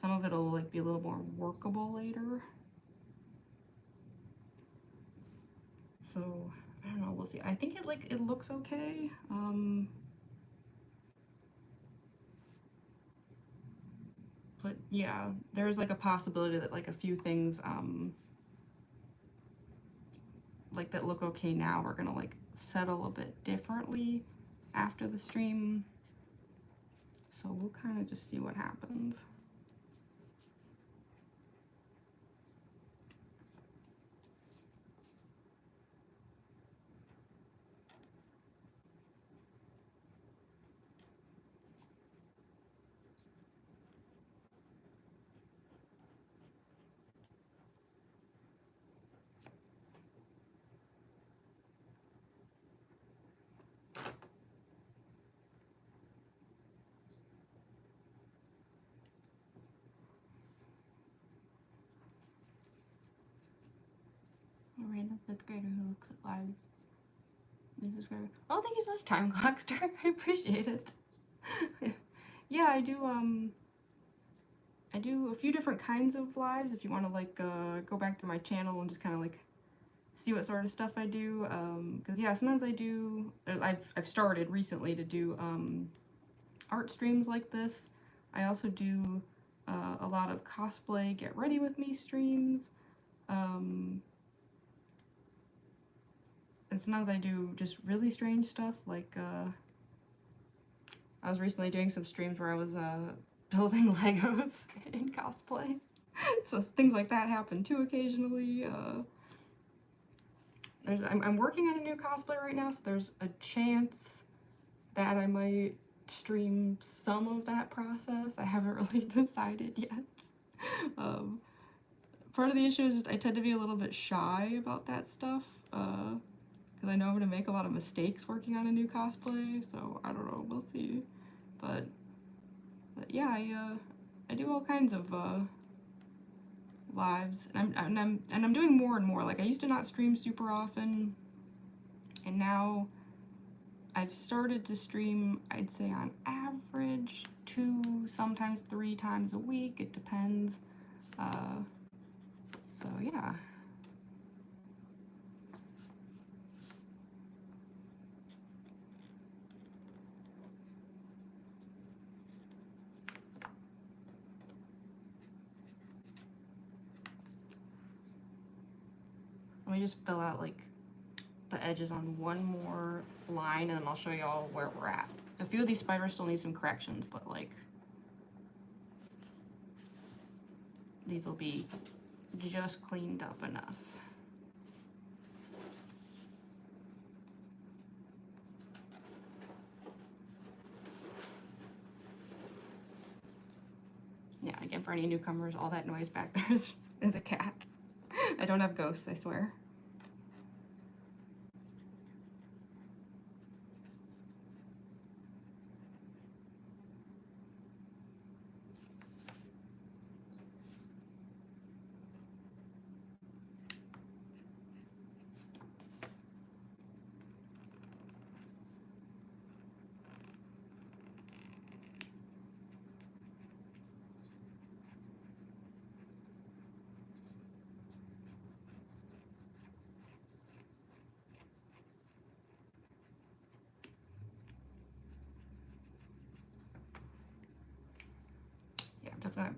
of it'll like be a little more workable later. So I don't know, we'll see. I think it looks okay. But yeah, there's like a possibility that like a few things like that look okay now are gonna like settle a bit differently after the stream. So we'll kind of just see what happens. A random 5th grader who looks at lives. New subscriber. Oh, thank you so much, Time Clockster. I appreciate it. Yeah, I do a few different kinds of lives if you want to like go back through my channel and just kind of like see what sort of stuff I do. Because yeah, sometimes I do. I've started recently to do art streams like this. I also do a lot of cosplay get ready with me streams. And sometimes I do just really strange stuff, like I was recently doing some streams where I was building Legos in cosplay. So things like that happen too occasionally. I'm working on a new cosplay right now, so there's a chance that I might stream some of that process. I haven't really decided yet. Part of the issue is just I tend to be a little bit shy about that stuff. Because I know I'm going to make a lot of mistakes working on a new cosplay, so I don't know, we'll see. But yeah, I do all kinds of lives, and I'm doing more and more. Like, I used to not stream super often, and now I've started to stream, I'd say on average 2, sometimes 3 times a week. It depends. So yeah. Let me just fill out like the edges on one more line, and then I'll show y'all where we're at. A few of these spiders still need some corrections, but like these will be just cleaned up enough. Yeah, again, for any newcomers, all that noise back there is a cat. I don't have ghosts, I swear.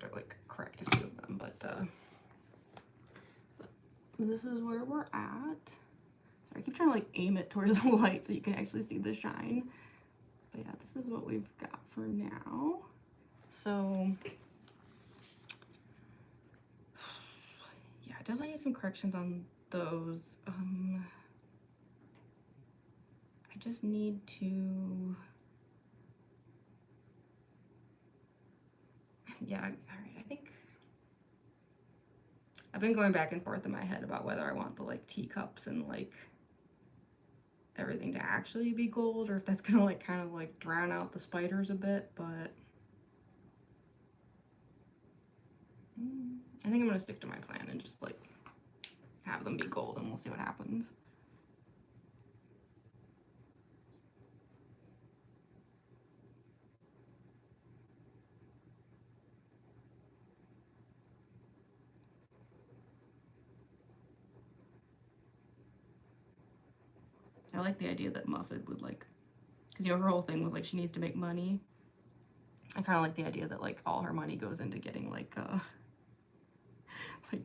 have to like correct a few of them, but this is where we're at. Sorry, I keep trying to like aim it towards the light so you can actually see the shine. But yeah, this is what we've got for now. So yeah, definitely need some corrections on those. I just need to, yeah, all right, I think I've been going back and forth in my head about whether I want the like teacups and like everything to actually be gold, or if that's gonna like kind of like drown out the spiders a bit, but I think I'm gonna stick to my plan and just like have them be gold and we'll see what happens. I like the idea that Muffet would like, because you know her whole thing was like she needs to make money. I kind of like the idea that like all her money goes into getting like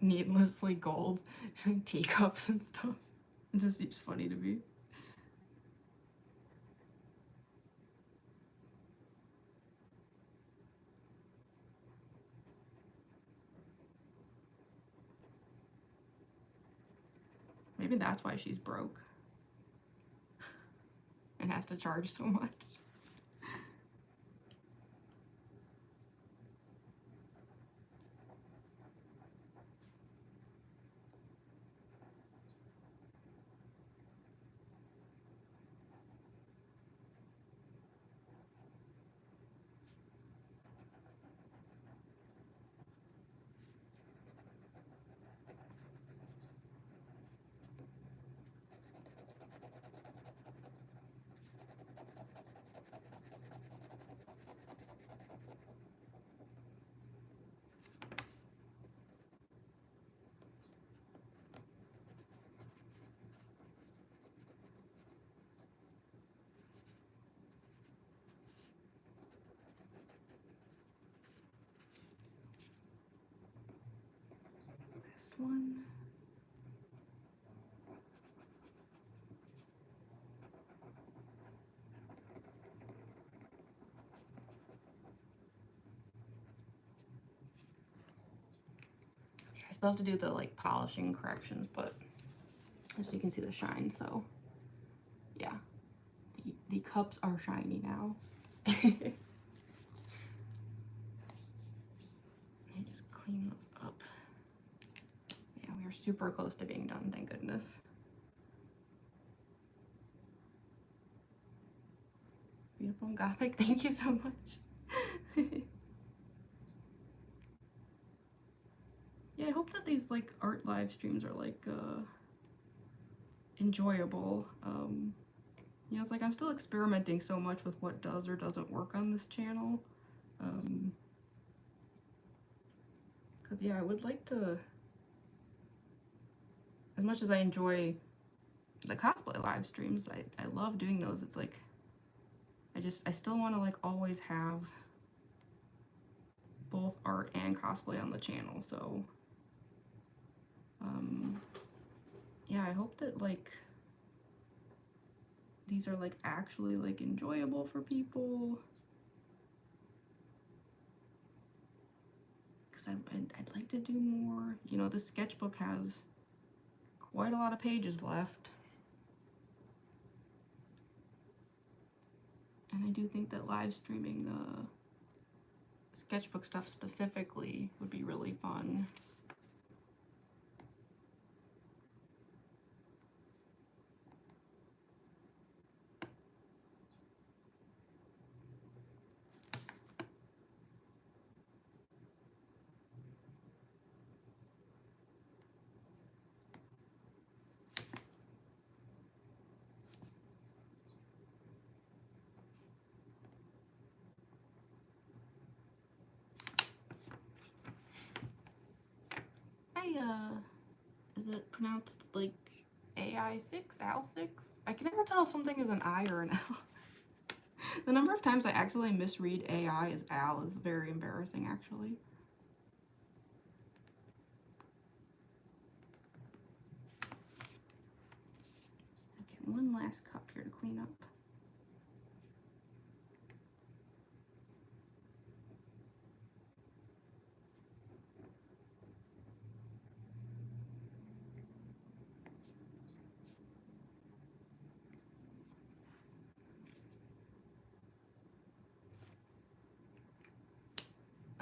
needlessly gold teacups and stuff. It just seems funny to me. Maybe that's why she's broke and has to charge so much. Last one. I still have to do the like polishing corrections, but as you can see the shine, so yeah, the cups are shiny now. I just clean those up. Yeah, we are super close to being done, thank goodness. Beautiful and gothic, thank you so much. Yeah, I hope that these like art live streams are like enjoyable. You know, it's like I'm still experimenting so much with what does or doesn't work on this channel. Because yeah, I would like to, as much as I enjoy the cosplay live streams, I love doing those. It's like I still want to like always have both art and cosplay on the channel. So yeah, I hope that like these are like actually like enjoyable for people, because I'd like to do more. You know, the sketchbook has quite a lot of pages left, and I do think that live streaming sketchbook stuff specifically would be really fun. Is it pronounced like AI6, Al6? I can never tell if something is an I or an L. The number of times I accidentally misread AI as Al is very embarrassing, actually. last cup here to clean up.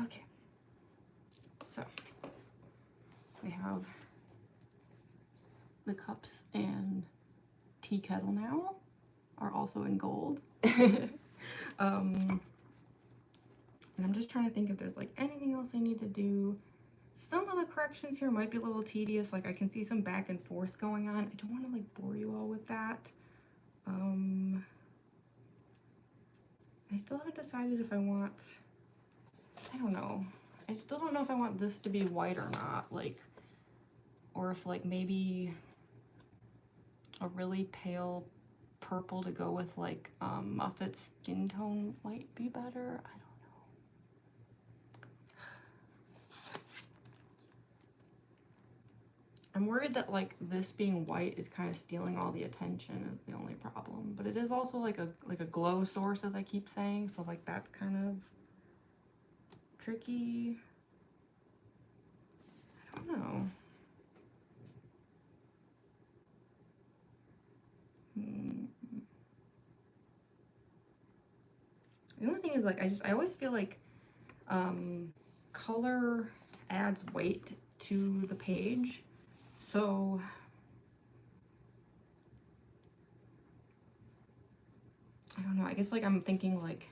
Okay, so we have the cups and tea kettle now are also in gold. And I'm just trying to think if there's like anything else I need to do. Some of the corrections here might be a little tedious, like I can see some back and forth going on. I don't want to like bore you all with that. I still haven't decided if I want, I don't know. I still don't know if I want this to be white or not, like, or if like maybe a really pale purple to go with like Muffet's skin tone might be better. I don't know. I'm worried that like this being white is kind of stealing all the attention is the only problem, but it is also like a glow source, as I keep saying, so like that's kind of tricky. I don't know. The only thing is like I always feel like color adds weight to the page, so I don't know. I guess like I'm thinking like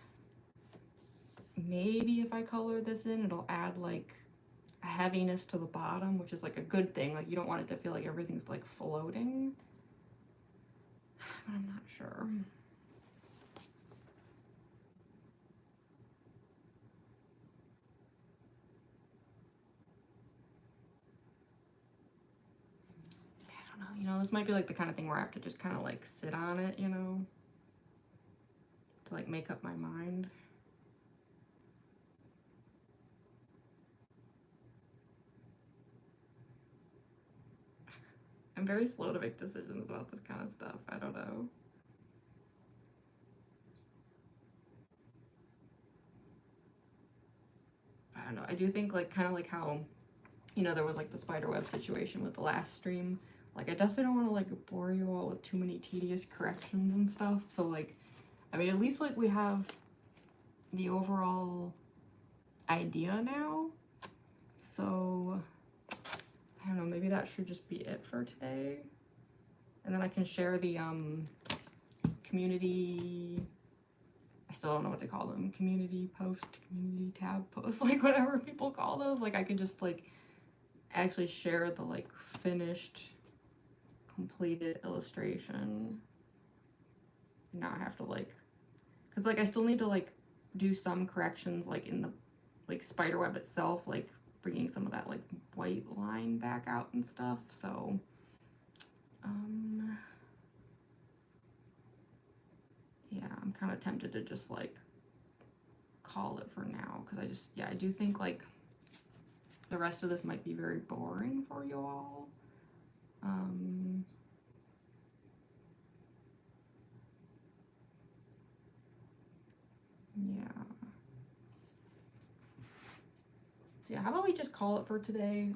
maybe if I color this in, it'll add like a heaviness to the bottom, which is like a good thing. Like you don't want it to feel like everything's like floating, but I'm not sure. I don't know, you know, this might be like the kind of thing where I have to just kind of like sit on it, you know, to like make up my mind. I'm very slow to make decisions about this kind of stuff. I don't know. I don't know. I do think like kind of like how, you know, there was like the spiderweb situation with the last stream. Like I definitely don't want to like bore you all with too many tedious corrections and stuff. So like, I mean, at least like we have the overall idea now. So I don't know, maybe that should just be it for today. And then I can share the community, I still don't know what to call them, community post, community tab post, like whatever people call those. Like I can just like actually share the like finished completed illustration and not have to like, because like I still need to like do some corrections like in the like spiderweb itself, like bringing some of that like white line back out and stuff. So yeah, I'm kind of tempted to just like call it for now, because I just, yeah, I do think like the rest of this might be very boring for you all. Yeah. So yeah, how about we just call it for today?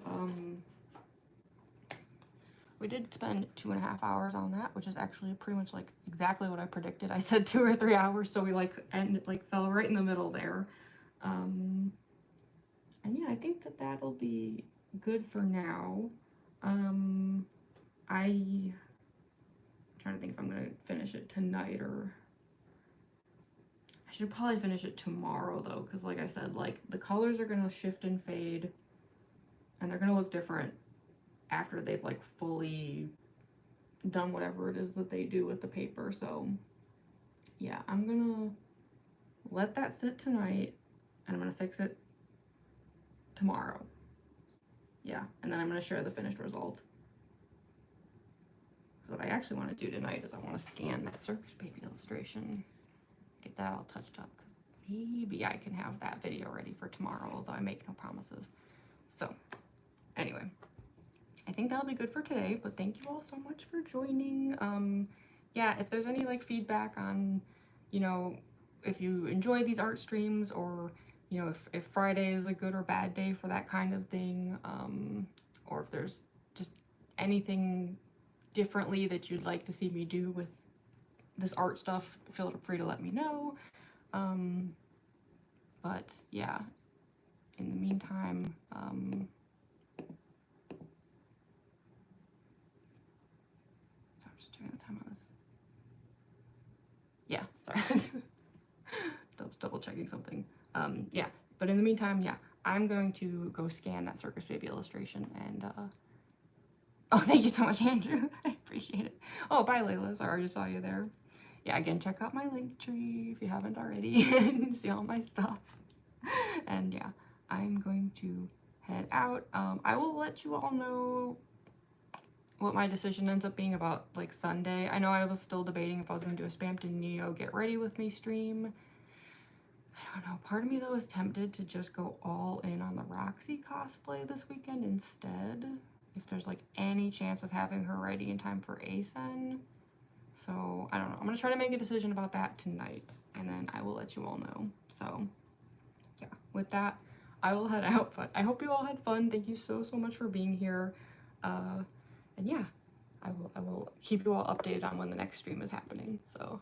We did spend 2.5 hours on that, which is actually pretty much like exactly what I predicted. I said 2 or 3 hours, so we like fell right in the middle there. And yeah, I think that that'll be good for now. I'm trying to think if I'm gonna finish it tonight, or I should probably finish it tomorrow though, because like I said, like the colors are gonna shift and fade, and they're gonna look different after they've like fully done whatever it is that they do with the paper. So yeah, I'm gonna let that sit tonight and I'm gonna fix it tomorrow. Yeah, and then I'm gonna share the finished result. So what I actually want to do tonight is I want to scan that circus baby illustration, get that all touched up, because maybe I can have that video ready for tomorrow, although I make no promises. So anyway, I think that'll be good for today, but thank you all so much for joining. yeah, if there's any like feedback on, you know, if you enjoy these art streams, or you know, if Friday is a good or bad day for that kind of thing, or if there's just anything differently that you'd like to see me do with this art stuff, feel free to let me know. But yeah, in the meantime, so I'm just checking the time on this. Yeah, sorry. Double checking something. Yeah, but in the meantime, yeah, I'm going to go scan that Circus Baby illustration, and oh, thank you so much, Andrew. I appreciate it. Oh, bye, Layla. Sorry, I already saw you there. Yeah, again, check out my link tree if you haven't already and see all my stuff. And yeah, I'm going to head out. I will let you all know what my decision ends up being about like Sunday. I know I was still debating if I was going to do a Spampton Neo Get Ready With Me stream. I don't know. Part of me though is tempted to just go all in on the Roxy cosplay this weekend instead, if there's like any chance of having her ready in time for ASEN. So I don't know. I'm gonna try to make a decision about that tonight, and then I will let you all know. So yeah, with that, I will head out. But I hope you all had fun. Thank you so much for being here. And yeah, I will keep you all updated on when the next stream is happening. So